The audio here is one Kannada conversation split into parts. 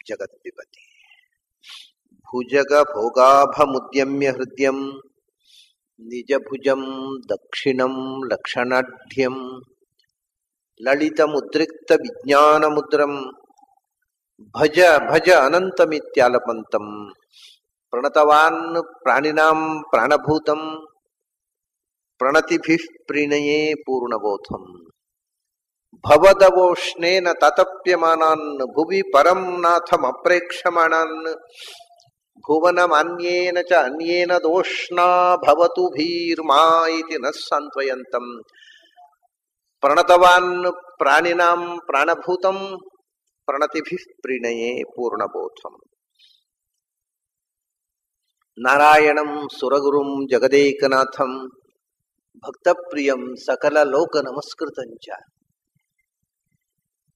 ಜಗತ್ಪಿಬತಿ ಭುಜಗ ಭೋಗಾಭಮುದ್ಯಮ್ಯ ಹೃದಯಂ ನಿಜಭುಜಂ ದಕ್ಷಿಣಂ ಲಕ್ಷಣಾಢ್ಯಂ ಲಲಿತಮುದ್ರಿಕ್ತ ವಿಜ್ಞಾನಮುದ್ರಂ ಭಜ ಭಜ ಅನಂತಮಿತ್ಯಾಲಪಂತಂ ಪ್ರಣತವಾನ್ ಪ್ರಾಣಿನಾಂ ಪ್ರಾಣಭೂತಂ ಪ್ರಣತಿಭಿಃ ಪ್ರೀಣಯೇ ಪೂರ್ಣಬೋಧಂ ಭವದವೋಷ್ಣೇನ ತತಪ್ಯಮಾನಾನ್ ಭುವಿ ಪರಂ ನಾಥಮಪ್ರೇಕ್ಷಮಾಣಾನ್ ಭುವನಮಾನ್ಯೇನ ಚ ಅನ್ಯೇನ ದೋಷ್ಣಾ ಭವತು ಭೀರ್ಮಾ ಇತಿ ನ ಸಾಂತ್ವಯಂತಂ ಪ್ರಣತವಾನ್ ಪ್ರಾಣಿನಾಂ ಪ್ರಾಣಭೂತಂ ಪ್ರಣತಿಭಿಃ ಪ್ರೀಣಯೇ ಪೂರ್ಣಬೋಧಂ ನಾರಾಯಣಂ ಸುರಗುರುಂ ಜಗದೇಕನಾಥಂ ಭಕ್ತಪ್ರಿಯಂ ಸಕಲ ಲೋಕ ನಮಸ್ಕೃತಂಚ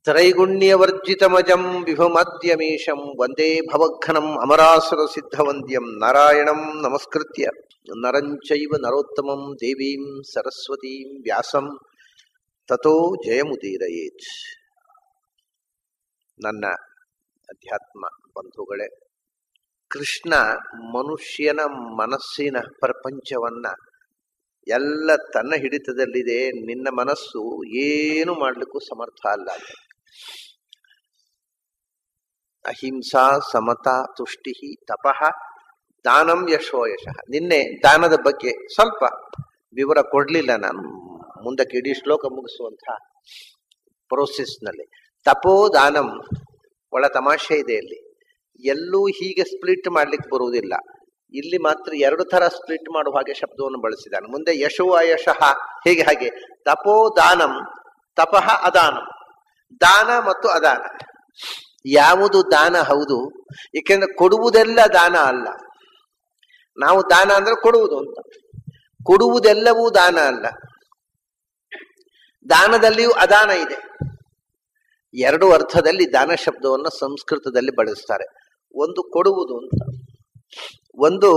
ತ್ರೈಗುಣ್ಯವರ್ಜಿತಮಜಂ ವಿಭುಮದ್ಯಮೀಶಂ ವಂದೇ ಭವಘ್ನಂ ಅಮರಾಸುರ ಸಿದ್ಧವಂದ್ಯಂ ನಾರಾಯಣಂ ನಮಸ್ಕೃತ್ಯ ನರಂಚೈವ ನರೋತ್ತಮಂ ದೇವೀಂ ಸರಸ್ವತೀಂ ವ್ಯಾಸಂ ತತೋ ಜಯಮುದೀರಯೇತ್. ನನ್ನ ಅಧ್ಯಾತ್ಮ ಬಂಧುಗಳೇ, ಕೃಷ್ಣ ಮನುಷ್ಯನ ಮನಸ್ಸಿನ ಪ್ರಪಂಚವನ್ನ ಎಲ್ಲ ತನ್ನ ಹಿಡಿತದಲ್ಲಿದೆ. ನಿನ್ನ ಮನಸ್ಸು ಏನು ಮಾಡ್ಲಿಕ್ಕೂ ಸಮರ್ಥ ಅಲ್ಲ. ಅಹಿಂಸಾ ಸಮತಾ ತುಷ್ಟಿ ತಪಃ ದಾನಂ ಯಶೋ ಯಶಃ. ನಿನ್ನೆ ದಾನದ ಬಗ್ಗೆ ಸ್ವಲ್ಪ ವಿವರ ಕೊಡ್ಲಿಲ್ಲ ನಾನು. ಮುಂದಕ್ಕೆ ಇಡೀ ಶ್ಲೋಕ ಮುಗಿಸುವಂತಹ ಪ್ರೋಸೆಸ್ನಲ್ಲಿ ತಪೋ ದಾನಂ ಒಳ ತಮಾಷೆ ಇದೆ. ಇಲ್ಲಿ ಎಲ್ಲೂ ಹೀಗೆ ಸ್ಪ್ಲಿಟ್ ಮಾಡ್ಲಿಕ್ಕೆ ಬರುವುದಿಲ್ಲ. ಇಲ್ಲಿ ಮಾತ್ರ ಎರಡು ತರ ಸ್ಪ್ಲಿಟ್ ಮಾಡುವ ಹಾಗೆ ಶಬ್ದವನ್ನು ಬಳಸಿದ್ದಾನೆ. ಮುಂದೆ ಯಶೋ ಅಯಶಃ ಹೇಗೆ ಹಾಗೆ ತಪೋ ದಾನಂ ತಪಃ ಅದಾನಂ. ದಾನ ಮತ್ತು ಅದಾನ ಯಾವುದು ದಾನ ಹೌದು, ಏಕೆಂದ್ರೆ ಕೊಡುವುದೆಲ್ಲ ದಾನ ಅಲ್ಲ. ನಾವು ದಾನ ಅಂದ್ರೆ ಕೊಡುವುದು ಅಂತ, ಕೊಡುವುದೆಲ್ಲವೂ ದಾನ ಅಲ್ಲ. ದಾನದಲ್ಲಿಯೂ ಅದಾನ ಇದೆ. ಎರಡು ಅರ್ಥದಲ್ಲಿ ದಾನ ಶಬ್ದವನ್ನು ಸಂಸ್ಕೃತದಲ್ಲಿ ಬಳಸ್ತಾರೆ. ಒಂದು ಕೊಡುವುದು ಅಂತ, ಒಂದು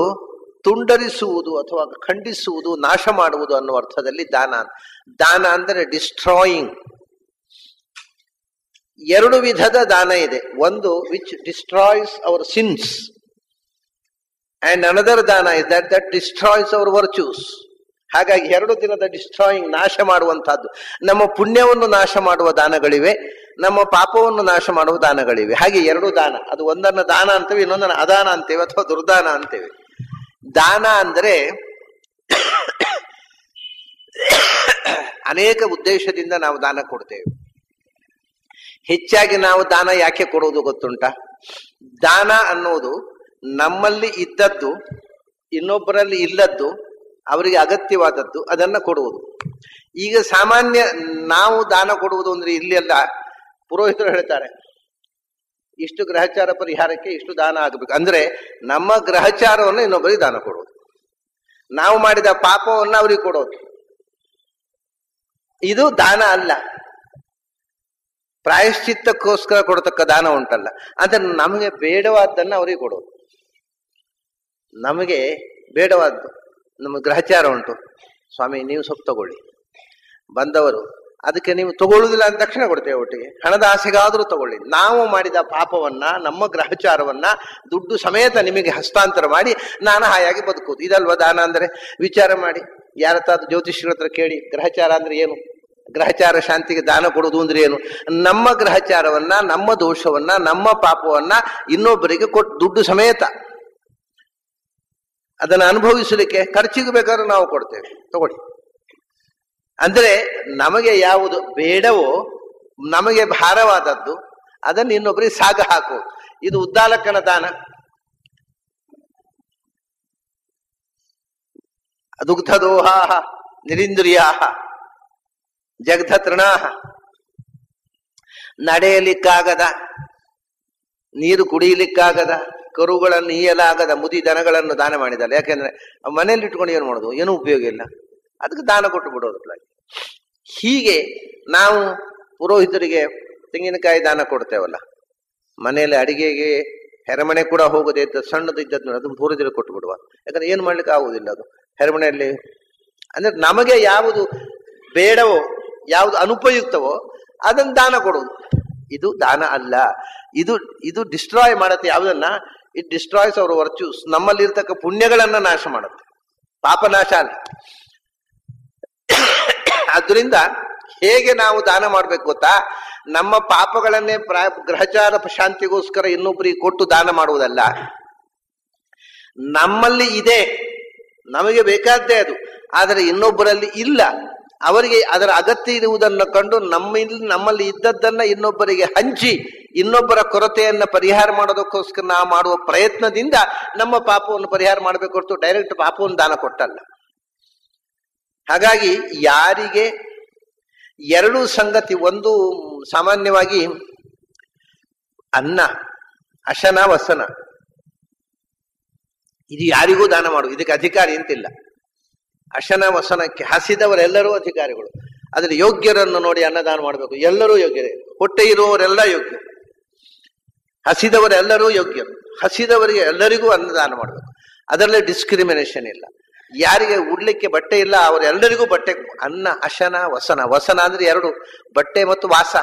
ತುಂಡರಿಸುವುದು ಅಥವಾ ಖಂಡಿಸುವುದು, ನಾಶ ಮಾಡುವುದು ಅನ್ನುವ ಅರ್ಥದಲ್ಲಿ ದಾನ. ದಾನ ಅಂದರೆ ಡಿಸ್ಟ್ರಾಯಿಂಗ್. ಎರಡು ವಿಧದ ದಾನ ಇದೆ. ಒಂದು which destroys our sins and another ದಾನ is that destroys our virtues. ಹಾಗಾಗಿ ಎರಡು ದಿನದ ಡಿಸ್ಟ್ರಾಯಿಂಗ್, ನಾಶ ಮಾಡುವಂತಹದ್ದು. ನಮ್ಮ ಪುಣ್ಯವನ್ನು ನಾಶ ಮಾಡುವ ದಾನಗಳಿವೆ, ನಮ್ಮ ಪಾಪವನ್ನು ನಾಶ ಮಾಡುವ ದಾನಗಳಿವೆ. ಹಾಗೆ ಎರಡು ದಾನ. ಅದು ಒಂದನ್ನು ದಾನ ಅಂತೇವೆ, ಇನ್ನೊಂದನ್ನು ಅದಾನ ಅಂತೇವೆ ಅಥವಾ ದುರ್ದಾನ ಅಂತೇವೆ. ದಾನ ಅಂದರೆ ಅನೇಕ ಉದ್ದೇಶದಿಂದ ನಾವು ದಾನ ಕೊಡ್ತೇವೆ. ಹೆಚ್ಚಾಗಿ ನಾವು ದಾನ ಯಾಕೆ ಕೊಡುವುದು ಗೊತ್ತುಂಟ? ದಾನ ಅನ್ನೋದು ನಮ್ಮಲ್ಲಿ ಇದ್ದದ್ದು, ಇನ್ನೊಬ್ಬರಲ್ಲಿ ಇಲ್ಲದ್ದು, ಅವರಿಗೆ ಅಗತ್ಯವಾದದ್ದು, ಅದನ್ನ ಕೊಡುವುದು. ಈಗ ಸಾಮಾನ್ಯ ನಾವು ದಾನ ಕೊಡುವುದು ಅಂದ್ರೆ ಇಲ್ಲೆಲ್ಲ ಪುರೋಹಿತರು ಹೇಳ್ತಾರೆ ಇಷ್ಟು ಗ್ರಹಚಾರ ಪರಿಹಾರಕ್ಕೆ ಇಷ್ಟು ದಾನ ಆಗಬೇಕು ಅಂದ್ರೆ ನಮ್ಮ ಗ್ರಹಚಾರವನ್ನು ಇನ್ನೊಬ್ಬರಿಗೆ ದಾನ ಕೊಡುವುದು, ನಾವು ಮಾಡಿದ ಪಾಪವನ್ನು ಅವರಿಗೆ ಕೊಡೋದು. ಇದು ದಾನ ಅಲ್ಲ. ಪ್ರಾಯಶ್ಚಿತ್ತಕ್ಕೋಸ್ಕರ ಕೊಡತಕ್ಕ ದಾನ ಉಂಟಲ್ಲ, ಅಂದ್ರೆ ನಮಗೆ ಬೇಡವಾದ್ದನ್ನು ಅವರಿಗೆ ಕೊಡೋದು. ನಮಗೆ ಬೇಡವಾದ್ದು, ನಮ್ಮ ಗ್ರಹಚಾರ ಉಂಟು, ಸ್ವಾಮಿ ನೀವು ಸ್ವಲ್ಪ ತಗೊಳ್ಳಿ. ಬಂದವರು ಅದಕ್ಕೆ ನೀವು ತಗೊಳ್ಳುವುದಿಲ್ಲ ಅಂತ ತಕ್ಷಣ ಕೊಡ್ತೇವೆ. ಒಟ್ಟಿಗೆ ಹಣದ ಆಸೆಗಾದರೂ ತಗೊಳ್ಳಿ. ನಾವು ಮಾಡಿದ ಪಾಪವನ್ನ, ನಮ್ಮ ಗ್ರಹಚಾರವನ್ನ ದುಡ್ಡು ಸಮೇತ ನಿಮಗೆ ಹಸ್ತಾಂತರ ಮಾಡಿ ನಾನು ಹಾಯಾಗಿ ಬದುಕುವುದು. ಇದಲ್ವಾ ದಾನ ಅಂದ್ರೆ? ವಿಚಾರ ಮಾಡಿ. ಯಾರತ್ತಾದ್ರು ಜ್ಯೋತಿಷ್ಯರ ಹತ್ರ ಕೇಳಿ ಗ್ರಹಚಾರ ಅಂದ್ರೆ ಏನು, ಗ್ರಹಚಾರ ಶಾಂತಿಗೆ ದಾನ ಕೊಡುವುದು ಅಂದ್ರೆ ಏನು. ನಮ್ಮ ಗ್ರಹಚಾರವನ್ನ, ನಮ್ಮ ದೋಷವನ್ನ, ನಮ್ಮ ಪಾಪವನ್ನ ಇನ್ನೊಬ್ಬರಿಗೆ ಕೊಟ್ಟು ದುಡ್ಡು ಸಮೇತ ಅದನ್ನು ಅನುಭವಿಸಲಿಕ್ಕೆ ಖರ್ಚಿಗೆ ಬೇಕಾದ್ರೂ ನಾವು ಕೊಡ್ತೇವೆ, ತಗೊಳ್ಳಿ. ಅಂದ್ರೆ ನಮಗೆ ಯಾವುದು ಬೇಡವೋ, ನಮಗೆ ಭಾರವಾದದ್ದು ಅದನ್ನು ಇನ್ನೊಬ್ಬರಿಗೆ ಸಾಗ ಹಾಕುವುದು. ಇದು ಉದ್ದಾಲಕನ ದಾನ. ದುಗ್ಧದೋಹಾ ನಿರಿಂದ್ರಿಯಾ ಜಗ್ಧ ತೃಣಾಹ. ನಡೆಯಲಿಕ್ಕಾಗದ, ನೀರು ಕುಡಿಯಲಿಕ್ಕಾಗದ, ಕರುಗಳನ್ನು ಈಯಲಾಗದ ಮುದಿ ದನಗಳನ್ನು ದಾನ ಮಾಡಿದಲ್ಲ. ಯಾಕೆಂದ್ರೆ ಮನೆಯಲ್ಲಿ ಇಟ್ಕೊಂಡು ಏನು ಮಾಡೋದು, ಏನೂ ಉಪಯೋಗ ಇಲ್ಲ, ಅದಕ್ಕೆ ದಾನ ಕೊಟ್ಟು ಬಿಡೋದು. ಹೀಗೆ ನಾವು ಪುರೋಹಿತರಿಗೆ ತೆಂಗಿನಕಾಯಿ ದಾನ ಕೊಡ್ತೇವಲ್ಲ, ಮನೆಯಲ್ಲಿ ಅಡಿಗೆಗೆ ಹೆರಮಣೆ ಕೂಡ ಹೋಗದೆ ಇದ್ದ ಸಣ್ಣದು ಇದ್ದದ್ದು ಅದನ್ನು ಪುರೋಹಿತರಿಗೆ ಕೊಟ್ಟು ಬಿಡುವ. ಯಾಕಂದ್ರೆ ಏನು ಮಾಡ್ಲಿಕ್ಕೆ ಆಗುವುದಿಲ್ಲ ಅದು ಹೆರಮಣೆಯಲ್ಲಿ. ಅಂದ್ರೆ ನಮಗೆ ಯಾವುದು ಬೇಡವೋ, ಯಾವುದು ಅನುಪಯುಕ್ತವೋ ಅದನ್ನು ದಾನ ಕೊಡುವುದು. ಇದು ದಾನ ಅಲ್ಲ. ಇದು ಇದು ಡಿಸ್ಟ್ರಾಯ್ ಮಾಡುತ್ತೆ. ಯಾವುದನ್ನ? It destroys our virtues. ನಮ್ಮಲ್ಲಿರ್ತಕ್ಕ ಪುಣ್ಯಗಳನ್ನ ನಾಶ ಮಾಡುತ್ತೆ, ಪಾಪನಾಶ ಅಲ್ಲ. ಆದ್ರಿಂದ ಹೇಗೆ ನಾವು ದಾನ ಮಾಡ್ಬೇಕು ಗೊತ್ತಾ? ನಮ್ಮ ಪಾಪಗಳನ್ನೇ ಗ್ರಹಚಾರ ಶಾಂತಿಗೋಸ್ಕರ ಇನ್ನೊಬ್ಬರಿಗೆ ಕೊಟ್ಟು ದಾನ ಮಾಡುವುದಲ್ಲ. ನಮ್ಮಲ್ಲಿ ಇದೆ, ನಮಗೆ ಬೇಕಾದ್ದೇ ಅದು, ಆದರೆ ಇನ್ನೊಬ್ಬರಲ್ಲಿ ಇಲ್ಲ. ಅವರಿಗೆ ಅದರ ಅಗತ್ಯ ಇರುವುದನ್ನು ಕಂಡು ನಮ್ಮಲ್ಲಿ ಇದ್ದದ್ದನ್ನ ಇನ್ನೊಬ್ಬರಿಗೆ ಹಂಚಿ ಇನ್ನೊಬ್ಬರ ಕೊರತೆಯನ್ನ ಪರಿಹಾರ ಮಾಡೋದಕ್ಕೋಸ್ಕರ ನಾವು ಮಾಡುವ ಪ್ರಯತ್ನದಿಂದ ನಮ್ಮ ಪಾಪವನ್ನು ಪರಿಹಾರ ಮಾಡಬೇಕು ಹೊರತು ಡೈರೆಕ್ಟ್ ಪಾಪವನ್ನು ದಾನ ಕೊಟ್ಟಲ್ಲ. ಹಾಗಾಗಿ ಯಾರಿಗೆ ಎರಡೂ ಸಂಗತಿ, ಒಂದು ಸಾಮಾನ್ಯವಾಗಿ ಅನ್ನ, ಅಶನ, ವಸನ, ಇದು ಯಾರಿಗೂ ದಾನ ಮಾಡುವುದು, ಇದಕ್ಕೆ ಅಧಿಕಾರಿ ಅಂತಿಲ್ಲ. ಅಶನ ವಸನಕ್ಕೆ ಹಸಿದವರೆಲ್ಲರೂ ಅಧಿಕಾರಿಗಳು. ಅದ್ರ ಯೋಗ್ಯರನ್ನು ನೋಡಿ ಅನ್ನದಾನ ಮಾಡಬೇಕು. ಎಲ್ಲರೂ ಯೋಗ್ಯರೇ, ಹೊಟ್ಟೆ ಇರುವವರೆಲ್ಲ ಯೋಗ್ಯ, ಹಸಿದವರೆಲ್ಲರೂ ಯೋಗ್ಯರು. ಹಸಿದವರಿಗೆ ಎಲ್ಲರಿಗೂ ಅನ್ನದಾನ ಮಾಡಬೇಕು. ಅದರಲ್ಲಿ ಡಿಸ್ಕ್ರಿಮಿನೇಷನ್ ಇಲ್ಲ. ಯಾರಿಗೆ ಉಡ್ಲಿಕ್ಕೆ ಬಟ್ಟೆ ಇಲ್ಲ ಅವರೆಲ್ಲರಿಗೂ ಬಟ್ಟೆ. ಅನ್ನ, ಅಶನ, ವಸನ. ವಸನ ಅಂದ್ರೆ ಎರಡು, ಬಟ್ಟೆ ಮತ್ತು ವಾಸ.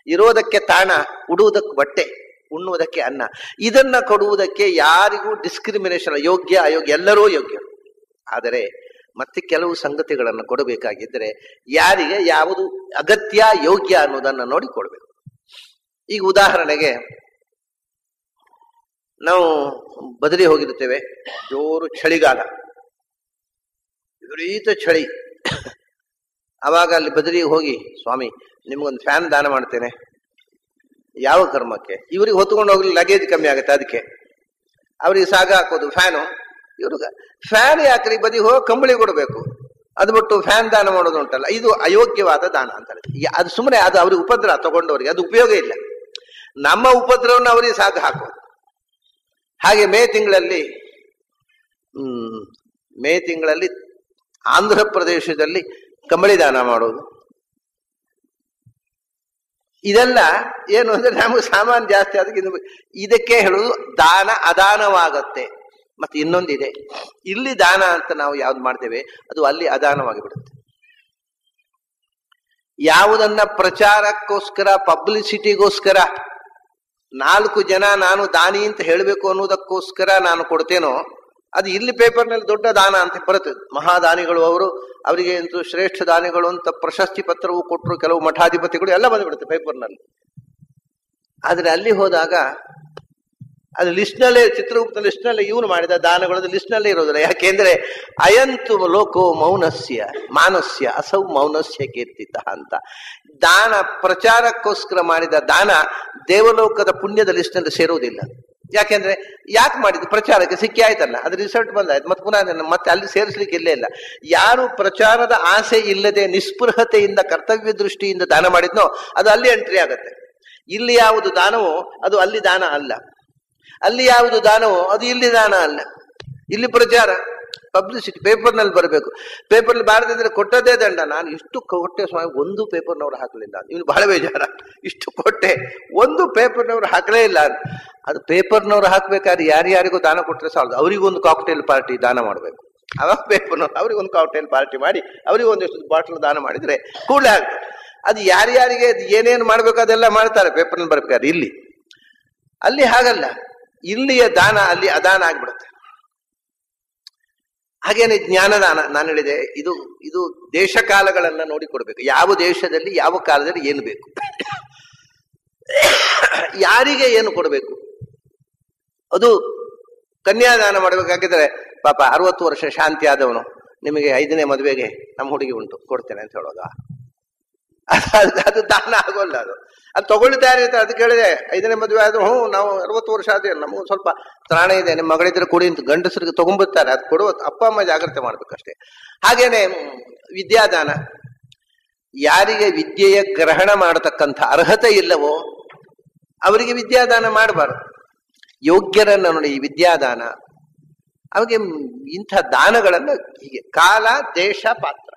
ಇರೋದಕ್ಕೆ ತಾಣ, ಉಡುವುದಕ್ಕೆ ಬಟ್ಟೆ, ಉಣ್ಣುವುದಕ್ಕೆ ಅನ್ನ. ಇದನ್ನ ಕೊಡುವುದಕ್ಕೆ ಯಾರಿಗೂ ಡಿಸ್ಕ್ರಿಮಿನೇಷನ್, ಯೋಗ್ಯ ಅಯೋಗ್ಯ ಎಲ್ಲರೂ ಯೋಗ್ಯರು. ಆದರೆ ಮತ್ತೆ ಕೆಲವು ಸಂಗತಿಗಳನ್ನು ಕೊಡಬೇಕಾಗಿದ್ದರೆ ಯಾರಿಗೆ ಯಾವುದು ಅಗತ್ಯ ಯೋಗ್ಯ ಅನ್ನೋದನ್ನು ನೋಡಿ ಕೊಡಬೇಕು. ಈಗ ಉದಾಹರಣೆಗೆ ನಾವು ಬದರಿ ಹೋಗಿರ್ತೇವೆ, ಜೋರು ಚಳಿಗಾಲ, ವಿಪರೀತ ಚಳಿ. ಅವಾಗ ಅಲ್ಲಿ ಬದರಿಗೆ ಹೋಗಿ, ಸ್ವಾಮಿ ನಿಮ್ಗೊಂದು ಫ್ಯಾನ್ ದಾನ ಮಾಡ್ತೇನೆ. ಯಾವ ಕರ್ಮಕ್ಕೆ? ಇವ್ರಿಗೆ ಹೊತ್ಕೊಂಡು ಹೋಗ್ಲಿ ಲಗೇಜ್ ಕಮ್ಮಿ ಆಗುತ್ತೆ, ಅದಕ್ಕೆ ಅವ್ರಿಗೆ ಸಾಗ ಹಾಕೋದು ಫ್ಯಾನು. ಇವ್ರಿಗೆ ಫ್ಯಾನ್ ಯಾಕ್ರಿ, ಬದಿ ಹೋಗಿ ಕಂಬಳಿ ಕೊಡಬೇಕು. ಅದು ಬಿಟ್ಟು ಫ್ಯಾನ್ ದಾನ ಮಾಡೋದು ಉಂಟಲ್ಲ, ಇದು ಅಯೋಗ್ಯವಾದ ದಾನ ಅಂತಾರೆ. ಅದು ಸುಮ್ಮನೆ ಅದು ಅವ್ರಿಗೆ ಉಪದ್ರ, ತಗೊಂಡವ್ರಿಗೆ ಅದು ಉಪಯೋಗ ಇಲ್ಲ. ನಮ್ಮ ಉಪದ್ರವನ್ನ ಅವರಿಗೆ ಸಾಗ ಹಾಕೋದು. ಹಾಗೆ ಮೇ ತಿಂಗಳಲ್ಲಿ ಆಂಧ್ರ ಪ್ರದೇಶದಲ್ಲಿ ಕಂಬಳಿ ದಾನ ಮಾಡೋದು. ಇದೆಲ್ಲ ಏನು ಅಂದ್ರೆ ನಮಗೆ ಸಾಮಾನು ಜಾಸ್ತಿ, ಅದಕ್ಕೆ ಇದಕ್ಕೆ ಹೇಳುವುದು ದಾನ ಅದಾನವಾಗತ್ತೆ. ಮತ್ತೆ ಇನ್ನೊಂದಿದೆ, ಇಲ್ಲಿ ದಾನ ಅಂತ ನಾವು ಯಾವ್ದು ಮಾಡ್ತೇವೆ ಅದು ಅಲ್ಲಿ ಅದಾನವಾಗಿ ಬಿಡುತ್ತೆ. ಯಾವುದನ್ನ ಪ್ರಚಾರಕ್ಕೋಸ್ಕರ, ಪಬ್ಲಿಸಿಟಿಗೋಸ್ಕರ, 4 ಜನ ನಾನು ದಾನಿ ಅಂತ ಹೇಳಬೇಕು ಅನ್ನೋದಕ್ಕೋಸ್ಕರ ನಾನು ಕೊಡ್ತೇನೋ, ಅದು ಇಲ್ಲಿ ಪೇಪರ್ನಲ್ಲಿ ದೊಡ್ಡ ದಾನ ಅಂತ ಬರುತ್ತೆ. ಮಹಾದಾನಿಗಳು ಅವರು, ಅವರಿಗೆ ಅಂತೂ ಶ್ರೇಷ್ಠ ದಾನಿಗಳು ಅಂತ ಪ್ರಶಸ್ತಿ ಪತ್ರವು ಕೊಟ್ಟರು ಕೆಲವು ಮಠಾಧಿಪತಿಗಳು, ಎಲ್ಲ ಬಂದ್ಬಿಡುತ್ತೆ ಪೇಪರ್ನಲ್ಲಿ. ಆದ್ರೆ ಅಲ್ಲಿ ಹೋದಾಗ ಅದು ಲಿಸ್ಟ್ನಲ್ಲೇ, ಚಿತ್ರಗುಪ್ತ ಲಿಸ್ಟ್ನಲ್ಲೇ ಇವನು ಮಾಡಿದ ದಾನಗಳು ಲಿಸ್ಟ್ನಲ್ಲೇ ಇರೋದಿಲ್ಲ. ಯಾಕೆಂದ್ರೆ ಅಯಂತು ಲೋಕೋ ಮೌನಸ್ಯ ಮಾನಸ್ಯ ಅಸೌ ಮೌನಸ್ಯ ಕೀರ್ತಿತ ಅಂತ. ದಾನ ಪ್ರಚಾರಕ್ಕೋಸ್ಕರ ಮಾಡಿದ ದಾನ ದೇವಲೋಕದ ಪುಣ್ಯದ ಲಿಸ್ಟ್ನಲ್ಲಿ ಸೇರುವುದಿಲ್ಲ. ಯಾಕೆಂದ್ರೆ ಯಾಕೆ ಮಾಡಿದ್ದು? ಪ್ರಚಾರಕ್ಕೆ ಸಿಕ್ಕಿ ಆಯ್ತಲ್ಲ, ಅದು ರಿಸಲ್ಟ್ ಬಂದಾಯ್ತು, ಮತ್ತೆ ಪುನಃ ಮತ್ತೆ ಅಲ್ಲಿ ಸೇರಿಸ್ಲಿಕ್ಕೆ ಇಲ್ಲೇ ಇಲ್ಲ. ಯಾರು ಪ್ರಚಾರದ ಆಸೆ ಇಲ್ಲದೆ ನಿಸ್ಪೃಹತೆಯಿಂದ ಕರ್ತವ್ಯ ದೃಷ್ಟಿಯಿಂದ ದಾನ ಮಾಡಿದ್ನೋ ಅದು ಅಲ್ಲಿ ಎಂಟ್ರಿ ಆಗತ್ತೆ. ಇಲ್ಲಿ ಯಾವುದು ದಾನವೋ ಅದು ಅಲ್ಲಿ ದಾನ ಅಲ್ಲ, ಅಲ್ಲಿ ಯಾವುದು ದಾನವೋ ಅದು ಇಲ್ಲಿ ದಾನ ಅಲ್ಲ. ಇಲ್ಲಿ ಪ್ರಚಾರ, ಪಬ್ಲಿಸಿಟಿ, ಪೇಪರ್ನಲ್ಲಿ ಬರಬೇಕು. ಪೇಪರ್ನಲ್ಲಿ ಬಾರದಿದ್ರೆ ಕೊಟ್ಟದೇ ದಂಡ. ನಾನು ಇಷ್ಟು ಕೊಟ್ಟೆ ಸ್ವಾಮಿ, ಒಂದು ಪೇಪರ್ನವ್ರು ಹಾಕಲಿಲ್ಲ. ಇವನು ಬಹಳ ಬೇಜಾರ, ಇಷ್ಟು ಕೊಟ್ಟೆ ಒಂದು ಪೇಪರ್ನವ್ರು ಹಾಕಲೇ ಇಲ್ಲ. ಅದು ಪೇಪರ್ನವ್ರು ಹಾಕ್ಬೇಕಾದ್ರೆ ಯಾರ್ಯಾರಿಗೂ ದಾನ ಕೊಟ್ಟರೆ ಸಾಲದು, ಅವರಿಗೊಂದು ಕಾಕ್ಟೇಲ್ ಪಾರ್ಟಿ ದಾನ ಮಾಡಬೇಕು. ಅವಾಗ ಪೇಪರ್ನವ್ರು ಅವರಿಗೊಂದು ಕಾಕ್ಟೇಲ್ ಪಾರ್ಟಿ ಮಾಡಿ ಅವರಿಗೆ ಒಂದಿಷ್ಟು ಬಾಟಲ್ ದಾನ ಮಾಡಿದ್ರೆ ಕೂಡಲೇ ಆಗ್ತದೆ. ಅದು ಯಾರ್ಯಾರಿಗೆ ಏನೇನು ಮಾಡ್ಬೇಕು ಅದೆಲ್ಲ ಮಾಡ್ತಾರೆ ಪೇಪರ್ನಲ್ಲಿ ಬರ್ಬೇಕಾದ್ರೆ. ಅಲ್ಲಿ ಹಾಗಲ್ಲ, ಇಲ್ಲಿಯ ದಾನ ಅಲ್ಲಿ ಅದಾನ ಆಗ್ಬಿಡುತ್ತೆ. ಹಾಗೇನೆ ಜ್ಞಾನದಾನ ನಾನು ಹೇಳಿದೆ, ಇದು ದೇಶ ಕಾಲಗಳನ್ನ ನೋಡಿ ಕೊಡ್ಬೇಕು. ಯಾವ ದೇಶದಲ್ಲಿ ಯಾವ ಕಾಲದಲ್ಲಿ ಏನು ಬೇಕು, ಯಾರಿಗೆ ಏನು ಕೊಡಬೇಕು. ಅದು ಕನ್ಯಾದಾನ ಮಾಡಬೇಕಾಗಿದ್ರೆ ಪಾಪ 60 ವರ್ಷ ಶಾಂತಿ ಆದವನು ನಿಮಗೆ 5ನೇ ಮದುವೆಗೆ ನಮ್ಮ ಹುಡುಗಿ ಉಂಟು ಕೊಡ್ತೇನೆ ಅಂತ ಹೇಳೋದು, ಅದು ದಾನ ಆಗೋಲ್ಲ. ಅದು ತಗೊಳ್ತಾರೆ ಅಂತ ಅದಕ್ಕೆ ಹೇಳಿದೆ, 5ನೇ ಮದುವೆ ಆದ್ರೂ ನಾವು 60 ವರ್ಷ ಆದ್ರೆ ನಮಗೂ ಸ್ವಲ್ಪ ತ್ರಾಣ ಇದೆ, ನಿಮ್ಮ ಮಗಳಿದ್ರೆ ಕೊಡಿ ಅಂತ ಗಂಡಸರಿಗೆ ತಗೊಂಡ್ಬಿಡ್ತಾರೆ. ಅದು ಕೊಡುವ ಅಪ್ಪ ಅಮ್ಮ ಜಾಗ್ರತೆ ಮಾಡ್ಬೇಕಷ್ಟೇ. ಹಾಗೇನೆ ವಿದ್ಯಾದಾನ, ಯಾರಿಗೆ ವಿದ್ಯೆಯ ಗ್ರಹಣ ಮಾಡತಕ್ಕಂಥ ಅರ್ಹತೆ ಇಲ್ಲವೋ ಅವರಿಗೆ ವಿದ್ಯಾದಾನ ಮಾಡಬಾರದು. ಯೋಗ್ಯರನ್ನ ನೋಡಿ ಈ ವಿದ್ಯಾದಾನ, ಅವಿಗೆ ಇಂಥ ದಾನಗಳನ್ನ ಹೀಗೆ ಕಾಲ, ದೇಶ, ಪಾತ್ರ,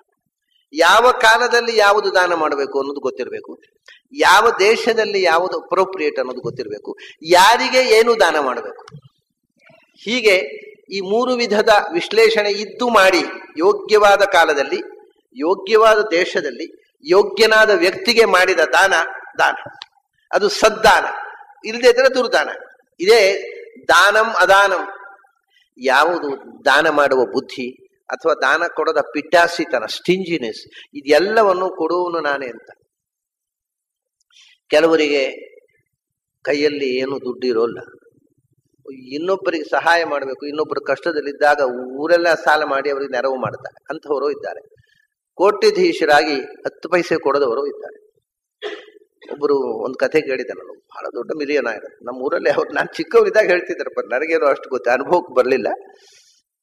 ಯಾವ ಕಾಲದಲ್ಲಿ ಯಾವುದು ದಾನ ಮಾಡಬೇಕು ಅನ್ನೋದು ಗೊತ್ತಿರಬೇಕು, ಯಾವ ದೇಶದಲ್ಲಿ ಯಾವುದು ಅಪ್ರೋಪ್ರಿಯೇಟ್ ಅನ್ನೋದು ಗೊತ್ತಿರಬೇಕು, ಯಾರಿಗೆ ಏನು ದಾನ ಮಾಡಬೇಕು. ಹೀಗೆ ಈ 3 ವಿಧದ ವಿಶ್ಲೇಷಣೆ ಇದ್ದು ಮಾಡಿ ಯೋಗ್ಯವಾದ ಕಾಲದಲ್ಲಿ, ಯೋಗ್ಯವಾದ ದೇಶದಲ್ಲಿ, ಯೋಗ್ಯನಾದ ವ್ಯಕ್ತಿಗೆ ಮಾಡಿದ ದಾನ ದಾನ. ಅದು ಸದ್ದಾನ. ಇಲ್ಲದೆ ಇದ್ರೆ ದುರ್ದಾನ. ಇದೇ ದಾನಂ ಅದಾನಂ. ಯಾವುದು ದಾನ ಮಾಡುವ ಬುದ್ಧಿ ಅಥವಾ ದಾನ ಕೊಡದ ಪಿಟ್ಟಾಸಿತನ, ಸ್ಟಿಂಜಿನೆಸ್, ಇದೆಲ್ಲವನ್ನು ಕೊಡುವನು ನಾನೇ ಅಂತ. ಕೆಲವರಿಗೆ ಕೈಯಲ್ಲಿ ಏನು ದುಡ್ಡು ಇರೋಲ್ಲ, ಇನ್ನೊಬ್ಬರಿಗೆ ಸಹಾಯ ಮಾಡಬೇಕು, ಇನ್ನೊಬ್ಬರು ಕಷ್ಟದಲ್ಲಿದ್ದಾಗ ಊರೆಲ್ಲ ಸಾಲ ಮಾಡಿ ಅವರಿಗೆ ನೆರವು ಮಾಡ್ತಾರೆ. ಅಂಥವರು ಇದ್ದಾರೆ. ಕೋಟ್ಯಾಧೀಶರಾಗಿ 10 ಪೈಸೆ ಕೊಡದವರು ಇದ್ದಾರೆ. ಒಬ್ಬರು ಒಂದು ಕಥೆ ಕೇಳಿದೆ ನಾನು, ಬಹಳ ದೊಡ್ಡ ಮಿಲಿಯನ್ ಆಯ್ತು ನಮ್ಮ ಊರಲ್ಲಿ. ಅವ್ರು ನಾನು ಚಿಕ್ಕವರಿದ್ದಾಗ ಹೇಳ್ತಿದ್ದಾರಪ್ಪ, ನನಗೇನು ಅಷ್ಟು ಗೊತ್ತು, ಅನುಭವಕ್ಕೆ ಬರಲಿಲ್ಲ.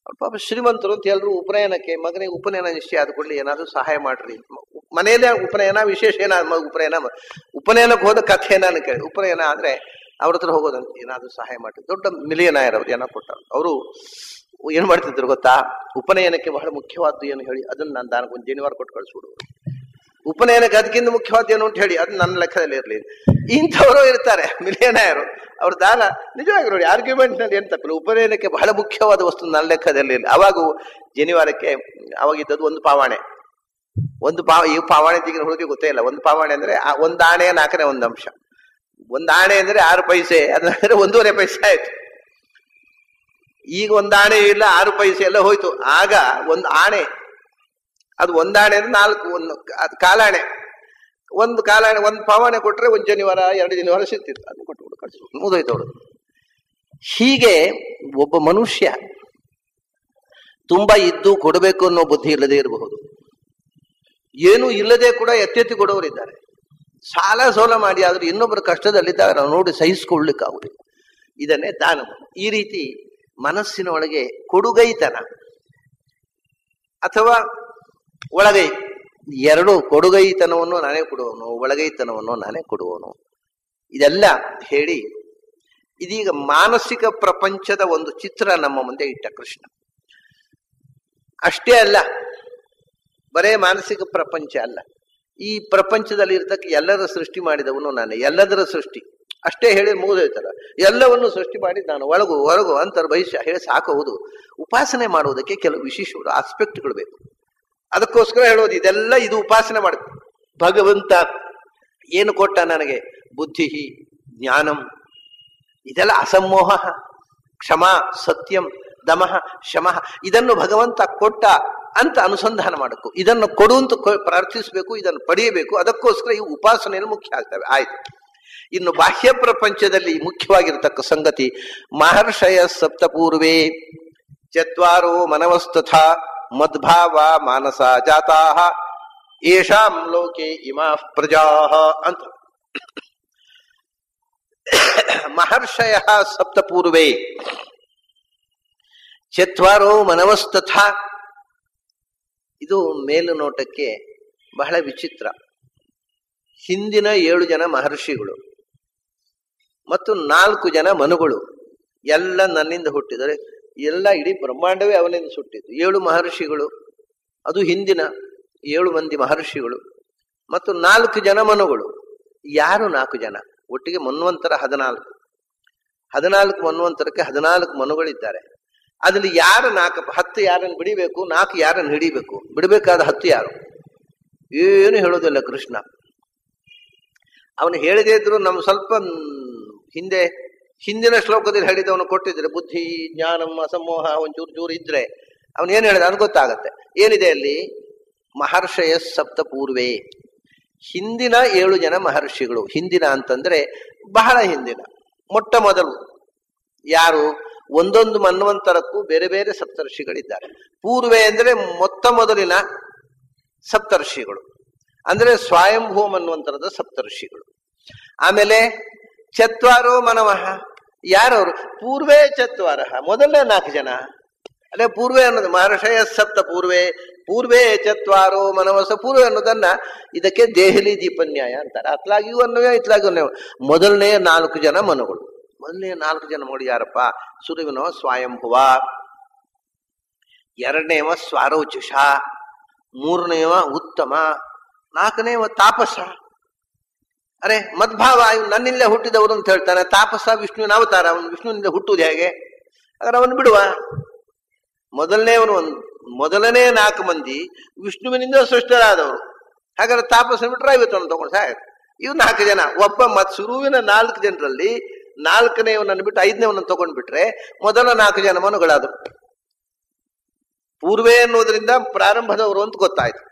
ಅವ್ರು ಪಾಪ ಶ್ರೀಮಂತರು ಅಂತ ಎಲ್ಲರೂ ಉಪನಯನಕ್ಕೆ, ಮಗನಿಗೆ ಉಪನಯನ ನಿಶ್ಚಯ ಆದ ಕೂಡಲೇ ಏನಾದರೂ ಸಹಾಯ ಮಾಡ್ರಿ, ಮನೆಯಲ್ಲೇ ಉಪನಯನ ವಿಶೇಷ ಏನಾದ್ರು ಉಪನಯನಕ್ಕೆ ಹೋದ ಕಥೆ ನಾನು ಕೇಳಿ. ಉಪನಯನ ಆದ್ರೆ ಅವ್ರ ಹತ್ರ ಹೋಗೋದಂತ, ಏನಾದ್ರು ಸಹಾಯ ಮಾಡಿ. ದೊಡ್ಡ ಮಿಲಿಯನ್ ಆಯರ್ ಅವ್ರು ಏನೋ ಕೊಟ್ಟರು. ಅವರು ಏನ್ ಮಾಡ್ತಿದ್ರು ಗೊತ್ತಾ, ಉಪನಯನಕ್ಕೆ ಬಹಳ ಮುಖ್ಯವಾದ್ದು ಏನು ಹೇಳಿ ಅದನ್ನ ನಾನು ದಾನಕ್ಕೆ ಒಂದು ಜನಿವಾರ ಕೊಟ್ಟು ಕಳಿಸ್ಬಿಡುವರು. ಉಪನಯನಕ್ಕೆ ಅದಕ್ಕಿಂತ ಮುಖ್ಯವಾದ ಏನು ಅಂತ ಹೇಳಿ ಅದು ನನ್ನ ಲೆಕ್ಕದಲ್ಲಿ ಇರಲಿ. ಇಂಥವರು ಇರ್ತಾರೆ ಮಿಲಿಯನ್ ಆಯರು. ಅವ್ರ ದಾನ ನಿಜವಾಗಿ ನೋಡಿ, ಆರ್ಗ್ಯುಮೆಂಟ್ ನಲ್ಲಿ ಏನ್ ತಪ್ಪಿಲ್ಲ. ಉಪನಯನಕ್ಕೆ ಬಹಳ ಮುಖ್ಯವಾದ ವಸ್ತು ನನ್ನ ಲೆಕ್ಕದಲ್ಲಿ ಇಲ್ಲ. ಅವಾಗ ಜನಿವಾರಕ್ಕೆ ಅವಾಗಿದ್ದದ್ದು ಒಂದು ಪಾವಾಣೆ. ಈ ಪಾವಾಣೆ ತೆಗಿನ ಹುಡುಗಿ ಗೊತ್ತೇ ಇಲ್ಲ. ಒಂದು ಪಾವಾಣೆ ಅಂದ್ರೆ ಒಂದು ಆಣೆ 4ನೇ 1 ಅಂಶ. ಒಂದು ಆಣೆ ಅಂದ್ರೆ 6 ಪೈಸೆ, ಅದಂದ್ರೆ 1.5 ಪೈಸೆ ಆಯ್ತು. ಈಗ ಒಂದು ಆಣೆ ಇಲ್ಲ, 6 ಪೈಸೆ ಎಲ್ಲ ಹೋಯ್ತು. ಆಗ ಒಂದು ಆಣೆ, ಅದು ಒಂದಾಣೆ ಅಂದ್ರೆ 4, ಒಂದು ಕಾಲಾಣೆ. ಒಂದು ಕಾಲಾಣೆ, ಒಂದು ಪಾವಾಣೆ ಕೊಟ್ರೆ 1 ಜನಿವಾರ 2 ಜನಿವಾರ ಸಿಗ್ತಿತ್ತು. ಅದನ್ನ ಕೊಟ್ಟು ಕಳಿಸ್ಬಿಟ್ಟು ಮುಗಿದೋಯ್ತು ಅವಳು. ಹೀಗೆ ಒಬ್ಬ ಮನುಷ್ಯ ತುಂಬಾ ಇದ್ದು ಕೊಡಬೇಕು ಅನ್ನೋ ಬುದ್ಧಿ ಇಲ್ಲದೆ ಇರಬಹುದು. ಏನು ಇಲ್ಲದೆ ಕೂಡ ಎತ್ತೆತ್ತಿ ಕೊಡೋರಿದ್ದಾರೆ. ಸಾಲ ಸೋಲ ಮಾಡಿ ಆದ್ರೂ ಇನ್ನೊಬ್ಬರ ಕಷ್ಟದಲ್ಲಿದ್ದಾಗ ನಾವು ನೋಡಿ ಸಹಿಸಿಕೊಳ್ಳಿಕ್ಕಾಗುದಿಲ್ಲ. ಇದನ್ನೇ ದಾನ. ಈ ರೀತಿ ಮನಸ್ಸಿನ ಒಳಗೆ ಕೊಡುಗೈತನ ಅಥವಾ ಒಳಗೈ, ಎರಡು, ಕೊಡುಗೈತನವನ್ನು ನಾನೇ ಕೊಡುವವನು, ಒಳಗೈತನವನ್ನು ನಾನೇ ಕೊಡುವವನು, ಇದೆಲ್ಲ ಹೇಳಿ ಇದೀಗ ಮಾನಸಿಕ ಪ್ರಪಂಚದ ಒಂದು ಚಿತ್ರ ನಮ್ಮ ಮುಂದೆ ಇಟ್ಟ ಕೃಷ್ಣ. ಅಷ್ಟೇ ಅಲ್ಲ, ಬರೇ ಮಾನಸಿಕ ಪ್ರಪಂಚ ಅಲ್ಲ, ಈ ಪ್ರಪಂಚದಲ್ಲಿ ಇರ್ತಕ್ಕ ಎಲ್ಲರ ಸೃಷ್ಟಿ ಮಾಡಿದವನು ನಾನೇ, ಎಲ್ಲದರ ಸೃಷ್ಟಿ ಅಷ್ಟೇ ಹೇಳಿ ಮುಗಿದೋಯ್ತಲ್ಲ. ಎಲ್ಲವನ್ನು ಸೃಷ್ಟಿ ಮಾಡಿ ನಾನು ಒಳಗು ಹೊರಗು ಅಂತರ್ ಭವಿಷ್ಯ ಹೇಳಿ ಸಾಕುವುದು. ಉಪಾಸನೆ ಮಾಡುವುದಕ್ಕೆ ಕೆಲವು ವಿಶೇಷವಾದ ಆಸ್ಪೆಕ್ಟ್ಗಳು ಬೇಕು. ಅದಕ್ಕೋಸ್ಕರ ಹೇಳೋದು ಇದೆಲ್ಲ, ಇದು ಉಪಾಸನೆ ಮಾಡ. ಭಗವಂತ ಏನು ಕೊಟ್ಟ ನನಗೆ? ಬುದ್ಧಿ, ಜ್ಞಾನಂ, ಇದೆಲ್ಲ ಅಸಮೋಹ, ಕ್ಷಮ, ಸತ್ಯಂ, ದಮಃ, ಶಮಃ, ಇದನ್ನು ಭಗವಂತ ಕೊಟ್ಟ ಅಂತ ಅನುಸಂಧಾನ ಮಾಡಬೇಕು. ಇದನ್ನು ಕೊಡುವಂತ ಪ್ರಾರ್ಥಿಸಬೇಕು, ಇದನ್ನು ಪಡೆಯಬೇಕು. ಅದಕ್ಕೋಸ್ಕರ ಈ ಉಪಾಸನೆಯಲ್ಲಿ ಮುಖ್ಯ ಆಗ್ತವೆ. ಆಯ್ತು. ಇನ್ನು ಬಾಹ್ಯ ಪ್ರಪಂಚದಲ್ಲಿ ಮುಖ್ಯವಾಗಿರತಕ್ಕ ಸಂಗತಿ, ಮಹರ್ಷಯ ಸಪ್ತಪೂರ್ವೇ ಚತ್ವಾರೋ ಮನವಸ್ತಥಾ ಮದ್ಭಾವ ಮಾನಸ ಜಾತಾಃ ಯೇಷಾಂ ಲೋಕೆ ಇಮಾಃ ಪ್ರಜಾಃ ಅಂತ. ಮಹರ್ಷಯ ಸಪ್ತಪೂರ್ವೇ ಚತ್ವಾರೋ ಮನವಸ್ತಥಾ. ಇದು ಮೇಲು ನೋಟಕ್ಕೆ ಬಹಳ ವಿಚಿತ್ರ. ಹಿಂದಿನ 7 ಜನ ಮಹರ್ಷಿಗಳು ಮತ್ತು 4 ಜನ ಮನುಗಳು ಎಲ್ಲ ನನ್ನಿಂದ ಹುಟ್ಟಿದರೆ, ಎಲ್ಲ ಇಡೀ ಬ್ರಹ್ಮಾಂಡವೇ ಅವನಿಂದ ಸುಟ್ಟಿದ್ದು. 7 ಮಹರ್ಷಿಗಳು, ಅದು ಹಿಂದಿನ 7 ಮಂದಿ ಮಹರ್ಷಿಗಳು ಮತ್ತು 4 ಜನ ಮನುಗಳು. ಯಾರು 4 ಜನ? ಒಟ್ಟಿಗೆ ಮನ್ವಂತರ 14 ಮನ್ವಂತರಕ್ಕೆ 14 ಮನುಗಳಿದ್ದಾರೆ. ಅದ್ರಲ್ಲಿ ಯಾರು 10 ಯಾರನ್ನು ಬಿಡಿಬೇಕು, 4 ಯಾರನ್ನು ಹಿಡಿಬೇಕು? ಬಿಡಬೇಕಾದ 10 ಯಾರು? ಏನು ಹೇಳೋದಿಲ್ಲ ಕೃಷ್ಣ. ಅವನು ಹೇಳದೇ ಇದ್ರು ನಮ್ಮ ಸ್ವಲ್ಪ ಹಿಂದಿನ ಶ್ಲೋಕದಲ್ಲಿ ಹೇಳಿದವನು ಕೊಟ್ಟಿದ್ರೆ, ಬುದ್ಧಿ, ಜ್ಞಾನಂ, ಅಸಮೋಹ ಒಂಚೂರು ಚೂರು ಇದ್ರೆ ಅವನೇನು ಹೇಳಿದ ಅದು ಗೊತ್ತಾಗತ್ತೆ. ಏನಿದೆ ಅಲ್ಲಿ? ಮಹರ್ಷಯ ಸಪ್ತಪೂರ್ವೇ, ಹಿಂದಿನ 7 ಜನ ಮಹರ್ಷಿಗಳು. ಹಿಂದಿನ ಅಂತಂದ್ರೆ ಬಹಳ ಹಿಂದಿನ, ಮೊಟ್ಟ ಮೊದಲು. ಯಾರು? ಒಂದೊಂದು ಮನ್ವಂತರಕ್ಕೂ ಬೇರೆ ಬೇರೆ ಸಪ್ತರ್ಷಿಗಳಿದ್ದಾರೆ. ಪೂರ್ವೆ ಅಂದ್ರೆ ಮೊತ್ತ ಮೊದಲಿನ ಸಪ್ತರ್ಷಿಗಳು, ಅಂದ್ರೆ ಸ್ವಯಂಭೂ ಮನ್ವಂತರದ ಸಪ್ತರ್ಷಿಗಳು. ಆಮೇಲೆ ಚತ್ವಾರೋ ಮನವಃ, ಯಾರವರು? ಪೂರ್ವೇ ಚತ್ವಾರ, ಮೊದಲನೇ 4 ಜನ. ಅಲ್ಲೇ ಪೂರ್ವೆ ಅನ್ನೋದು ಮಹರ್ಷಯ ಸಪ್ತ ಪೂರ್ವೇ, ಪೂರ್ವೇ ಚತ್ವಾರೋ ಮನವಸ. ಪೂರ್ವೆ ಅನ್ನೋದನ್ನ ಇದಕ್ಕೆ ದೇಹಲಿ ದೀಪನ್ಯಾಯ ಅಂತಾರೆ. ಅತ್ಲಾಗಿಯೂ ಅನ್ನವೇ, ಇತ್ಲಾಗಿಯೂ ಅನ್ನವೇ. ಮೊದಲನೇ 4 ಜನ ಮನುಗಳು. ಮೊದಲನೇ 4 ಜನ ನೋಡಿ ಯಾರಪ್ಪ? ಸುರವಿನವ ಸ್ವಯಂಭುವ, ಎರಡನೇವ ಸ್ವಾರೋಚಿಷ, ಮೂರನೇವ ಉತ್ತಮ, 4ನೇವ ತಾಪಸ. ಅರೆ ಮದ್ಭಾವ, ಇವ್ ನನ್ನಿಂದಲೇ ಹುಟ್ಟಿದವರು ಅಂತ ಹೇಳ್ತಾನೆ. ತಾಪಸ ವಿಷ್ಣುವಿನ ಅವತಾರ, ಅವನು ವಿಷ್ಣುವಿನಿಂದ ಹುಟ್ಟುವುದು ಹೇಗೆ? ಹಾಗಾದ್ರೆ ಅವನು ಬಿಡುವ. ಮೊದಲನೇ 4 ಮಂದಿ ವಿಷ್ಣುವಿನಿಂದ ಸೃಷ್ಟರಾದವರು. ಹಾಗಾದ್ರೆ ತಾಪಸ ಬಿಟ್ರೆ 51 ತಗೊಂಡು ಸಾಕು. ಇವ್ 4 ಜನ. ಒಬ್ಬ ಶುರುವಿನ 4 ಜನರಲ್ಲಿ 4ನೇವನನ್ನು ಬಿಟ್ಟು 5ನೇವನನ್ನು ತಗೊಂಡ್ಬಿಟ್ರೆ ಮೊದಲ 4 ಜನ ಮನುಗಳಾದ್ರು. ಪೂರ್ವೇ ಅನ್ನೋದ್ರಿಂದ ಪ್ರಾರಂಭದವರು ಅಂತ ಗೊತ್ತಾಯ್ತು.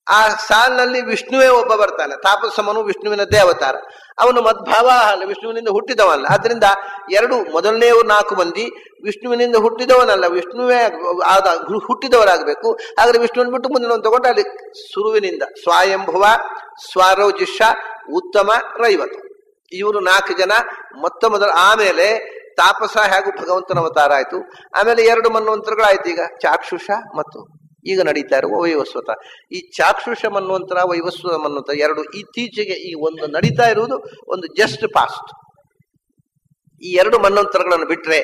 ಆ ಸಾಲಿನಲ್ಲಿ ವಿಷ್ಣುವೇ ಒಬ್ಬ ಬರ್ತಾನೆ. ತಾಪಸಮನು ವಿಷ್ಣುವಿನದ್ದೇ ಅವತಾರ. ಅವನು ಮದ್ಭಾವ ಅಲ್ಲ, ವಿಷ್ಣುವಿನಿಂದ ಹುಟ್ಟಿದವಲ್ಲ. ಆದ್ರಿಂದ ಮೊದಲನೆಯವರು 4 ಮಂದಿ ವಿಷ್ಣುವಿನಿಂದ ಹುಟ್ಟಿದವನಲ್ಲ, ವಿಷ್ಣುವೇ ಹುಟ್ಟಿದವರಾಗಬೇಕು. ಆದ್ರೆ ವಿಷ್ಣುವಿನ ಬಿಟ್ಟು ಮುಂದಿನ ತಗೊಂಡು ಅಲ್ಲಿ ಸುರುವಿನಿಂದ ಸ್ವಾಯಂಭುವ, ಸ್ವಾರೋಜಿಷ, ಉತ್ತಮ, ರೈವತ, ಇವರು 4 ಜನ ಮೊದಲು. ಆಮೇಲೆ ತಾಪಸ ಹಾಗೂ ಭಗವಂತನ ಅವತಾರ ಆಯ್ತು. ಆಮೇಲೆ 2 ಮನ್ವಂತರಗಳಾಯ್ತು. ಈಗ ಚಾಕ್ಷುಷ ಮತ್ತು ಈಗ ನಡೀತಾ ಇರುವ ವೈವಸ್ವತ. ಈ ಚಾಕ್ಷುಷ ಮನ್ವಂತರ, ವೈವಸ್ವ ಮನ್ವಂತರ 2 ಇತ್ತೀಚೆಗೆ ಈ ಒಂದು ನಡೀತಾ ಇರುವುದು ಒಂದು ಜಸ್ಟ್ ಪಾಸ್ಟ್. ಈ 2 ಮನ್ವಂತರಗಳನ್ನು ಬಿಟ್ರೆ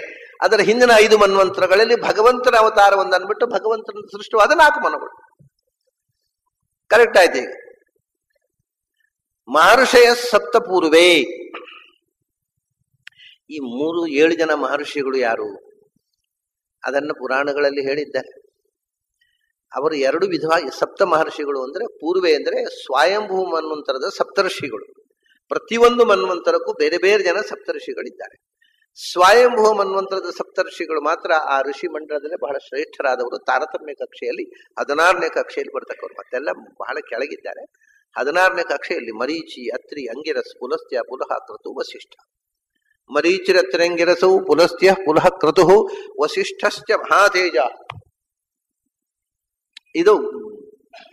ಅದರ ಹಿಂದಿನ 5 ಮನ್ವಂತರಗಳಲ್ಲಿ ಭಗವಂತನ ಅವತಾರ ಒಂದು ಅಂದ್ಬಿಟ್ಟು ಭಗವಂತನ ಸೃಷ್ಟವಾದ 4 ಮನಗಳು. ಕರೆಕ್ಟ್ ಆಯ್ತು. ಈಗ ಮಹರ್ಷಯ ಸಪ್ತಪೂರ್ವೇ. ಈ 7 ಜನ ಮಹರ್ಷಿಗಳು ಯಾರು ಅದನ್ನು ಪುರಾಣಗಳಲ್ಲಿ ಹೇಳಿದ್ದಾರೆ. ಅವರು 2 ವಿಧವಾಗಿ ಸಪ್ತ ಮಹರ್ಷಿಗಳು ಅಂದ್ರೆ, ಪೂರ್ವೆ ಅಂದ್ರೆ ಸ್ವಯಂಭೂ ಮನ್ವಂತರದ ಸಪ್ತರ್ಷಿಗಳು. ಪ್ರತಿಯೊಂದು ಮನ್ವಂತರಕ್ಕೂ ಬೇರೆ ಬೇರೆ ಜನ ಸಪ್ತರ್ಷಿಗಳಿದ್ದಾರೆ. ಸ್ವಯಂಭೂ ಮನ್ವಂತರದ ಸಪ್ತರ್ಷಿಗಳು ಮಾತ್ರ ಆ ಋಷಿ ಮಂಡಲದಲ್ಲೇ ಬಹಳ ಶ್ರೇಷ್ಠರಾದವರು. ತಾರತಮ್ಯ ಕಕ್ಷೆಯಲ್ಲಿ 16ನೇ ಕಕ್ಷೆಯಲ್ಲಿ ಬರ್ತಕ್ಕವರು. ಮತ್ತೆಲ್ಲ ಬಹಳ ಕೆಳಗಿದ್ದಾರೆ. 16ನೇ ಕಕ್ಷೆಯಲ್ಲಿ ಮರೀಚಿ, ಅತ್ರಿ, ಅಂಗಿರಸ್, ಪುಲಸ್ತ್ಯ, ಪುಲಹ, ಕ್ರತು, ವಸಿಷ್ಠ. ಮರೀಚಿರತ್ರಂಗಿರಸೌ ಪುಲಸ್ತ್ಯ ಪುಲಹ ಕ್ರತು ವಸಿಷ್ಠಶ್ಚ ಮಹಾತೇಜ. ಇದು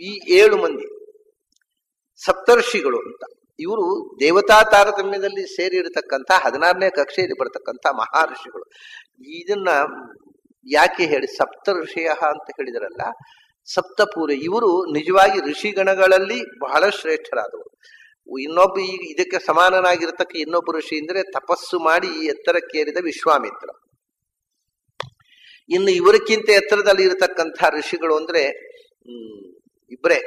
ಈ 7 ಮಂದಿ ಸಪ್ತರ್ಷಿಗಳು ಅಂತ. ಇವರು ದೇವತಾ ತಾರತಮ್ಯದಲ್ಲಿ ಸೇರಿರತಕ್ಕಂಥ 16ನೇ ಕಕ್ಷೆಯಲ್ಲಿ ಬರತಕ್ಕಂಥ ಮಹರ್ಷಿಗಳು. ಇದನ್ನ ಯಾಕೆ ಹೇಳಿ ಸಪ್ತರ್ಷಿಯ ಅಂತ ಹೇಳಿದ್ರಲ್ಲ, ಸಪ್ತಪೂರ್ವ. ಇವರು ನಿಜವಾಗಿ ಋಷಿಗಣಗಳಲ್ಲಿ ಬಹಳ ಶ್ರೇಷ್ಠರಾದವರು. ಇನ್ನೊಬ್ಬ ಈಗ ಇದಕ್ಕೆ ಸಮಾನನಾಗಿರ್ತಕ್ಕ ಇನ್ನೊಬ್ಬ ಋಷಿ ಅಂದ್ರೆ ತಪಸ್ಸು ಮಾಡಿ ಈ ಎತ್ತರಕ್ಕೇರಿದ ವಿಶ್ವಾಮಿತ್ರ. ಇನ್ನು ಇವರಕ್ಕಿಂತ ಎತ್ತರದಲ್ಲಿ ಇರತಕ್ಕಂಥ ಋಷಿಗಳು ಅಂದ್ರೆ ಇಬ್ಬರೇ.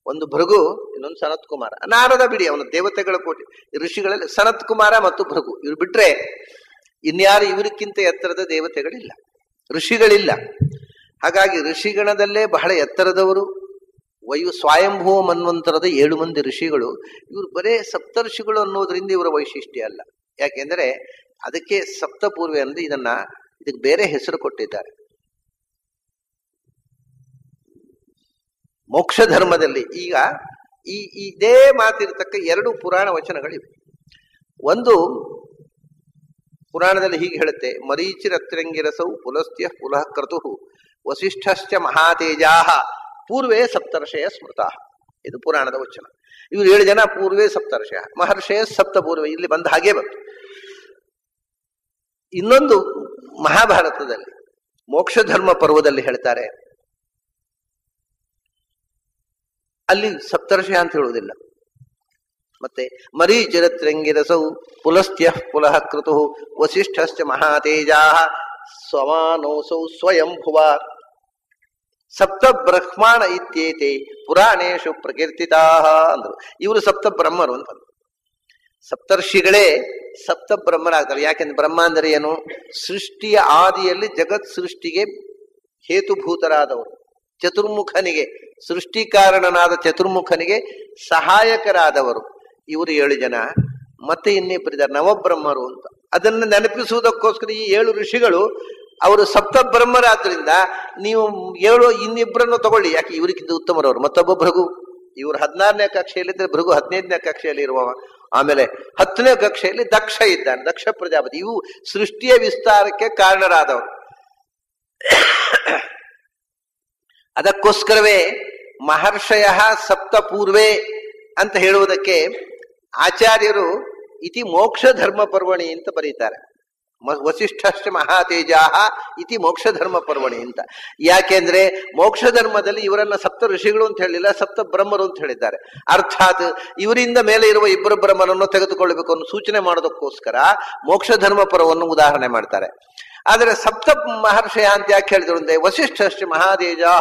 ಒಂದು ಭೃಗು, ಇನ್ನೊಂದು ಸನತ್ ಕುಮಾರ. ನಾರದ ಬಿಡಿ, ಅವನು ದೇವತೆಗಳ ಕೋಟಿ. ಋಷಿಗಳಲ್ಲಿ ಸನತ್ ಕುಮಾರ ಮತ್ತು ಭೃಗು, ಇವ್ರು ಬಿಟ್ರೆ ಇನ್ಯಾರು ಇವರಿಗಿಂತ ಎತ್ತರದ ದೇವತೆಗಳಿಲ್ಲ, ಋಷಿಗಳಿಲ್ಲ. ಹಾಗಾಗಿ ಋಷಿಗಣದಲ್ಲೇ ಬಹಳ ಎತ್ತರದವರು. ಸ್ವಯಂಭೂವ ಮನ್ವಂತರದ 7 ಮಂದಿ ಋಷಿಗಳು. ಇವರು ಬರೇ ಸಪ್ತರ್ಷಿಗಳು ಅನ್ನೋದ್ರಿಂದ ಇವರ ವೈಶಿಷ್ಟ್ಯ ಅಲ್ಲ. ಯಾಕೆಂದ್ರೆ ಅದಕ್ಕೆ ಸಪ್ತಪೂರ್ವೆ ಅಂದ್ರೆ ಇದಕ್ಕೆ ಬೇರೆ ಹೆಸರು ಕೊಟ್ಟಿದ್ದಾರೆ. ಮೋಕ್ಷ ಧರ್ಮದಲ್ಲಿ ಈಗ ಇದೇ ಮಾತಿರ್ತಕ್ಕ 2 ಪುರಾಣ ವಚನಗಳಿವೆ. ಒಂದು ಪುರಾಣದಲ್ಲಿ ಹೀಗೆ ಹೇಳುತ್ತೆ, ಮರೀಚಿರತ್ರಂಗಿರಸೌ ಪುಲಸ್ತ್ಯ ಪುಲಃ ಕ್ರತು ವಸಿಷ್ಠಶ್ಚ ಮಹಾತೇಜಾ ಪೂರ್ವೇ ಸಪ್ತರ್ಷಯ ಸ್ಮೃತಃ. ಇದು ಪುರಾಣದ ವಚನ. ಇವರು 7 ಜನ ಪೂರ್ವೇ ಸಪ್ತರ್ಷಯ, ಮಹರ್ಷಯ ಸಪ್ತಪೂರ್ವೆ. ಇಲ್ಲಿ ಬಂದ ಹಾಗೆ ಬಂತು. ಇನ್ನೊಂದು ಮಹಾಭಾರತದಲ್ಲಿ ಮೋಕ್ಷ ಧರ್ಮ ಪರ್ವದಲ್ಲಿ ಹೇಳ್ತಾರೆ, ಅಲ್ಲಿ ಸಪ್ತರ್ಷಯ ಅಂತ ಹೇಳುವುದಿಲ್ಲ. ಮತ್ತೆ ಮರೀಚಿರತ್ರಂಗಿರಸೌ ಪುಲಸ್ತ್ಯ ಪುಲಃ ಕ್ರತು ವಸಿಷ್ಠಶ್ಚ ಮಹಾತೇಜಾ ಸಮಾನೋಸೌ ಸ್ವಯಂಭುವ ಸಪ್ತ ಬ್ರಹ್ಮಾಣ ಇತ್ಯೇತೆ ಪುರಾಣೇಶು ಪ್ರಕೀರ್ತಿತಾ ಅಂದ್ರು. ಇವರು ಸಪ್ತ ಬ್ರಹ್ಮರು ಅಂತ. ಸಪ್ತರ್ಷಿಗಳೇ ಸಪ್ತ ಬ್ರಹ್ಮರಾಗ್ತಾರೆ. ಯಾಕೆಂದ್ರೆ ಬ್ರಹ್ಮ ಅಂದರೆ ಏನು? ಸೃಷ್ಟಿಯ ಆದಿಯಲ್ಲಿ ಜಗತ್ ಸೃಷ್ಟಿಗೆ ಹೇತುಭೂತರಾದವರು, ಚತುರ್ಮುಖನಿಗೆ, ಸೃಷ್ಟಿ ಕಾರಣನಾದ ಚತುರ್ಮುಖನಿಗೆ ಸಹಾಯಕರಾದವರು ಇವರು 7 ಜನ. ಮತ್ತೆ ಇನ್ನಿಬ್ಬರಿದ್ದಾರೆ ನವಬ್ರಹ್ಮರು ಅಂತ. ಅದನ್ನು ನೆನಪಿಸುವುದಕ್ಕೋಸ್ಕರ ಈ 7 ಋಷಿಗಳು ಅವರು ಸಪ್ತ ಬ್ರಹ್ಮರಾದ್ರಿಂದ ನೀವು 7 ಇನ್ನಿಬ್ಬರನ್ನು ತಗೊಳ್ಳಿ. ಯಾಕೆ ಇವರಿಗಿಂತ ಉತ್ತಮರವರು. ಮತ್ತೊಬ್ಬ ಭೃಗು, ಇವರು 16ನೇ ಕಕ್ಷೆಯಲ್ಲಿದ್ದರೆ ಭೃಗು 15ನೇ ಕಕ್ಷೆಯಲ್ಲಿ ಇರುವವ. ಆಮೇಲೆ 10ನೇ ಕಕ್ಷೆಯಲ್ಲಿ ದಕ್ಷ ಇದ್ದಾನೆ, ದಕ್ಷ ಪ್ರಜಾಪತಿ. ಇವು ಸೃಷ್ಟಿಯ ವಿಸ್ತಾರಕ್ಕೆ ಕಾರಣರಾದವರು. ಅದಕ್ಕೋಸ್ಕರವೇ ಮಹರ್ಷಯ ಸಪ್ತಪೂರ್ವೇ ಅಂತ ಹೇಳುವುದಕ್ಕೆ ಆಚಾರ್ಯರು ಇತಿ ಮೋಕ್ಷ ಧರ್ಮ ಪರ್ವಣಿ ಅಂತ ಬರೀತಾರೆ. ವಸಿಷ್ಠಶ್ಚ ಮಹಾತೇಜಾ ಇತಿ ಮೋಕ್ಷ ಧರ್ಮ ಪರ್ವಣಿ ಅಂತ. ಯಾಕೆಂದ್ರೆ ಮೋಕ್ಷ ಧರ್ಮದಲ್ಲಿ ಇವರನ್ನ ಸಪ್ತ ಋಷಿಗಳು ಅಂತ ಹೇಳಿಲ್ಲ, ಸಪ್ತ ಬ್ರಹ್ಮರು ಅಂತ ಹೇಳಿದ್ದಾರೆ. ಅರ್ಥಾತ್ ಇವರಿಂದ ಮೇಲೆ ಇರುವ 2 ಬ್ರಹ್ಮರನ್ನು ತೆಗೆದುಕೊಳ್ಳಬೇಕು ಅನ್ನೋ ಸೂಚನೆ ಮಾಡೋದಕ್ಕೋಸ್ಕರ ಮೋಕ್ಷ ಧರ್ಮ ಪರ್ವವನ್ನು ಉದಾಹರಣೆ ಮಾಡ್ತಾರೆ. ಆದರೆ ಸಪ್ತ ಮಹರ್ಷಯ ಅಂತ ಯಾಕೆ ಹೇಳಿದ್ರು ಅಂದ್ರೆ ವಸಿಷ್ಠಶ್ಚ ಮಹಾತೇಜಾ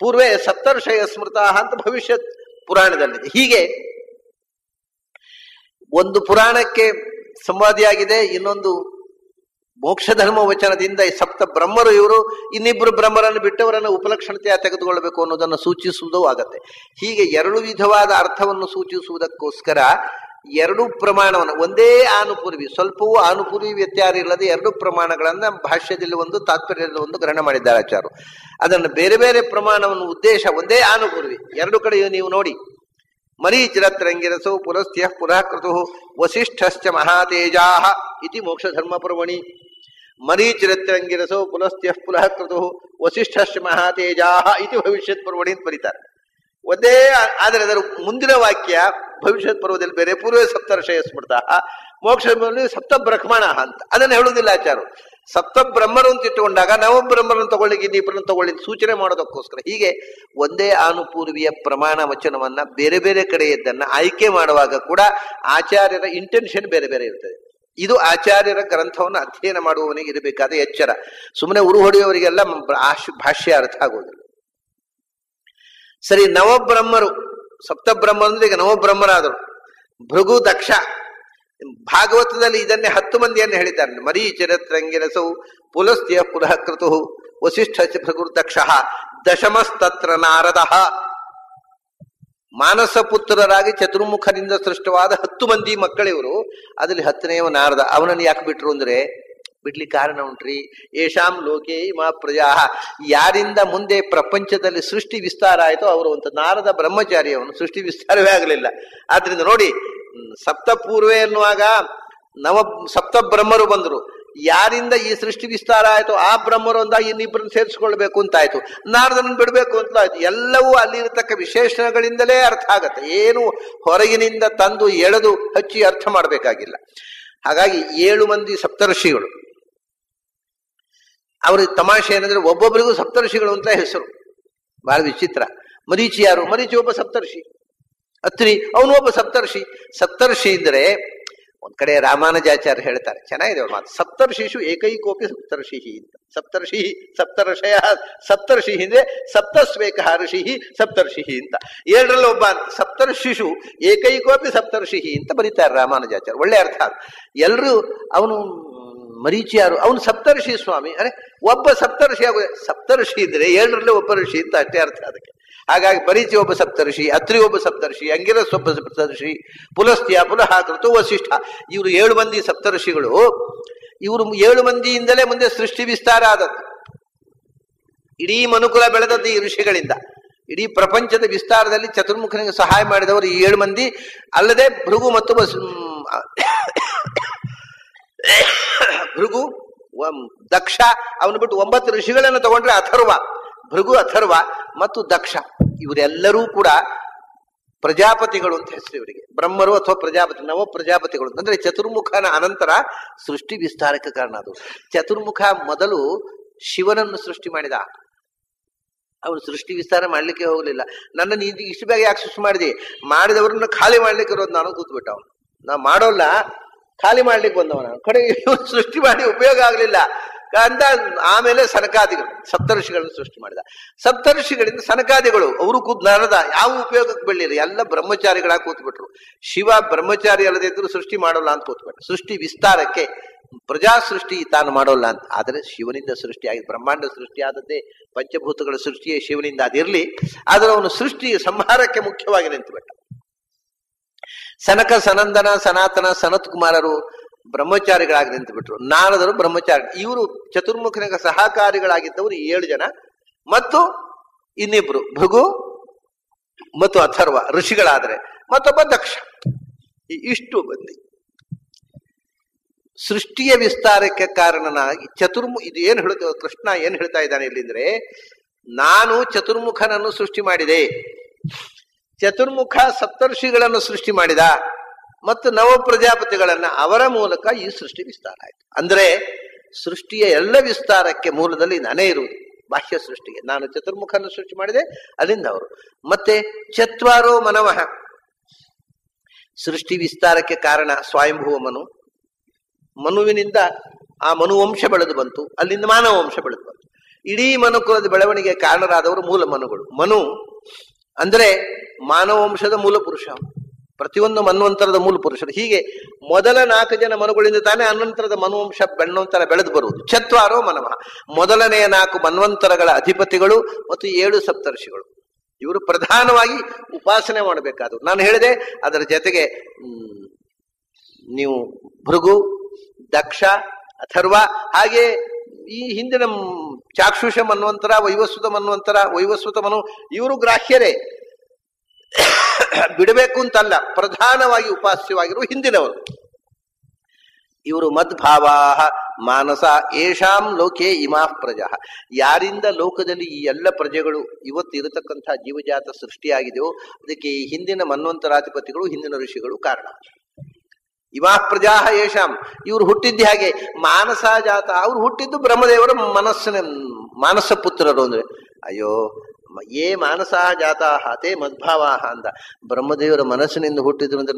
ಪೂರ್ವೇ ಸಪ್ತರ್ಷಯ ಸ್ಮೃತಾ ಅಂತ ಭವಿಷ್ಯತ್ ಪುರಾಣದಲ್ಲಿದೆ. ಹೀಗೆ ಒಂದು ಪುರಾಣಕ್ಕೆ ಸಂವಾದಿಯಾಗಿದೆ, ಇನ್ನೊಂದು ಮೋಕ್ಷ ಧರ್ಮ ವಚನದಿಂದ ಈ ಸಪ್ತ ಬ್ರಹ್ಮರು ಇವರು, ಇನ್ನಿಬ್ಬರು ಬ್ರಹ್ಮರನ್ನು ಬಿಟ್ಟವರನ್ನು ಉಪಲಕ್ಷಣತೆಯ ತೆಗೆದುಕೊಳ್ಳಬೇಕು ಅನ್ನೋದನ್ನು ಸೂಚಿಸುವುದೂ ಆಗತ್ತೆ. ಹೀಗೆ ಎರಡು ವಿಧವಾದ ಅರ್ಥವನ್ನು ಸೂಚಿಸುವುದಕ್ಕೋಸ್ಕರ ಎರಡು ಪ್ರಮಾಣವನ್ನು, ಒಂದೇ ಆನುಪೂರ್ವಿ, ಸ್ವಲ್ಪವೂ ಆನುಪೂರ್ವಿ ವ್ಯತ್ಯಾಸ ಇಲ್ಲದೆ ಎರಡು ಪ್ರಮಾಣಗಳನ್ನ ಭಾಷ್ಯದಲ್ಲಿ ಒಂದು, ತಾತ್ಪರ್ಯದಲ್ಲಿ ಒಂದು ಗ್ರಹಣ ಮಾಡಿದ್ದಾರೆ ಆಚಾರ್ಯರು. ಅದನ್ನು ಬೇರೆ ಬೇರೆ ಪ್ರಮಾಣವನ್ನು ಉದ್ದೇಶ ಒಂದೇ ಆನುಪೂರ್ವಿ, ಎರಡು ಕಡೆಯೂ ನೀವು ನೋಡಿ. ಮರೀಚಿರತ್ರಂಗಿರಸೌ ಪುಲಸ್ತ್ಯ ಪುನಃ ಕೃತು ವಸಿಷ್ಠಶ್ಚ ಮಹಾತೇಜಾ ಇತಿ ಮೋಕ್ಷ ಧರ್ಮ ಪರ್ವಣಿ. ಮರೀಚಿರತ್ರಂಗಿರಸೌ ಪುಲಸ್ತ್ಯ ಪುನಃ ಕೃತು ವಸಿಷ್ಠಶ್ಚ ಮಹಾತೇಜಾ ಇತಿ ಭವಿಷ್ಯತ್ ಪರ್ವಣಿ ಅಂತ ಬರೀತಾರೆ. ಒಂದೇ, ಆದರೆ ಅದರ ಮುಂದಿನ ವಾಕ್ಯ ಭವಿಷ್ಯತ್ ಪರ್ವದಲ್ಲಿ ಬೇರೆ, ಪೂರ್ವ ಸಪ್ತರ್ಷಯ ಸ್ಮೃತ ಮೋಕ್ಷ ಸಪ್ತ ಬ್ರಹ್ಮಣ ಅಂತ ಅದನ್ನು ಹೇಳುವುದಿಲ್ಲ ಆಚಾರ್ಯರು. ಸಪ್ತ ಬ್ರಹ್ಮರು ಅಂತ ಇಟ್ಟುಕೊಂಡಾಗ ನವಬ್ರಹ್ಮರನ್ನು ತಗೊಳ್ಳಿಕ್ಕೆ ಇನ್ನಿಬ್ಬರನ್ನು ತಗೊಳ್ಳಿ ಸೂಚನೆ ಮಾಡೋದಕ್ಕೋಸ್ಕರ ಹೀಗೆ ಒಂದೇ ಆನುಪೂರ್ವಿಯ ಪ್ರಮಾಣ ವಚನವನ್ನ ಬೇರೆ ಬೇರೆ ಕಡೆಯದ್ದನ್ನ ಆಯ್ಕೆ ಮಾಡುವಾಗ ಕೂಡ ಆಚಾರ್ಯರ ಇಂಟೆನ್ಷನ್ ಬೇರೆ ಬೇರೆ ಇರ್ತದೆ. ಇದು ಆಚಾರ್ಯರ ಗ್ರಂಥವನ್ನು ಅಧ್ಯಯನ ಮಾಡುವವನಿಗೆ ಇರಬೇಕಾದ ಎಚ್ಚರ. ಸುಮ್ಮನೆ ಉರು ಹೊಡೆಯುವವರಿಗೆಲ್ಲ ಭಾಷ್ಯ ಅರ್ಥ ಆಗುವುದಿಲ್ಲ. ಸರಿ, ನವಬ್ರಹ್ಮರು, ಸಪ್ತಬ್ರಹ್ಮರು ಅಂದ್ರೆ ಈಗ ನವಬ್ರಹ್ಮರಾದರು. ಭೃಗು, ದಕ್ಷ. ಭಾಗವತದಲ್ಲಿ ಇದನ್ನೇ 10 ಮಂದಿಯನ್ನು ಹೇಳಿದ್ದಾರೆ. ಮರೀಚಿರತ್ರಂಗಿರಸೌ ಪುಲಸ್ತ್ಯ ಪುನಃ ಕೃತು ವಸಿಷ್ಠ ಭೃಗುರ್ದಕ್ಷ ದಶಮಸ್ತತ್ರ ನಾರದ. ಮಾನಸ ಪುತ್ರರಾಗಿ ಚತುರ್ಮುಖನಿಂದ ಸೃಷ್ಟವಾದ 10 ಮಂದಿ ಮಕ್ಕಳಿವರು. ಅದರಲ್ಲಿ 10ನೇವ ನಾರದ. ಅವನನ್ನು ಯಾಕೆ ಬಿಟ್ರು ಅಂದ್ರೆ, ಬಿಡ್ಲಿಕ್ಕೆ ಕಾರಣ ಉಂಟ್ರಿ. ಯೇಷಾಂ ಲೋಕೇ ಇಮಾ ಪ್ರಜಾ, ಯಾರಿಂದ ಮುಂದೆ ಪ್ರಪಂಚದಲ್ಲಿ ಸೃಷ್ಟಿ ವಿಸ್ತಾರ ಆಯಿತು ಅವರು ಅಂತ. ನಾರದ ಬ್ರಹ್ಮಚಾರಿ, ಅವನು ಸೃಷ್ಟಿ ವಿಸ್ತಾರವೇ ಆಗಲಿಲ್ಲ. ಆದ್ರಿಂದ ನೋಡಿ, ಸಪ್ತಪೂರ್ವೆ ಎನ್ನುವಾಗ ಸಪ್ತ ಬ್ರಹ್ಮರು ಬಂದರು. ಯಾರಿಂದ ಈ ಸೃಷ್ಟಿ ವಿಸ್ತಾರ ಆಯಿತು ಆ ಬ್ರಹ್ಮರು ಅಂದಾಗ ಇನ್ನಿಬ್ಬರನ್ನು ಸೇರಿಸ್ಕೊಳ್ಬೇಕು ಅಂತಾಯ್ತು, ನಾರದನ್ನು ಬಿಡಬೇಕು ಅಂತ ಆಯ್ತು. ಎಲ್ಲವೂ ಅಲ್ಲಿರತಕ್ಕ ವಿಶೇಷಣಗಳಿಂದಲೇ ಅರ್ಥ ಆಗತ್ತೆ. ಏನು ಹೊರಗಿನಿಂದ ತಂದು ಎಳೆದು ಹಚ್ಚಿ ಅರ್ಥ ಮಾಡಬೇಕಾಗಿಲ್ಲ. ಹಾಗಾಗಿ 7 ಮಂದಿ ಸಪ್ತರ್ಷಿಗಳು. ಅವ್ರ ತಮಾಷೆ ಏನಂದ್ರೆ ಒಬ್ಬೊಬ್ಬರಿಗೂ ಸಪ್ತರ್ಷಿಗಳು ಅಂತ ಹೆಸರು. ಬಹಳ ವಿಚಿತ್ರ. ಮರೀಚಿ ಯಾರು? ಮರೀಚಿ ಒಬ್ಬ ಸಪ್ತರ್ಷಿ. ಅತ್ರಿ ಅವನು ಒಬ್ಬ ಸಪ್ತರ್ಷಿ. ಸಪ್ತರ್ಷಿ ಅಂದ್ರೆ ಒಂದ್ ಕಡೆ ರಾಮಾನುಜಾಚಾರ್ಯ ಹೇಳ್ತಾರೆ, ಚೆನ್ನಾಗಿದೆ ಅವ್ರ ಮಾತು. ಸಪ್ತರ್ಷಿಷು ಏಕೈಕೋಪಿ ಸಪ್ತರ್ಷಿ ಅಂತ. ಸಪ್ತರ್ಷಿ ಸಪ್ತರ್ಷಯ ಸಪ್ತರ್ಷಿ ಅಂದ್ರೆ ಸಪ್ತಸ್ವೇಕ ಋಷಿ ಸಪ್ತರ್ಷಿ ಅಂತ. 7ರಲ್ಲಿ ಒಬ್ಬ. ಸಪ್ತರ್ಷಿಷು ಏಕೈಕೋಪಿ ಸಪ್ತರ್ಷಿ ಅಂತ ಬರೀತಾರೆ ರಾಮಾನುಜಾಚಾರ್ಯ. ಒಳ್ಳೆ ಅರ್ಥ. ಎಲ್ರು ಅವನು ಮರೀಚಿ ಯಾರು? ಅವನು ಸಪ್ತರ್ಷಿ ಸ್ವಾಮಿ. ಅರೆ ಒಬ್ಬ ಸಪ್ತರ್ಷಿ ಆಗುವ. ಸಪ್ತರ್ಷಿ ಇದ್ರೆ 7ರಲ್ಲಿ ಒಬ್ಬ ಋಷಿ ಅಂತ ಅಷ್ಟೇ ಅರ್ಥ ಅದಕ್ಕೆ. ಹಾಗಾಗಿ ಮರೀಚಿ ಒಬ್ಬ ಸಪ್ತರ್ಷಿ, ಅತ್ರಿ ಒಬ್ಬ ಸಪ್ತರ್ಷಿ, ಅಂಗಿರಸ್ ಒಬ್ಬ ಸಪ್ತರ್ಷಿ, ಪುಲಸ್ತ್ಯ ಪುನಃ ಕೃತು ವಸಿಷ್ಠ. ಇವರು 7 ಮಂದಿ ಸಪ್ತರ್ಷಿಗಳು. ಇವರು 7 ಮಂದಿಯಿಂದಲೇ ಮುಂದೆ ಸೃಷ್ಟಿ ವಿಸ್ತಾರ ಆದದ್ದು. ಇಡೀ ಮನುಕುಲ ಬೆಳೆದದ್ದು ಈ ಋಷಿಗಳಿಂದ. ಇಡೀ ಪ್ರಪಂಚದ ವಿಸ್ತಾರದಲ್ಲಿ ಚತುರ್ಮುಖನಿಗೆ ಸಹಾಯ ಮಾಡಿದವರು ಈ 7 ಮಂದಿ. ಅಲ್ಲದೆ ಭೃಗು ಮತ್ತು ಭೃಗು, ದಕ್ಷ, ಅವನು ಬಿಟ್ಟು 9 ಋಷಿಗಳನ್ನು ತಗೊಂಡ್ರೆ ಅಥರ್ವ, ಭೃಗು, ಅಥರ್ವ ಮತ್ತು ದಕ್ಷ. ಇವರೆಲ್ಲರೂ ಕೂಡ ಪ್ರಜಾಪತಿಗಳು ಅಂತ ಹೆಸರು ಇವರಿಗೆ. ಬ್ರಹ್ಮರು ಅಥವಾ ಪ್ರಜಾಪತಿ, ನವ ಪ್ರಜಾಪತಿಗಳು ಅಂದ್ರೆ ಚತುರ್ಮುಖನ ಅನಂತರ ಸೃಷ್ಟಿ ವಿಸ್ತಾರಕ್ಕೆ ಕಾರಣ ಅದು. ಚತುರ್ಮುಖ ಮೊದಲು ಶಿವನನ್ನು ಸೃಷ್ಟಿ ಮಾಡಿದ. ಅವನು ಸೃಷ್ಟಿ ವಿಸ್ತಾರ ಮಾಡ್ಲಿಕ್ಕೆ ಹೋಗ್ಲಿಲ್ಲ. ನನ್ನನ್ನು ಇಷ್ಟು ಬೇಗ ಯಾಕೆ ಸೃಷ್ಟಿ ಮಾಡಿದೆ? ಮಾಡಿದವ್ರನ್ನ ಖಾಲಿ ಮಾಡ್ಲಿಕ್ಕೆ ಇರೋದು ನಾನು ಕೂತ್ಬಿಟ್ಟ. ಅವನು ನಾ ಮಾಡೋಲ್ಲ, ಖಾಲಿ ಮಾಡ್ಲಿಕ್ಕೆ ಬಂದವನ ಕಡೆ ಸೃಷ್ಟಿ ಮಾಡಿ ಉಪಯೋಗ ಆಗ್ಲಿಲ್ಲ ಅಂತ. ಆಮೇಲೆ ಸನಕಾದಿಗಳು ಸಪ್ತರ್ಷಿಗಳನ್ನು ಸೃಷ್ಟಿ ಮಾಡಿದ. ಸಪ್ತರ್ಷಿಗಳಿಂದ ಸನಕಾದಿಗಳು ಅವರು ನಾರದ ಯಾವ ಉಪಯೋಗಕ್ಕೆ ಬೀಳಲಿಲ್ಲ. ಎಲ್ಲ ಬ್ರಹ್ಮಚಾರಿಗಳಾಗಿ ಕೂತ್ಬಿಟ್ರು. ಶಿವ ಬ್ರಹ್ಮಚಾರಿ ಅಲ್ಲದೆ ಇದ್ರು ಸೃಷ್ಟಿ ಮಾಡೋಲ್ಲ ಅಂತ ಕೂತ್ಬಿಟ್ರು. ಸೃಷ್ಟಿ ವಿಸ್ತಾರಕ್ಕೆ ಪ್ರಜಾ ಸೃಷ್ಟಿ ತಾನು ಮಾಡೋಲ್ಲ ಅಂತ. ಆದರೆ ಶಿವನಿಂದ ಸೃಷ್ಟಿಯಾಗಿ ಬ್ರಹ್ಮಾಂಡ ಸೃಷ್ಟಿ ಆದದ್ದೇ, ಪಂಚಭೂತಗಳ ಸೃಷ್ಟಿಯೇ ಶಿವನಿಂದ. ಅದಿರಲಿ, ಆದರೆ ಅವನು ಸೃಷ್ಟಿ ಸಂಹಾರಕ್ಕೆ ಮುಖ್ಯವಾಗಿ ನಿಂತುಬಿಟ್ಟ. ಸನಕ, ಸನಂದನ, ಸನಾತನ, ಸನತ್ ಕುಮಾರರು ಬ್ರಹ್ಮಚಾರಿಗಳಾಗಿ ನಿಂತು ಬಿಟ್ರು. ನಾರದರು ಬ್ರಹ್ಮಚಾರಿ. ಇವರು ಚತುರ್ಮುಖನಿಗೆ ಸಹಕಾರಿಗಳಾಗಿದ್ದವರು 7 ಜನ ಮತ್ತು ಇನ್ನಿಬ್ರು ಭೃಗು ಮತ್ತು ಅಥರ್ವ ಋಷಿಗಳಾದ್ರೆ, ಮತ್ತೊಬ್ಬ ದಕ್ಷ. ಇಷ್ಟು ಮಂದಿ ಸೃಷ್ಟಿಯ ವಿಸ್ತಾರಕ್ಕೆ ಕಾರಣನಾಗಿ ಇದು ಏನು ಹೇಳ್ತೇವೆ, ಕೃಷ್ಣ ಏನ್ ಹೇಳ್ತಾ ಇದ್ದಾನೆ ಇಲ್ಲಿಂದ್ರೆ, ನಾನು ಚತುರ್ಮುಖನನ್ನು ಸೃಷ್ಟಿ ಮಾಡಿದೆ, ಚತುರ್ಮುಖ ಸಪ್ತರ್ಷಿಗಳನ್ನು ಸೃಷ್ಟಿ ಮಾಡಿದ ಮತ್ತು ನವ ಪ್ರಜಾಪತಿಗಳನ್ನ, ಅವರ ಮೂಲಕ ಈ ಸೃಷ್ಟಿ ವಿಸ್ತಾರ ಆಯಿತು. ಅಂದ್ರೆ ಸೃಷ್ಟಿಯ ಎಲ್ಲ ವಿಸ್ತಾರಕ್ಕೆ ಮೂಲದಲ್ಲಿ ನಾನೇ ಇರುವುದು. ಬಾಹ್ಯ ಸೃಷ್ಟಿಗೆ ನಾನು ಚತುರ್ಮುಖನ ಸೃಷ್ಟಿ ಮಾಡಿದೆ, ಅಲ್ಲಿಂದ ಅವರು. ಮತ್ತೆ ಚತ್ವಾರೋ ಮನವಃ, ಸೃಷ್ಟಿ ವಿಸ್ತಾರಕ್ಕೆ ಕಾರಣ ಸ್ವಯಂಭುವ ಮನು. ಮನುವಿನಿಂದ ಆ ಮನುವಂಶ ಬೆಳೆದು ಬಂತು, ಅಲ್ಲಿಂದ ಮಾನವ ವಂಶ ಬೆಳೆದು ಬಂತು. ಇಡೀ ಮನುಕುಲದ ಬೆಳವಣಿಗೆ ಕಾರಣರಾದವರು ಮೂಲ ಮನುಗಳು. ಮನು ಅಂದ್ರೆ ಮಾನವ ವಂಶದ ಮೂಲ ಪುರುಷ. ಪ್ರತಿಯೊಂದು ಮನ್ವಂತರದ ಮೂಲ ಪುರುಷರು. ಹೀಗೆ ಮೊದಲ 4 ಜನ ಮನುಗಳಿಂದ ತಾನೇ ಅನಂತರದ ಮನುವಂಶ ಬೆಣ್ಣಂತರ ಬೆಳೆದು ಬರುವುದು. ಚತ್ವಾರೋ ಮನವಃ, ಮೊದಲನೆಯ 4 ಮನ್ವಂತರಗಳ ಅಧಿಪತಿಗಳು ಮತ್ತು 7 ಸಪ್ತರ್ಷಿಗಳು. ಇವರು ಪ್ರಧಾನವಾಗಿ ಉಪಾಸನೆ ಮಾಡಬೇಕಾದವು. ನಾನು ಹೇಳಿದೆ, ಅದರ ಜೊತೆಗೆ ನೀವು ಭೃಗು, ದಕ್ಷ, ಅಥರ್ವ, ಹಾಗೆ ಈ ಹಿಂದಿನ ಚಾಕ್ಷುಷ ಮನ್ವಂತರ, ವೈವಸ್ವತ ಮನು ಇವರು ಗ್ರಾಹ್ಯರೇ, ಬಿಡಬೇಕು ಅಂತಲ್ಲ, ಪ್ರಧಾನವಾಗಿ ಉಪಾಸ್ಯವಾಗಿರುವ ಹಿಂದಿನವರು. ಇವರು ಮದ್ಭಾವಾ ಮಾನಸ ಏಷಾಂ ಲೋಕೆ ಇಮಾ ಪ್ರಜಾ. ಯಾರಿಂದ ಲೋಕದಲ್ಲಿ ಈ ಎಲ್ಲ ಪ್ರಜೆಗಳು ಇವತ್ತು ಇರತಕ್ಕಂಥ ಜೀವಜಾತ ಸೃಷ್ಟಿಯಾಗಿದೆಯೋ ಅದಕ್ಕೆ ಈ ಹಿಂದಿನ ಮನ್ವಂತರಾಧಿಪತಿಗಳು, ಹಿಂದಿನ ಋಷಿಗಳು ಕಾರಣ. ಇಮಾ ಪ್ರಜಾ ಏಷಾಂ, ಇವರು ಹುಟ್ಟಿದ್ದೆ ಹಾಗೆ ಮಾನಸ ಜಾತ. ಅವ್ರು ಹುಟ್ಟಿದ್ದು ಬ್ರಹ್ಮದೇವರ ಮಾನಸ ಪುತ್ರರು. ಅಂದ್ರೆ ಅಯ್ಯೋ ಏ ಮಾನಸ ಜಾತಾಹ ತೇ ಮದ್ಭಾವಾಹ ಅಂದ. ಬ್ರಹ್ಮದೇವರ ಮನಸ್ಸಿನಿಂದ ಹುಟ್ಟಿದ್ರು ಅಂದ್ರೆ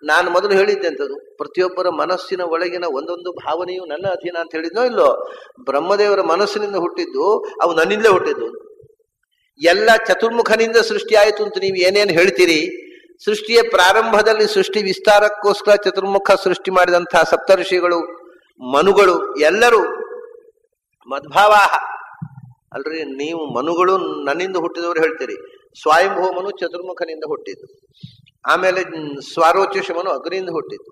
ನಾನು ಮೊದಲು ಹೇಳಿದ್ದೆ ಅಂತದ್ದು, ಪ್ರತಿಯೊಬ್ಬರ ಮನಸ್ಸಿನ ಒಳಗಿನ ಒಂದೊಂದು ಭಾವನೆಯು ನನ್ನ ಅಧೀನ ಅಂತ ಹೇಳಿದ್ನೋ ಇಲ್ಲೋ. ಬ್ರಹ್ಮದೇವರ ಮನಸ್ಸಿನಿಂದ ಹುಟ್ಟಿದ್ದು ಅವು ನನ್ನಿಂದಲೇ ಹುಟ್ಟಿದ್ದು. ಎಲ್ಲ ಚತುರ್ಮುಖನಿಂದ ಸೃಷ್ಟಿ ಆಯಿತು ಅಂತ ನೀವು ಏನೇನು ಹೇಳ್ತೀರಿ, ಸೃಷ್ಟಿಯ ಪ್ರಾರಂಭದಲ್ಲಿ ಸೃಷ್ಟಿ ವಿಸ್ತಾರಕ್ಕೋಸ್ಕರ ಚತುರ್ಮುಖ ಸೃಷ್ಟಿ ಮಾಡಿದಂತಹ ಸಪ್ತರ್ಷಿಗಳು, ಮನುಗಳು ಎಲ್ಲರೂ ಮದ್ಭಾವಾಹ ಅಲ್ರಿ. ನೀವು ಮನುಗಳು ನನ್ನಿಂದ ಹುಟ್ಟಿದವರು ಹೇಳ್ತೀರಿ. ಸ್ವಯಂಭೂ ಮನು ಚತುರ್ಮುಖನಿಂದ ಹುಟ್ಟಿದ್ದು, ಆಮೇಲೆ ಸ್ವಾರೋಚಿಷಮನು ಅಗ್ನಿಯಿಂದ ಹುಟ್ಟಿದ್ದು,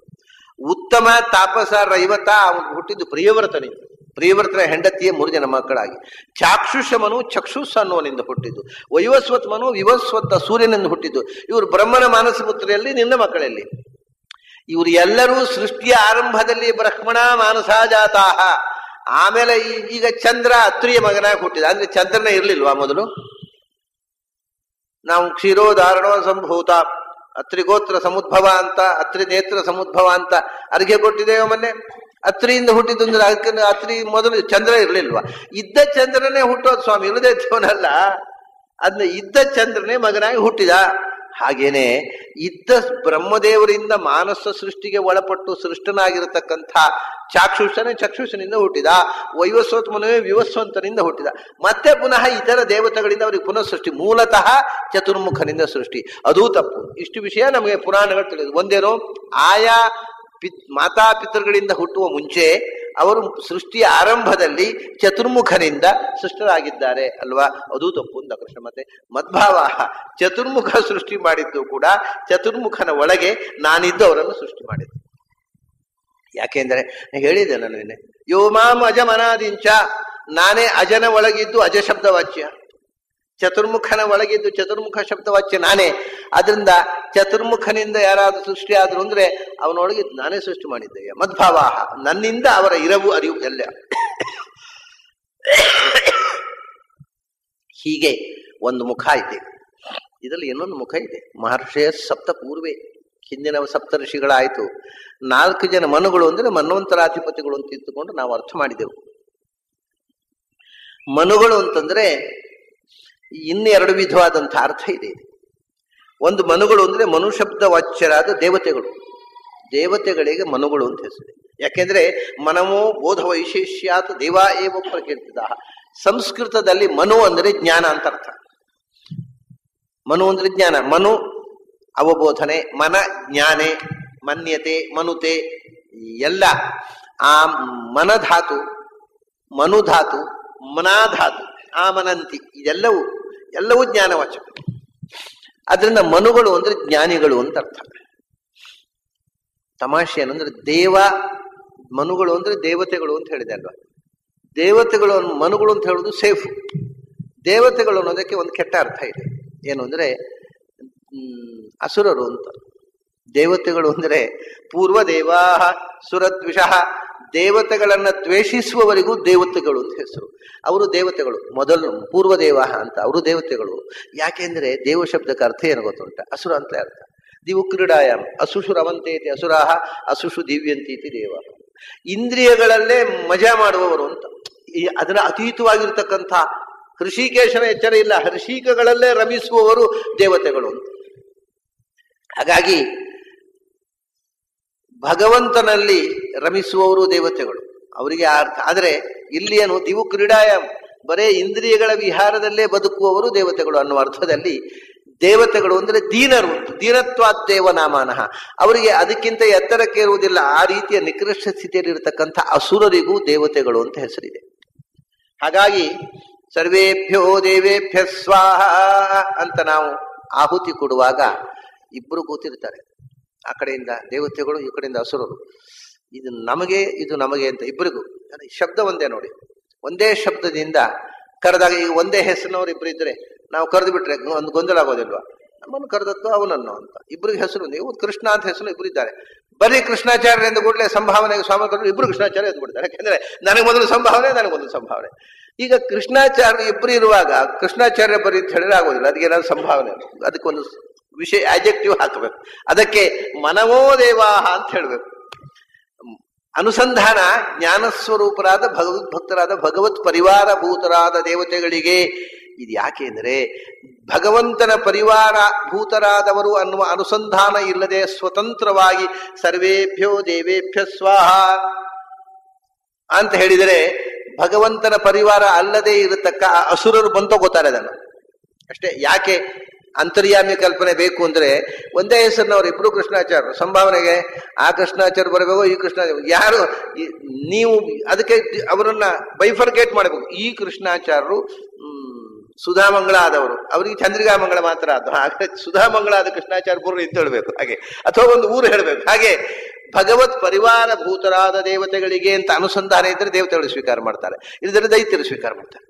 ಉತ್ತಮ ತಾಪಸ ರೈವತ ಅವನು ಹುಟ್ಟಿದ್ದು ಪ್ರಿಯವ್ರತನಿಂದ, ಪ್ರಿಯವ್ರತನ ಹೆಂಡತಿಯ 3 ಜನ ಮಕ್ಕಳಾಗಿ. ಚಾಕ್ಷುಷಮನು ಚಕ್ಷುಷ ಅನ್ನುವನಿಂದ ಹುಟ್ಟಿದ್ದು, ವೈವಸ್ವತ್ ಮನು ವಿವಸ್ವತ ಸೂರ್ಯನಿಂದ ಹುಟ್ಟಿದ್ದು. ಇವರು ಬ್ರಹ್ಮನ ಮಾನಸ ಪುತ್ರಿಯಲ್ಲಿ, ನಿನ್ನ ಮಕ್ಕಳಲ್ಲಿ. ಇವರು ಎಲ್ಲರೂ ಸೃಷ್ಟಿಯ ಆರಂಭದಲ್ಲಿ ಬ್ರಹ್ಮಣ ಮಾನಸ ಜಾತಾಹ. ಆಮೇಲೆ ಈಗ ಚಂದ್ರ ಅತ್ರಿಯ ಮಗನಾಗಿ ಹುಟ್ಟಿದ. ಅಂದ್ರೆ ಚಂದ್ರನೇ ಇರ್ಲಿಲ್ವಾ ಮೊದಲು? ನಾವು ಕ್ಷೀರೋಧಾರಣೋ ಸಂಭೂತ ಅತ್ರಿಗೋತ್ರ ಸಮುದ್ಭವ ಅಂತ, ಅತ್ರಿ ನೇತ್ರ ಸಮುದ್ಭವ ಅಂತ ಅರ್ಘ್ಯ ಕೊಟ್ಟಿದ್ದೇವೆ ಮೊನ್ನೆ. ಅತ್ರಿಯಿಂದ ಹುಟ್ಟಿದ್ದು ಅಂದ್ರೆ ಅದಕ್ಕೆ ಅತ್ರಿ ಮೊದಲು ಚಂದ್ರ ಇರ್ಲಿಲ್ವಾ? ಇದ್ದ ಚಂದ್ರನೇ ಹುಟ್ಟೋದು ಸ್ವಾಮಿ, ಇಲ್ಲದೆ ಇದ್ದವನಲ್ಲ. ಅದನ್ನ ಇದ್ದ ಚಂದ್ರನೇ ಮಗನಾಗಿ ಹುಟ್ಟಿದ. ಹಾಗೇನೆ ಇದ್ದ ಬ್ರಹ್ಮದೇವರಿಂದ ಮಾನಸ ಸೃಷ್ಟಿಗೆ ಒಳಪಟ್ಟು ಸೃಷ್ಟನಾಗಿರತಕ್ಕಂಥ ಚಕ್ಷುಷನಿಂದ ಹುಟ್ಟಿದ, ವೈವಸ್ವತ್ಮನವೇ ವಿವಸ್ವಂತನಿಂದ ಹುಟ್ಟಿದ. ಮತ್ತೆ ಪುನಃ ಇತರ ದೇವತೆಗಳಿಂದ ಅವರಿಗೆ ಪುನಃ ಸೃಷ್ಟಿ. ಮೂಲತಃ ಚತುರ್ಮುಖನಿಂದ ಸೃಷ್ಟಿ. ಅದೂ ತಪ್ಪು. ಇಷ್ಟು ವಿಷಯ ನಮಗೆ ಪುರಾಣಗಳು ತಿಳಿದು. ಒಂದೇನು, ಆಯಾ ಮಾತಾ ಪಿತೃಗಳಿಂದ ಹುಟ್ಟುವ ಮುಂಚೆ ಅವರು ಸೃಷ್ಟಿಯ ಆರಂಭದಲ್ಲಿ ಚತುರ್ಮುಖನಿಂದ ಸೃಷ್ಟರಾಗಿದ್ದಾರೆ ಅಲ್ವಾ? ಅದೂ ತಪ್ಪು ಅಂತ ಕೃಷ್ಣ. ಮತ್ತೆ ಮದ್ಭಾವ ಚತುರ್ಮುಖ ಸೃಷ್ಟಿ ಮಾಡಿದ್ದು ಕೂಡ ಚತುರ್ಮುಖನ ಒಳಗೆ ನಾನಿದ್ದು ಅವರನ್ನು ಸೃಷ್ಟಿ ಮಾಡಿದ್ದು. ಯಾಕೆಂದ್ರೆ ಹೇಳಿದೆ ನಾನು ನಿನ್ನೆ, ಯೋ ಮಾಂ ಅಜಮನಾದಿಂಚ, ನಾನೇ ಅಜನ ಒಳಗಿದ್ದು ಅಜ ಶಬ್ದವಾಚ್ಯ, ಚತುರ್ಮುಖನ ಒಳಗಿದ್ದು ಚತುರ್ಮುಖ ಶಬ್ದವಾಚ್ಯ ನಾನೇ. ಅದರಿಂದ ಚತುರ್ಮುಖನಿಂದ ಯಾರಾದ್ರೂ ಸೃಷ್ಟಿ ಆದ್ರು ಅಂದ್ರೆ ಅವನೊಳಗಿದ್ದು ನಾನೇ ಸೃಷ್ಟಿ ಮಾಡಿದ್ದೆ. ಮದ್ಭಾವಾಹ, ನನ್ನಿಂದ ಅವರ ಇರವು ಅರಿವು ಎಲ್ಲ. ಹೀಗೆ ಒಂದು ಮುಖ ಇದೆ. ಇದರಲ್ಲಿ ಇನ್ನೊಂದು ಮುಖ ಇದೆ. ಮಹರ್ಷಿಯ ಸಪ್ತ ಪೂರ್ವೆ, ಹಿಂದಿನ ಸಪ್ತ ಋಷಿಗಳಾಯ್ತು. 4 ಜನ ಮನುಗಳು ಅಂದ್ರೆ ಮನ್ವಂತರಾಧಿಪತಿಗಳು ಅಂತ ಇದ್ದುಕೊಂಡು ನಾವು ಅರ್ಥ ಮಾಡಿದೆವು. ಮನುಗಳು ಅಂತಂದ್ರೆ ಇನ್ನೆರಡು ವಿಧವಾದಂಥ ಅರ್ಥ ಇದೆ. ಒಂದು ಮನುಗಳು ಅಂದ್ರೆ ಮನುಶಬ್ದ ವಾಚ್ಯರಾದ ದೇವತೆಗಳು. ದೇವತೆಗಳಿಗೆ ಮನುಗಳು ಅಂತ ಹೆಸರು. ಯಾಕೆಂದ್ರೆ ಮನಮೋ ಬೋಧ ವೈಶೇಷ್ಯಾತ್ ದೇವಾ ಏವ ಪ್ರಕೀರ್ತಿತ. ಸಂಸ್ಕೃತದಲ್ಲಿ ಮನು ಅಂದ್ರೆ ಜ್ಞಾನ ಅಂತ ಅರ್ಥ. ಮನು ಅಂದ್ರೆ ಜ್ಞಾನ, ಮನು ಅವಬೋಧನೆ, ಮನ ಜ್ಞಾನೆ, ಮನ್ಯತೆ, ಮನುತೆ ಎಲ್ಲ. ಆ ಮನಧಾತು, ಮನುಧಾತು, ಮನಾಧಾತು, ಆ ಮನಂತಿ ಇದೆಲ್ಲವೂ ಜ್ಞಾನವಾಚಕ. ಅದರಿಂದ ಮನುಗಳು ಅಂದ್ರೆ ಜ್ಞಾನಿಗಳು ಅಂತ ಅರ್ಥ. ತಮಾಷೆ ಏನಂದ್ರೆ ಮನುಗಳು ಅಂದ್ರೆ ದೇವತೆಗಳು ಅಂತ ಹೇಳಿದೆ ಅಲ್ವಾ? ದೇವತೆಗಳು ಮನುಗಳು ಅಂತ ಹೇಳುದು ಸೇಫ್. ದೇವತೆಗಳು ಅನ್ನೋದಕ್ಕೆ ಒಂದು ಕೆಟ್ಟ ಅರ್ಥ ಇದೆ. ಏನು ಅಂದ್ರೆ ಅಸುರರು ಅಂತ. ದೇವತೆಗಳು ಅಂದ್ರೆ ಪೂರ್ವ ದೇವಾ ಸುರದ್ವಿಷಃ, ದೇವತೆಗಳನ್ನ ದ್ವೇಷಿಸುವವರಿಗೂ ದೇವತೆಗಳು ಅಂತ ಹೆಸರು. ಅವರು ದೇವತೆಗಳು ಮೊದಲು ಪೂರ್ವದೇವ ಅಂತ, ಅವರು ದೇವತೆಗಳು. ಯಾಕೆಂದ್ರೆ ದೇವ ಶಬ್ದಕ್ಕೆ ಅರ್ಥ ಏನು ಗೊತ್ತುಂಟ? ಅಸುರ ಅಂತ ಅರ್ಥ. ದಿವು ಕ್ರೀಡಾಯಾಮ್ ಅಸುಷು ರವಂತೇತಿ ಅಸುರಾಹ ಅಸುಷು ದಿವ್ಯಂತೀತಿ ದೇವ. ಇಂದ್ರಿಯಗಳಲ್ಲೇ ಮಜಾ ಮಾಡುವವರು ಅಂತ. ಅದರ ಅತೀತವಾಗಿರ್ತಕ್ಕಂಥ ಹೃಷಿಕೇಶನ ಎಚ್ಚರ ಇಲ್ಲ, ಹೃಷಿಕಗಳಲ್ಲೇ ರಮಿಸುವವರು ದೇವತೆಗಳು ಅಂತ. ಹಾಗಾಗಿ ಭಗವಂತನಲ್ಲಿ ರಮಿಸುವವರು ದೇವತೆಗಳು, ಅವರಿಗೆ ಅರ್ಥ. ಆದರೆ ಇಲ್ಲಿ ಏನು, ದಿವು ಕ್ರೀಡಾಯಾಮ್ ಬರೇ ಇಂದ್ರಿಯಗಳ ವಿಹಾರದಲ್ಲೇ ಬದುಕುವವರು ದೇವತೆಗಳು ಅನ್ನುವ ಅರ್ಥದಲ್ಲಿ ದೇವತೆಗಳು ಅಂದ್ರೆ ದೀನರು, ದೀನತ್ವಾತ್ ದೇವನಾಮಾನಃ, ಅವರಿಗೆ ಅದಕ್ಕಿಂತ ಎತ್ತರಕ್ಕೆ ಇರುವುದಿಲ್ಲ. ಆ ರೀತಿಯ ನಿಕೃಷ್ಟ ಸ್ಥಿತಿಯಲ್ಲಿ ಇರತಕ್ಕಂಥ ಅಸುರರಿಗೂ ದೇವತೆಗಳು ಅಂತ ಹೆಸರಿದೆ. ಹಾಗಾಗಿ ಸರ್ವೇಭ್ಯೋ ದೇವೇಭ್ಯ ಸ್ವಾಹ ಅಂತ ನಾವು ಆಹುತಿ ಕೊಡುವಾಗ ಇಬ್ಬರು ಕೂತಿರ್ತಾರೆ. ಆ ಕಡೆಯಿಂದ ದೇವತೆಗಳು, ಈ ಕಡೆಯಿಂದ ಅಸುರರು. ಇದು ನಮಗೆ, ಇದು ನಮಗೆ ಅಂತ ಇಬ್ಬರಿಗೂ ಶಬ್ದ ಒಂದೇ ನೋಡಿ. ಒಂದೇ ಶಬ್ದದಿಂದ ಕರೆದಾಗ, ಈಗ ಒಂದೇ ಹೆಸರಿನವ್ರು ಇಬ್ರು ಇದ್ರೆ ನಾವು ಕರೆದು ಬಿಟ್ರೆ ಒಂದು ಗೊಂದಲ ಆಗೋದಿಲ್ವಾ? ನಮ್ಮನ್ನು ಕರೆದತ್ತು ಅವನನ್ನು ಅಂತ. ಇಬ್ಬರಿಗೆ ಹೆಸರು, ನೀವು ಕೃಷ್ಣ ಅಂತ ಹೆಸರು ಇಬ್ರು ಇದ್ದಾರೆ. ಬರೀ ಕೃಷ್ಣಾಚಾರ್ಯ ಎಂದು ಕೂಡಲೇ ಸಂಭಾವನೆಗೆ ಸ್ವಾಮಿ ಇಬ್ರು ಕೃಷ್ಣಾಚಾರ್ಯ ಎಂದು ಬಿಡ್ತಾರೆ. ಯಾಕೆಂದ್ರೆ ನನಗೆ ಮೊದಲು ಸಂಭಾವನೆ, ನನಗೆ ಮೊದಲು ಸಂಭಾವನೆ. ಈಗ ಕೃಷ್ಣಾಚಾರ್ಯ ಇಬ್ರು ಇರುವಾಗ ಕೃಷ್ಣಾಚಾರ್ಯ ಬರೀ ಅಂತ ಹೇಳಿದ್ರೆ ಆಗೋದಿಲ್ಲ. ಅದಕ್ಕೆ ಏನಾದ್ರು ಸಂಭಾವನೆ, ಅದಕ್ಕೊಂದು ವಿಷಯ ಆಬ್ಜೆಕ್ಟಿವ್ ಹಾಕಬೇಕು. ಅದಕ್ಕೆ ಮನವೋ ದೇವಾಹ ಅಂತ ಹೇಳ್ಬೇಕು. ಅನುಸಂಧಾನ ಜ್ಞಾನಸ್ವರೂಪರಾದ ಭಗವದ್ಭಕ್ತರಾದ ಭಗವತ್ ಪರಿವಾರ ಭೂತರಾದ ದೇವತೆಗಳಿಗೆ. ಇದು ಯಾಕೆ ಅಂದರೆ ಭಗವಂತನ ಪರಿವಾರ ಭೂತರಾದವರು ಅನ್ನುವ ಅನುಸಂಧಾನ ಇಲ್ಲದೆ ಸ್ವತಂತ್ರವಾಗಿ ಸರ್ವೇಭ್ಯೋ ದೇವೇಭ್ಯ ಸ್ವಾಹ ಅಂತ ಹೇಳಿದರೆ ಭಗವಂತನ ಪರಿವಾರ ಅಲ್ಲದೆ ಇರತಕ್ಕ ಅಸುರರು ಬಂದು ತಗೋತಾರೆ ಅದನ್ನು ಅಷ್ಟೇ. ಯಾಕೆ ಅಂತರ್ಯಾಮಿ ಕಲ್ಪನೆ ಬೇಕು ಅಂದ್ರೆ ಒಂದೇ ಹೆಸರಿನವರು ಇಬ್ರು ಕೃಷ್ಣಾಚಾರ್ಯರು, ಸಂಭಾವನೆಗೆ ಆ ಕೃಷ್ಣಾಚಾರ್ಯ ಬರಬೇಕು, ಈ ಕೃಷ್ಣ ಯಾರು ನೀವು ಅದಕ್ಕೆ ಅವರನ್ನ ಬೈಫರ್ಗೇಟ್ ಮಾಡಬೇಕು. ಈ ಕೃಷ್ಣಾಚಾರ್ಯರು ಸುಧಾಮಂಗಳ ಆದವರು, ಅವರಿಗೆ ಚಂದ್ರಿಕಾ ಮಂಗಳ ಮಾತ್ರ ಆದ, ಹಾಗೆ ಸುಧಾಮಂಗಳ ಆದ ಕೃಷ್ಣಾಚಾರ್ಯ ಪೂರ್ವ ಅಂತ ಹೇಳ್ಬೇಕು ಹಾಗೆ, ಅಥವಾ ಒಂದು ಊರು ಹೇಳ್ಬೇಕು ಹಾಗೆ. ಭಗವತ್ ಪರಿವಾರ ಭೂತರಾದ ದೇವತೆಗಳಿಗೆ ಅಂತ ಅನುಸಂಧಾನ ಇದ್ದರೆ ದೇವತೆಗಳು ಸ್ವೀಕಾರ ಮಾಡ್ತಾರೆ, ಇಲ್ಲದ್ರೆ ದೈತ್ಯರು ಸ್ವೀಕಾರ ಮಾಡ್ತಾರೆ.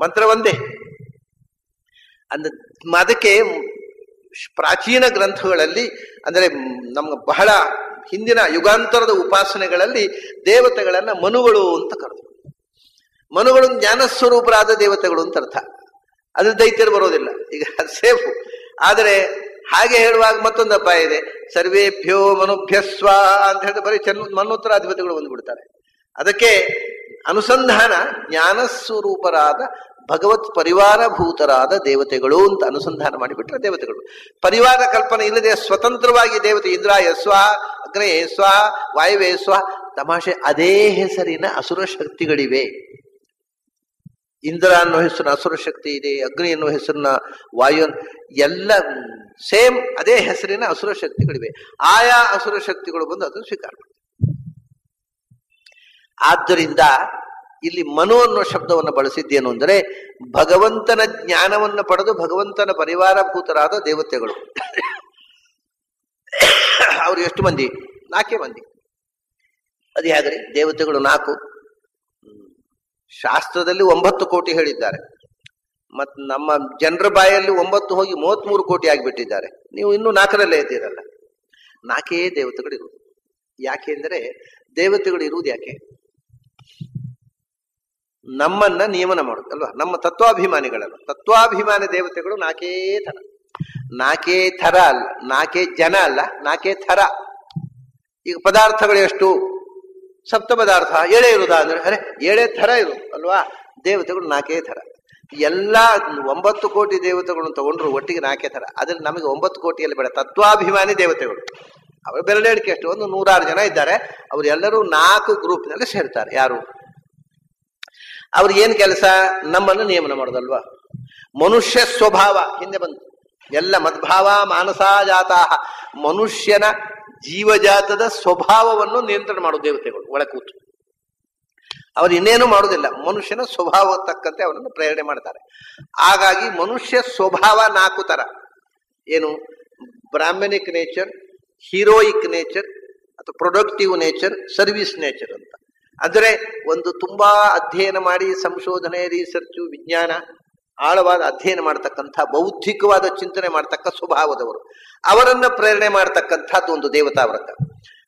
ಮಂತ್ರ ಒಂದೇ. ಅದಕ್ಕೆ ಪ್ರಾಚೀನ ಗ್ರಂಥಗಳಲ್ಲಿ ಅಂದ್ರೆ ನಮ್ಮ ಬಹಳ ಹಿಂದಿನ ಯುಗಾಂತರದ ಉಪಾಸನೆಗಳಲ್ಲಿ ದೇವತೆಗಳನ್ನ ಮನುಗಳು ಅಂತ ಕರೆದು, ಮನುಗಳು ಜ್ಞಾನಸ್ವರೂಪರಾದ ದೇವತೆಗಳು ಅಂತ ಅರ್ಥ. ಅದು ದೈತ್ಯರು ಬರೋದಿಲ್ಲ, ಈಗ ಅದು ಸೇಫು. ಆದರೆ ಹಾಗೆ ಹೇಳುವಾಗ ಮತ್ತೊಂದು ಅಪಾಯ ಇದೆ. ಸರ್ವೇಭ್ಯೋ ಮನುಭ್ಯಸ್ವ ಅಂತ ಹೇಳಿದ್ರೆ ಬರೀ ಮನ್ವೋತ್ತರಾಧಿಪತಿಗಳು ಬಂದ್ಬಿಡ್ತಾರೆ. ಅದಕ್ಕೆ ಅನುಸಂಧಾನ ಜ್ಞಾನಸ್ವರೂಪರಾದ ಭಗವತ್ ಪರಿವಾರ ಭೂತರಾದ ದೇವತೆಗಳು ಅಂತ ಅನುಸಂಧಾನ ಮಾಡಿಬಿಟ್ರೆ ದೇವತೆಗಳು. ಪರಿವಾರ ಕಲ್ಪನೆ ಇಲ್ಲದೆ ಸ್ವತಂತ್ರವಾಗಿ ದೇವತೆ ಇಂದ್ರಾಯ ಸ್ವ, ಅಗ್ನೇ ಸ್ವ, ವಾಯುವೇ ಸ್ವ, ತಮಾಷೆ ಅದೇ ಹೆಸರಿನ ಅಸುರ ಶಕ್ತಿಗಳಿವೆ. ಇಂದ್ರ ಅನ್ನೋ ಹೆಸರಿನ ಅಸುರ ಶಕ್ತಿ ಇದೆ, ಅಗ್ನಿ ಅನ್ನೋ ಹೆಸರಿನ ವಾಯು, ಎಲ್ಲ ಸೇಮ್ ಅದೇ ಹೆಸರಿನ ಅಸುರ ಶಕ್ತಿಗಳಿವೆ. ಆಯಾ ಅಸುರ ಶಕ್ತಿಗಳು ಬಂದು ಅದನ್ನು ಸ್ವೀಕಾರ ಮಾಡ್ತಾರೆ. ಆದ್ದರಿಂದ ಇಲ್ಲಿ ಮನು ಅನ್ನೋ ಶಬ್ದವನ್ನು ಬಳಸಿದ್ದೇನು ಅಂದರೆ ಭಗವಂತನ ಜ್ಞಾನವನ್ನು ಪಡೆದು ಭಗವಂತನ ಪರಿವಾರಭೂತರಾದ ದೇವತೆಗಳು. ಅವರು ಎಷ್ಟು ಮಂದಿ? 4 ಮಂದಿ. ಅದು ಹೇಗ್ರಿ? ದೇವತೆಗಳು 4, ಶಾಸ್ತ್ರದಲ್ಲಿ 9 ಕೋಟಿ ಹೇಳಿದ್ದಾರೆ. ಮತ್ ನಮ್ಮ ಜನರ ಬಾಯಲ್ಲಿ 9 ಹೋಗಿ 33 ಕೋಟಿ ಆಗಿಬಿಟ್ಟಿದ್ದಾರೆ. ನೀವು ಇನ್ನೂ 4ರಲ್ಲೇ ಇದ್ದೀರಲ್ಲ. 4 ದೇವತೆಗಳಿರುವುದು. ಯಾಕೆ ಅಂದರೆ ದೇವತೆಗಳು ಇರುವುದು ಯಾಕೆ? ನಮ್ಮನ್ನ ನಿಯಮನ ಮಾಡುತ್ತಲ್ವಾ, ನಮ್ಮ ತತ್ವಾಭಿಮಾನಿಗಳನ್ನು. ತತ್ವಾಭಿಮಾನಿ ದೇವತೆಗಳು 4 ಥರ. 4 ಥರ ಅಲ್ಲ, 4 ಜನ ಅಲ್ಲ, 4 ಥರ. ಈಗ ಪದಾರ್ಥಗಳು ಎಷ್ಟು? 7 ಪದಾರ್ಥ. 7 ಇರುವುದಾ ಅಂದ್ರೆ ಅರೆ 7 ಥರ ಇರು ಅಲ್ವಾ? ದೇವತೆಗಳು 4 ಥರ. ಎಲ್ಲ 9 ಕೋಟಿ ದೇವತೆಗಳನ್ನು ತಗೊಂಡ್ರು ಒಟ್ಟಿಗೆ 4 ಥರ. ಅದ್ರಲ್ಲಿ ನಮಗೆ 9 ಕೋಟಿಯಲ್ಲಿ ಬೇಡ, ತತ್ವಾಭಿಮಾನಿ ದೇವತೆಗಳು. ಅವರ ಬೆರಳೆಣಿಕೆ ಎಷ್ಟು? ಒಂದು 106 ಜನ ಇದ್ದಾರೆ. ಅವರೆಲ್ಲರೂ 4 ಗ್ರೂಪ್ನಲ್ಲಿ ಸೇರ್ತಾರೆ. ಯಾರು? ಅವ್ರಿಗೆ ಏನ್ ಕೆಲಸ? ನಮ್ಮನ್ನು ನಿಯಮನ ಮಾಡೋದಲ್ವಾ. ಮನುಷ್ಯ ಸ್ವಭಾವ ಹಿಂದೆ ಬಂತು. ಎಲ್ಲ ಮದ್ಭಾವ ಮಾನಸಾಜಾತಾ, ಮನುಷ್ಯನ ಜೀವಜಾತದ ಸ್ವಭಾವವನ್ನು ನಿಯಂತ್ರಣ ಮಾಡೋ ದೇವತೆಗಳು ಒಳ ಕೂತು. ಅವರು ಇನ್ನೇನು ಮಾಡುವುದಿಲ್ಲ, ಮನುಷ್ಯನ ಸ್ವಭಾವ ತಕ್ಕಂತೆ ಅವರನ್ನು ಪ್ರೇರಣೆ ಮಾಡ್ತಾರೆ. ಹಾಗಾಗಿ ಮನುಷ್ಯ ಸ್ವಭಾವ 4 ತರ. ಏನು? ಬ್ರಾಹ್ಮಣಿಕ್ ನೇಚರ್, ಹೀರೋಯಿಕ್ ನೇಚರ್ ಅಥವಾ ಪ್ರೊಡಕ್ಟಿವ್ ನೇಚರ್, ಸರ್ವಿಸ್ ನೇಚರ್ ಅಂತ. ಅಂದರೆ ಒಂದು ತುಂಬಾ ಅಧ್ಯಯನ ಮಾಡಿ ಸಂಶೋಧನೆ, ರಿಸರ್ಚ್, ವಿಜ್ಞಾನ, ಆಳವಾದ ಅಧ್ಯಯನ ಮಾಡತಕ್ಕಂಥ, ಬೌದ್ಧಿಕವಾದ ಚಿಂತನೆ ಮಾಡತಕ್ಕ ಸ್ವಭಾವದವರು, ಅವರನ್ನ ಪ್ರೇರಣೆ ಮಾಡತಕ್ಕಂಥದ್ದು ಒಂದು ದೇವತಾ ವ್ರತ.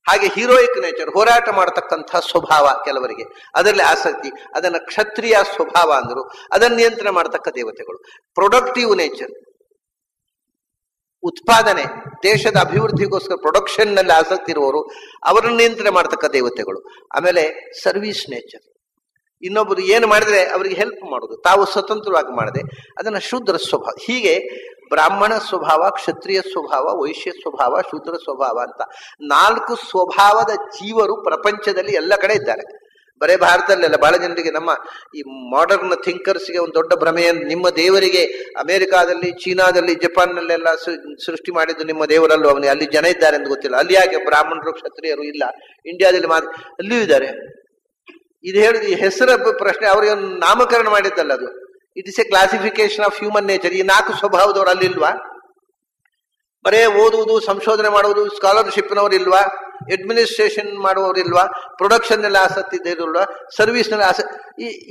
ಹಾಗೆ ಹೀರೋಯಿಕ್ ನೇಚರ್, ಹೋರಾಟ ಮಾಡತಕ್ಕಂಥ ಸ್ವಭಾವ ಕೆಲವರಿಗೆ, ಅದರಲ್ಲಿ ಆಸಕ್ತಿ, ಅದನ್ನ ಕ್ಷತ್ರಿಯ ಸ್ವಭಾವ ಅಂದರು. ಅದನ್ನು ನಿಯಂತ್ರಣ ಮಾಡತಕ್ಕ ದೇವತೆಗಳು. ಪ್ರೊಡಕ್ಟಿವ್ ನೇಚರ್, ಉತ್ಪಾದನೆ, ದೇಶದ ಅಭಿವೃದ್ಧಿಗೋಸ್ಕರ ಪ್ರೊಡಕ್ಷನ್ ನಲ್ಲಿ ಆಸಕ್ತಿ ಇರುವವರು, ಅವರನ್ನು ನಿಯಂತ್ರಣ ಮಾಡತಕ್ಕ ದೇವತೆಗಳು. ಆಮೇಲೆ ಸರ್ವಿಸ್ ನೇಚರ್, ಇನ್ನೊಬ್ಬರು ಏನು ಮಾಡಿದ್ರೆ ಅವರಿಗೆ ಹೆಲ್ಪ್ ಮಾಡೋದು, ತಾವು ಸ್ವತಂತ್ರವಾಗಿ ಮಾಡದೆ ಅದನ್ನ ಶೂದ್ರ ಸ್ವಭಾವ. ಹೀಗೆ ಬ್ರಾಹ್ಮಣ ಸ್ವಭಾವ, ಕ್ಷತ್ರಿಯ ಸ್ವಭಾವ, ವೈಶ್ಯ ಸ್ವಭಾವ, ಶೂದ್ರ ಸ್ವಭಾವ ಅಂತ 4 ಸ್ವಭಾವದ ಜೀವರು ಪ್ರಪಂಚದಲ್ಲಿ ಎಲ್ಲ ಕಡೆ ಇದ್ದಾರೆ. ಬರೇ ಭಾರತದಲ್ಲೆಲ್ಲ ಬಹಳ ಜನರಿಗೆ, ನಮ್ಮ ಈ ಮಾಡರ್ನ್ ಥಿಂಕರ್ಸ್ಗೆ ಒಂದು ದೊಡ್ಡ ಭ್ರಮೆ, ನಿಮ್ಮ ದೇವರಿಗೆ ಅಮೆರಿಕಾದಲ್ಲಿ, ಚೀನಾದಲ್ಲಿ, ಜಪಾನ್ನಲ್ಲೆಲ್ಲ ಸೃಷ್ಟಿ ಮಾಡಿದ್ದು ನಿಮ್ಮ ದೇವರಲ್ಲೂ, ಅವನಿಗೆ ಅಲ್ಲಿ ಜನ ಇದ್ದಾರೆ ಅಂತ ಗೊತ್ತಿಲ್ಲ. ಅಲ್ಲಿ ಯಾಕೆ ಬ್ರಾಹ್ಮಣರು ಕ್ಷತ್ರಿಯರು ಇಲ್ಲ? ಇಂಡಿಯಾದಲ್ಲಿ ಅಲ್ಲಿಯೂ ಇದ್ದಾರೆ. ಇದು ಹೇಳಿದ ಹೆಸರ ಪ್ರಶ್ನೆ, ಅವರಿಗೆ ನಾಮಕರಣ ಮಾಡಿದ್ದಲ್ಲ ಅದು. It is A classification of human nature. ಈ 4 ಸ್ವಭಾವದವರು ಅಲ್ಲಿಲ್ವಾ? ಬರೇ ಓದುವುದು, ಸಂಶೋಧನೆ ಮಾಡುವುದು, ಸ್ಕಾಲರ್ಶಿಪ್ನವರಿಲ್ವಾ? ಅಡ್ಮಿನಿಸ್ಟ್ರೇಷನ್ ಮಾಡುವವರಿಲ್ವಾ? ಪ್ರೊಡಕ್ಷನ್ ನಲ್ಲಿ ಆಸಕ್ತಿ ಇಲ್ವಾ? ಸರ್ವಿಸ್ ನಲ್ಲಿ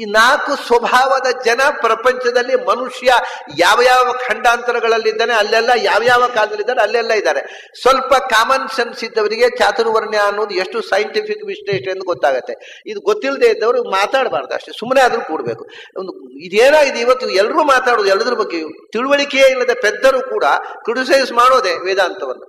ಈ 4 ಸ್ವಭಾವದ ಜನ ಪ್ರಪಂಚದಲ್ಲಿ ಮನುಷ್ಯ ಯಾವ ಯಾವ ಖಂಡಾಂತರಗಳಲ್ಲಿದ್ದಾನೆ ಅಲ್ಲೆಲ್ಲ, ಯಾವ ಯಾವ ಕಾಲದಲ್ಲಿದ್ದಾರೆ ಅಲ್ಲೆಲ್ಲ ಇದ್ದಾರೆ. ಸ್ವಲ್ಪ ಕಾಮನ್ ಸೆನ್ಸ್ ಇದ್ದವರಿಗೆ ಚಾತುರ್ವರ್ಣ್ಯ ಅನ್ನೋದು ಎಷ್ಟು ಸೈಂಟಿಫಿಕ್ ವಿಶ್ಲೇಷಣೆ ಎಂದು ಗೊತ್ತಾಗತ್ತೆ. ಇದು ಗೊತ್ತಿಲ್ಲದೆ ಇದ್ದವರು ಮಾತಾಡಬಾರ್ದು ಅಷ್ಟೇ, ಸುಮ್ಮನೆ ಆದ್ರೂ ಕೂಡಬೇಕು. ಒಂದು ಇದೇನಾಗಿದೆ ಇವತ್ತು ಎಲ್ಲರೂ ಮಾತಾಡೋದು ಎಲ್ಲದ್ರ ಬಗ್ಗೆ, ತಿಳುವಳಿಕೆಯೇ ಇಲ್ಲದ ಪೆದ್ದರು ಕೂಡ ಕ್ರಿಟಿಸೈಸ್ ಮಾಡೋದೆ ವೇದಾಂತವನ್ನು.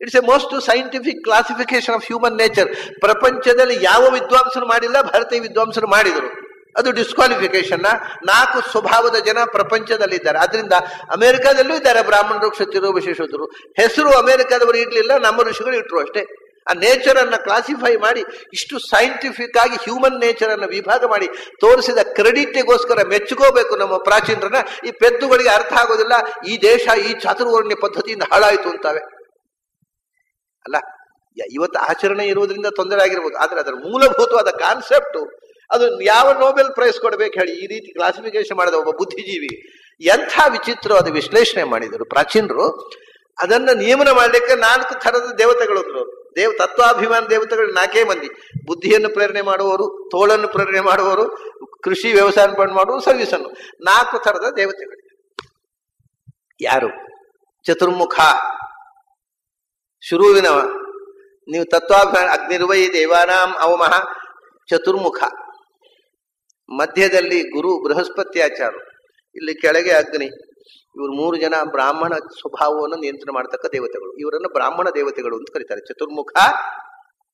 It's a most scientific classification of human nature. ಪ್ರಪಂಚದಲ್ಲಿ ಯಾವ ವಿದ್ವಾಂಸರು ಮಾಡಿಲ್ಲ, ಭಾರತೀಯ ವಿದ್ವಾಂಸರು ಮಾಡಿದರು. ಅದು ಡಿಸ್ಕ್ವಾಲಿಫಿಕೇಶನ್. 4 ಸ್ವಭಾವದ ಜನ ಪ್ರಪಂಚದಲ್ಲಿದ್ದಾರೆ. ಆದ್ರಿಂದ ಅಮೆರಿಕಾದಲ್ಲೂ ಇದ್ದಾರೆ ಬ್ರಾಹ್ಮಣರು, ಕ್ಷತ್ರಿಯರು, ವಿಶೇಷರು. ಹೆಸರು ಅಮೆರಿಕಾದವರು ಇಡ್ಲಿಲ್ಲ, ನಮ್ಮ ಋಷಿಗಳು ಇಟ್ಟರು ಅಷ್ಟೇ. ಆ ನೇಚರ್ ಅನ್ನ ಕ್ಲಾಸಿಫೈ ಮಾಡಿ ಇಷ್ಟು ಸೈಂಟಿಫಿಕ್ ಆಗಿ ಹ್ಯೂಮನ್ ನೇಚರ್ ಅನ್ನ ವಿಭಾಗ ಮಾಡಿ ತೋರಿಸಿದ ಕ್ರೆಡಿಟ್ಗೋಸ್ಕರ ಮೆಚ್ಚುಕೋಬೇಕು ನಮ್ಮ ಪ್ರಾಚೀನರನ್ನ. ಈ ಪೆದ್ದುಗಳಿಗೆ ಅರ್ಥ ಆಗೋದಿಲ್ಲ, ಈ ದೇಶ ಈ ಚಾತುರ್ವರ್ಣ್ಯ ಪದ್ಧತಿಯಿಂದ ಹಾಳಾಯಿತು ಅಂತಾವೆ. ಅಲ್ಲ, ಇವತ್ತು ಆಚರಣೆ ಇರುವುದರಿಂದ ತೊಂದರೆ ಆಗಿರ್ಬೋದು, ಆದ್ರೆ ಅದರ ಮೂಲಭೂತವಾದ ಕಾನ್ಸೆಪ್ಟ್ ಅದು ಯಾವ ನೋಬೆಲ್ ಪ್ರೈಸ್ ಕೊಡಬೇಕು ಹೇಳಿ? ಈ ರೀತಿ ಕ್ಲಾಸಿಫಿಕೇಶನ್ ಮಾಡಿದ ಒಬ್ಬ ಬುದ್ಧಿಜೀವಿ ಎಂಥ ವಿಚಿತ್ರವಾದ ವಿಶ್ಲೇಷಣೆ ಮಾಡಿದರು ಪ್ರಾಚೀನರು. ಅದನ್ನ ನಿಯಮನ ಮಾಡಲಿಕ್ಕೆ 4 ಥರದ ದೇವತೆಗಳು ಅಂದ್ರು. ತತ್ವಾಭಿಮಾನ ದೇವತೆಗಳು 4 ಮಂದಿ. ಬುದ್ಧಿಯನ್ನು ಪ್ರೇರಣೆ ಮಾಡುವವರು, ತೋಳನ್ನು ಪ್ರೇರಣೆ ಮಾಡುವವರು, ಕೃಷಿ ವ್ಯವಸಾಯ ಮಾಡುವವರು, ಸರ್ವಿಸ್ ಅನ್ನು. 4 ಥರದ ದೇವತೆಗಳು ಯಾರು? ಚತುರ್ಮುಖ ಶುರುವಿನವ. ನೀವು ತತ್ವಾಭಿಮಾನ ಅಗ್ನಿರ್ವೈ ದೇವಾನಾಂ ಅವಮಃ ಚತುರ್ಮುಖ. ಮಧ್ಯದಲ್ಲಿ ಗುರು ಬೃಹಸ್ಪತ್ಯಾಚಾರ್ಯ, ಇಲ್ಲಿ ಕೆಳಗೆ ಅಗ್ನಿ. ಇವರು 3 ಜನ ಬ್ರಾಹ್ಮಣ ಸ್ವಭಾವವನ್ನು ನಿಯಂತ್ರಣ ಮಾಡತಕ್ಕ ದೇವತೆಗಳು. ಇವರನ್ನು ಬ್ರಾಹ್ಮಣ ದೇವತೆಗಳು ಅಂತ ಕರೀತಾರೆ. ಚತುರ್ಮುಖ,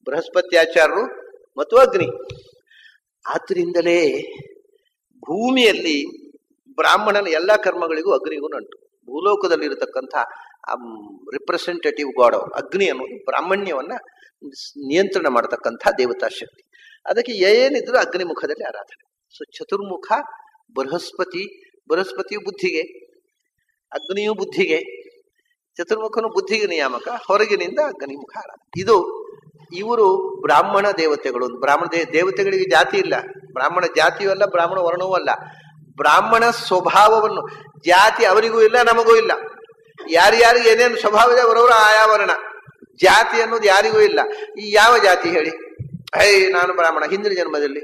ಬೃಹಸ್ಪತ್ಯಾಚಾರ್ಯರು ಮತ್ತು ಅಗ್ನಿ. ಆದ್ರಿಂದಲೇ ಭೂಮಿಯಲ್ಲಿ ಬ್ರಾಹ್ಮಣನ ಎಲ್ಲಾ ಕರ್ಮಗಳಿಗೂ ಅಗ್ನಿಗೂ ನಂಟು. ಭೂಲೋಕದಲ್ಲಿ ಇರತಕ್ಕಂಥ ರಿಪ್ರೆಸೆಂಟೇಟಿವ್ ಗಾಡ್ ಅಗ್ನಿ ಅನ್ನೋದು ಬ್ರಾಹ್ಮಣ್ಯವನ್ನ ನಿಯಂತ್ರಣ ಮಾಡತಕ್ಕಂಥ ದೇವತಾ ಶಕ್ತಿ. ಅದಕ್ಕೆ ಏನಿದ್ರು ಅಗ್ನಿ ಮುಖದಲ್ಲಿ ಆರಾಧನೆ. ಸೊ ಚತುರ್ಮುಖ ಬೃಹಸ್ಪತಿಯು ಬುದ್ಧಿಗೆ, ಅಗ್ನಿಯು ಬುದ್ಧಿಗೆ, ಚತುರ್ಮುಖನು ಬುದ್ಧಿಗೆ ನಿಯಾಮಕ, ಹೊರಗಿನಿಂದ ಅಗ್ನಿಮುಖ ಆರಾಧನೆ. ಇವರು ಬ್ರಾಹ್ಮಣ ದೇವತೆಗಳು. ಬ್ರಾಹ್ಮಣ ದೇವತೆಗಳಿಗೆ ಜಾತಿ ಇಲ್ಲ. ಬ್ರಾಹ್ಮಣ ಜಾತಿಯೂ ಅಲ್ಲ, ಬ್ರಾಹ್ಮಣ ವರ್ಣವೂ ಅಲ್ಲ. ಬ್ರಾಹ್ಮಣ ಸ್ವಭಾವವನ್ನು, ಜಾತಿ ಅವರಿಗೂ ಇಲ್ಲ, ನಮಗೂ ಇಲ್ಲ. ಯಾರ್ಯಾರಿಗೆ ಏನೇನು ಸ್ವಭಾವ ಇದೆ ಅವರವರ ಆಯಾ ವರ್ಣ. ಜಾತಿ ಅನ್ನೋದು ಯಾರಿಗೂ ಇಲ್ಲ. ಈ ಯಾವ ಜಾತಿ ಹೇಳಿ? ನಾನು ಬ್ರಾಹ್ಮಣ, ಹಿಂದಿನ ಜನ್ಮದಲ್ಲಿ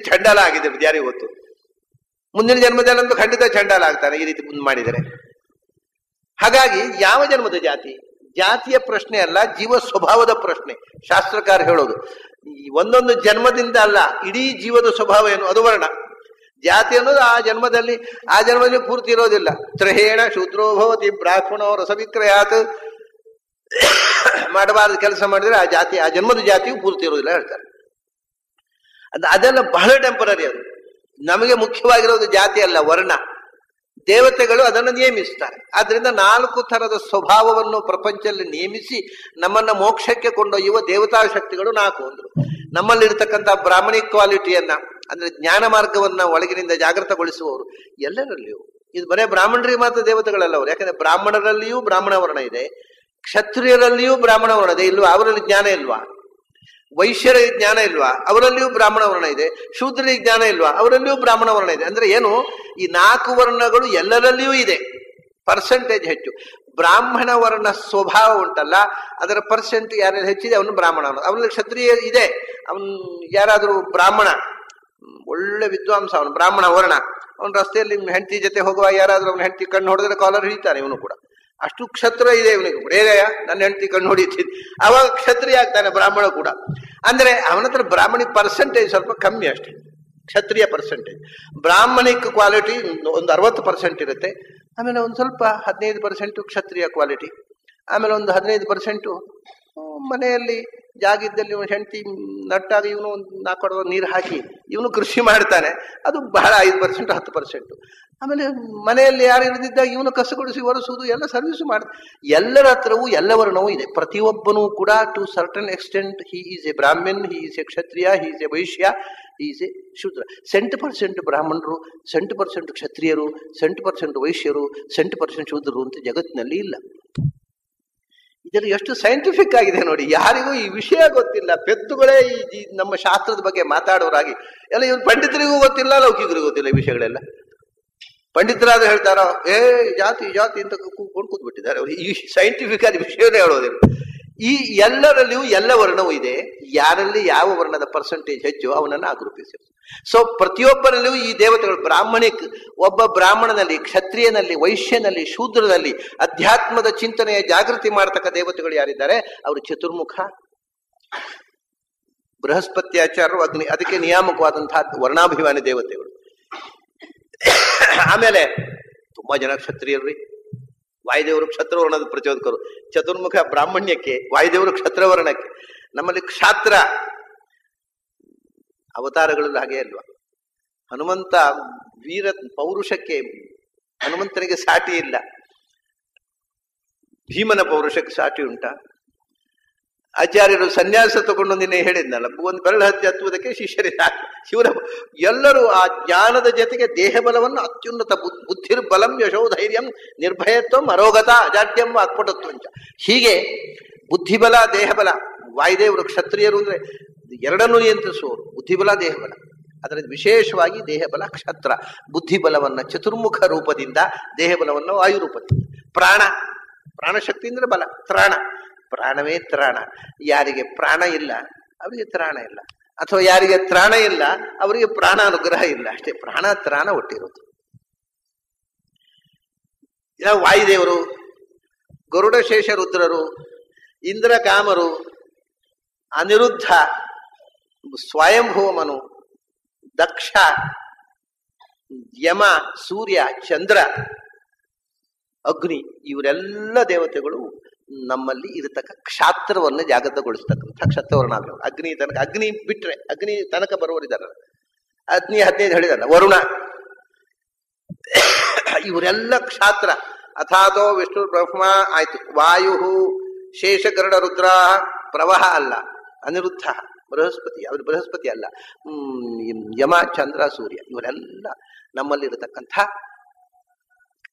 ಚಂಡಾಲ ಆಗಿದೆ, ಯಾರಿಗೂ ಗೊತ್ತು. ಮುಂದಿನ ಜನ್ಮದಲ್ಲಂತೂ ಖಂಡಿತ ಚಂಡಾಲ ಆಗ್ತಾನೆ ಈ ರೀತಿ ಮುಂದೆ ಮಾಡಿದರೆ. ಹಾಗಾಗಿ ಯಾವ ಜನ್ಮದ ಜಾತಿ? ಜಾತಿಯ ಪ್ರಶ್ನೆ ಅಲ್ಲ, ಜೀವ ಸ್ವಭಾವದ ಪ್ರಶ್ನೆ. ಶಾಸ್ತ್ರಕಾರ ಹೇಳೋದು ಒಂದೊಂದು ಜನ್ಮದಿಂದ ಅಲ್ಲ, ಇಡೀ ಜೀವದ ಸ್ವಭಾವ ಏನು, ಅದು ವರ್ಣ. ಜಾತಿ ಅನ್ನೋದು ಆ ಜನ್ಮದಲ್ಲಿ ಪೂರ್ತಿ ಇರೋದಿಲ್ಲ. ತ್ರಹೇಣ ಶೂದ್ರೋಭವತಿ ಬ್ರಾಹ್ಮಣೋ ರಸವಿಕ್ರಯಾತ್. ಮಾಡಬಾರದು ಕೆಲಸ ಮಾಡಿದ್ರೆ ಆ ಜಾತಿ, ಆ ಜನ್ಮದ ಜಾತಿಯು ಪೂರ್ತಿ ಇರೋದಿಲ್ಲ ಹೇಳ್ತಾರೆ. ಅದೆಲ್ಲ ಬಹಳ ಟೆಂಪರರಿ. ಅದು ನಮಗೆ ಮುಖ್ಯವಾಗಿರೋದು ಜಾತಿ ಅಲ್ಲ, ವರ್ಣ. ದೇವತೆಗಳು ಅದನ್ನು ನಿಯಮಿಸ್ತಾರೆ. ಆದ್ರಿಂದ 4 ಥರದ ಸ್ವಭಾವವನ್ನು ಪ್ರಪಂಚದಲ್ಲಿ ನಿಯಮಿಸಿ ನಮ್ಮನ್ನ ಮೋಕ್ಷಕ್ಕೆ ಕೊಂಡೊಯ್ಯುವ ದೇವತಾ ಶಕ್ತಿಗಳು 4 ಅಂದ್ರು. ನಮ್ಮಲ್ಲಿರ್ತಕ್ಕಂಥ ಬ್ರಾಹ್ಮಣಿಕ್ ಕ್ವಾಲಿಟಿಯನ್ನ, ಅಂದ್ರೆ ಜ್ಞಾನ ಮಾರ್ಗವನ್ನ ಒಳಗಿನಿಂದ ಜಾಗೃತಗೊಳಿಸುವವರು ಎಲ್ಲರಲ್ಲಿಯೂ. ಇದು ಬರೇ ಬ್ರಾಹ್ಮಣರಿಗೆ ಮಾತ್ರ ದೇವತೆಗಳಲ್ಲ ಅವರು. ಯಾಕಂದ್ರೆ ಬ್ರಾಹ್ಮಣರಲ್ಲಿಯೂ ಬ್ರಾಹ್ಮಣ ವರ್ಣ ಇದೆ, ಕ್ಷತ್ರಿಯರಲ್ಲಿಯೂ ಬ್ರಾಹ್ಮಣ ವರ್ಣ ಇದೆ. ಇಲ್ವಾ? ಅವರಲ್ಲಿ ಜ್ಞಾನ ಇಲ್ವಾ? ವೈಶ್ಯರಿಗೆ ಜ್ಞಾನ ಇಲ್ವಾ? ಅವರಲ್ಲಿಯೂ ಬ್ರಾಹ್ಮಣ ವರ್ಣ ಇದೆ. ಶೂದ್ರರಿಗೆ ಜ್ಞಾನ ಇಲ್ವಾ? ಅವರಲ್ಲಿಯೂ ಬ್ರಾಹ್ಮಣ ವರ್ಣ ಇದೆ. ಅಂದ್ರೆ ಏನು? ಈ 4 ವರ್ಣಗಳು ಎಲ್ಲರಲ್ಲಿಯೂ ಇದೆ, ಪರ್ಸೆಂಟೇಜ್ ಹೆಚ್ಚು. ಬ್ರಾಹ್ಮಣ ವರ್ಣ ಸ್ವಭಾವ ಉಂಟಲ್ಲ, ಅದರ ಪರ್ಸೆಂಟ್ ಯಾರ್ಯಾರು ಹೆಚ್ಚಿದೆ ಅವನು ಬ್ರಾಹ್ಮಣ ಅನ್ನೋದು. ಅವನಲ್ಲಿ ಕ್ಷತ್ರಿಯ ಇದೆ, ಅವನು ಯಾರಾದ್ರೂ ಬ್ರಾಹ್ಮಣ ಒಳ್ಳೆ ವಿದ್ವಾಂಸ, ಅವನು ಬ್ರಾಹ್ಮಣ ವರ್ಣ, ಅವನ ರಸ್ತೆಯಲ್ಲಿ ಹೆಂಡತಿ ಜೊತೆ ಹೋಗುವ ಯಾರಾದ್ರೂ ಅವನ ಹೆಂಡತಿ ಕಣ್ಣು ಹೊಡೆದ್ರೆ ಕಾಲರ್ ಹಿಡಿತಾನೆ ಇವನು ಕೂಡ. ಅಷ್ಟು ಕ್ಷತ್ರ ಇದೆ ಇವನಿಗೆ. ಏರಯ್ಯ ನನ್ನ ಹೆಂಡತಿ ಕಣ್ಣು ಹೊಡಿತೀನಿ, ಅವಾಗ ಕ್ಷತ್ರಿಯ ಆಗ್ತಾನೆ ಬ್ರಾಹ್ಮಣ ಕೂಡ. ಅಂದ್ರೆ ಅವನ ಹತ್ರ ಬ್ರಾಹ್ಮಣಿಕ್ ಪರ್ಸೆಂಟೇಜ್ ಸ್ವಲ್ಪ ಕಮ್ಮಿ ಅಷ್ಟೇ, ಕ್ಷತ್ರಿಯ ಪರ್ಸೆಂಟೇಜ್. ಬ್ರಾಹ್ಮಣಿಕ್ ಕ್ವಾಲಿಟಿ ಒಂದು 60% ಇರುತ್ತೆ. ಆಮೇಲೆ ಒಂದು ಸ್ವಲ್ಪ 15% ಕ್ಷತ್ರಿಯ ಕ್ವಾಲಿಟಿ, ಆಮೇಲೆ ಒಂದು 15% ಮನೆಯಲ್ಲಿ ಜಾಗಿದ್ದಲ್ಲಿ ಇವನು ಹೆಂಡತಿ ನಟ್ಟಾಗ ಇವನು 4 ಕೊಡ ನೀರು ಹಾಕಿ ಇವನು ಕೃಷಿ ಮಾಡ್ತಾನೆ, ಅದು ಬಹಳ 5% 10%. ಆಮೇಲೆ ಮನೆಯಲ್ಲಿ ಯಾರು ಇಳಿದಿದ್ದಾಗ ಇವನು ಕಸಗುಡಿಸಿ ಒರೆಸುವುದು ಎಲ್ಲ ಸರ್ವಿಸ್ ಮಾಡ್ತಾರೆ. ಎಲ್ಲರ ಹತ್ರವೂ ಎಲ್ಲ ವರ್ಣವೂ ಇದೆ. ಪ್ರತಿಯೊಬ್ಬನೂ ಕೂಡ to certain extent he is a Brahman, he is a Kshatriya, he is a Vaishya, he is a Shudra. 100% ಬ್ರಾಹ್ಮಣರು, 100% ಕ್ಷತ್ರಿಯರು, 100% ವೈಶ್ಯರು, 100% ಶೂದ್ರರು ಅಂತ ಜಗತ್ತಿನಲ್ಲಿ ಇಲ್ಲ. ಇದರಲ್ಲಿ ಎಷ್ಟು ಸೈಂಟಿಫಿಕ್ ಆಗಿದೆ ನೋಡಿ. ಯಾರಿಗೂ ಈ ವಿಷಯ ಗೊತ್ತಿಲ್ಲ. ಪೆದ್ದುಗಳೇ ಈ ನಮ್ಮ ಶಾಸ್ತ್ರದ ಬಗ್ಗೆ ಮಾತಾಡೋರಾಗಿ ಎಲ್ಲ ಇವ್ರು ಪಂಡಿತರಿಗೂ ಗೊತ್ತಿಲ್ಲ, ಲೌಕಿಕರಿಗೂ ಗೊತ್ತಿಲ್ಲ ಈ ವಿಷಯಗಳೆಲ್ಲ. ಪಂಡಿತರಾದ್ರೆ ಹೇಳ್ತಾರೋ ಜಾತಿ ಜಾತಿ ಅಂತ ಕೂತ್ಕೊಂಡು ಕೂತ್ಬಿಟ್ಟಿದ್ದಾರೆ ಅವರು. ಈ ಸೈಂಟಿಫಿಕ್ ಆದ ವಿಷಯವೇ ಹೇಳೋದಿಲ್ಲ. ಈ ಎಲ್ಲರಲ್ಲಿಯೂ ಎಲ್ಲ ವರ್ಣವೂ ಇದೆ. ಯಾರಲ್ಲಿ ಯಾವ ವರ್ಣದ ಪರ್ಸೆಂಟೇಜ್ ಹೆಚ್ಚು ಅವನನ್ನು ಆಗ್ರೂಪಿಸಿ. ಸೊ ಪ್ರತಿಯೊಬ್ಬರಲ್ಲಿಯೂ ಈ ದೇವತೆಗಳು ಒಬ್ಬ ಬ್ರಾಹ್ಮಣನಲ್ಲಿ, ಕ್ಷತ್ರಿಯನಲ್ಲಿ, ವೈಶ್ಯನಲ್ಲಿ, ಶೂದ್ರನಲ್ಲಿ ಅಧ್ಯಾತ್ಮದ ಚಿಂತನೆಯ ಜಾಗೃತಿ ಮಾಡತಕ್ಕ ದೇವತೆಗಳು ಯಾರಿದ್ದಾರೆ ಅವರು ಚತುರ್ಮುಖ, ಬೃಹಸ್ಪತ್ಯಾಚಾರ್ಯರು, ಅಗ್ನಿ, ಅದಕ್ಕೆ ನಿಯಾಮಕವಾದಂತಹ ವರ್ಣಾಭಿಮಾನಿ ದೇವತೆಗಳು. ಆಮೇಲೆ ತುಂಬಾ ಜನ ಕ್ಷತ್ರಿಯರು. ವಾಯುದೇವರು ಕ್ಷತ್ರವರ್ಣದ ಪ್ರಚೋದಕರು. ಚತುರ್ಮುಖ ಬ್ರಾಹ್ಮಣ್ಯಕ್ಕೆ, ವಾಯುದೇವರು ಕ್ಷತ್ರವರ್ಣಕ್ಕೆ. ನಮ್ಮಲ್ಲಿ ಕ್ಷಾತ್ರ ಅವತಾರಗಳಲ್ಲಿ ಹಾಗೆ ಅಲ್ವಾ? ಹನುಮಂತ ವೀರ ಪೌರುಷಕ್ಕೆ ಹನುಮಂತನಿಗೆ ಸಾಟಿ ಇಲ್ಲ. ಭೀಮನ ಪೌರುಷಕ್ಕೆ ಸಾಟಿ ಉಂಟಾ? ಆಚಾರ್ಯರು ಸನ್ಯಾಸ ತಗೊಂಡು ನಿನ್ನೆ ಹೇಳಿದ್ನಲ್ಲ, ಒಂದು ಬೆರಳು ಹತ್ತುವುದಕ್ಕೆ ಶಿಷ್ಯರಿಲ್ಲ. ಶಿವರ ಎಲ್ಲರೂ ಆ ಜ್ಞಾನದ ಜೊತೆಗೆ ದೇಹ ಬಲವನ್ನು ಅತ್ಯುನ್ನತ ಬುದ್ಧಿರ್ಬಲಂ ಯಶೋ ಧೈರ್ಯಂ ನಿರ್ಭಯತ್ವಂ ಅರೋಗತ ಅಜಾಡ್ಯಂ ಅಕ್ಪಟತ್ವಂಚ. ಹೀಗೆ ಬುದ್ಧಿಬಲ ದೇಹಬಲ. ವಾಯುದೇವರು ಕ್ಷತ್ರಿಯರು ಅಂದ್ರೆ ಎರಡನ್ನೂ ನಿಯಂತ್ರಿಸುವವರು, ಬುದ್ಧಿಬಲ ದೇಹಬಲ. ಅದರಲ್ಲಿ ವಿಶೇಷವಾಗಿ ದೇಹಬಲ ಕ್ಷತ್ರ, ಬುದ್ಧಿಬಲವನ್ನ ಚತುರ್ಮುಖ ರೂಪದಿಂದ, ದೇಹಬಲವನ್ನು ವಾಯು ರೂಪದಿಂದ. ಪ್ರಾಣಶಕ್ತಿ ಅಂದ್ರೆ ಬಲ, ತ್ರಾಣ, ಪ್ರಾಣವೇ ತ್ರಾಣ. ಯಾರಿಗೆ ಪ್ರಾಣ ಇಲ್ಲ ಅವರಿಗೆ ತ್ರಾಣ ಇಲ್ಲ, ಅಥವಾ ಯಾರಿಗೆ ತ್ರಾಣ ಇಲ್ಲ ಅವರಿಗೆ ಪ್ರಾಣ ಅನುಗ್ರಹ ಇಲ್ಲ. ಅಷ್ಟೇ, ಪ್ರಾಣ ತ್ರಾಣ ಒಟ್ಟಿರೋದು. ವಾಯುದೇವರು, ಗರುಡಶೇಷ ರುದ್ರರು, ಇಂದ್ರಕಾಮರು, ಅನಿರುದ್ಧ, ಸ್ವಯಂಭೂಮನು, ದಕ್ಷ, ಯಮ, ಸೂರ್ಯ, ಚಂದ್ರ, ಅಗ್ನಿ, ಇವರೆಲ್ಲ ದೇವತೆಗಳು ನಮ್ಮಲ್ಲಿ ಇರತಕ್ಕ ಕ್ಷಾತ್ರವನ್ನು ಜಾಗೃತಗೊಳಿಸ್ತಕ್ಕಂಥ ಕ್ಷತ್ರವರ್ಣಾಭಿಮಾನ. ಅಗ್ನಿ ಬಿಟ್ರೆ, ಅಗ್ನಿ ತನಕ ಬರುವವರಿದಾರಲ್ಲ, ಅಗ್ನಿ 15 ಹೇಳಿದಾರಲ್ಲ, ವರುಣ, ಇವರೆಲ್ಲ ಕ್ಷಾತ್ರ. ಅಥಾತೋ ವಿಷ್ಣು ಬ್ರಹ್ಮ ಆಯ್ತು. ವಾಯು ಶೇಷ ಗರುಡ ರುದ್ರ ಪ್ರವಾಹ ಅಲ್ಲ, ಅನಿರುದ್ಧ ಬೃಹಸ್ಪತಿ, ಅವರು ಬೃಹಸ್ಪತಿ ಅಲ್ಲ, ಯಮ, ಚಂದ್ರ, ಸೂರ್ಯ, ಇವರೆಲ್ಲ ನಮ್ಮಲ್ಲಿರತಕ್ಕಂಥ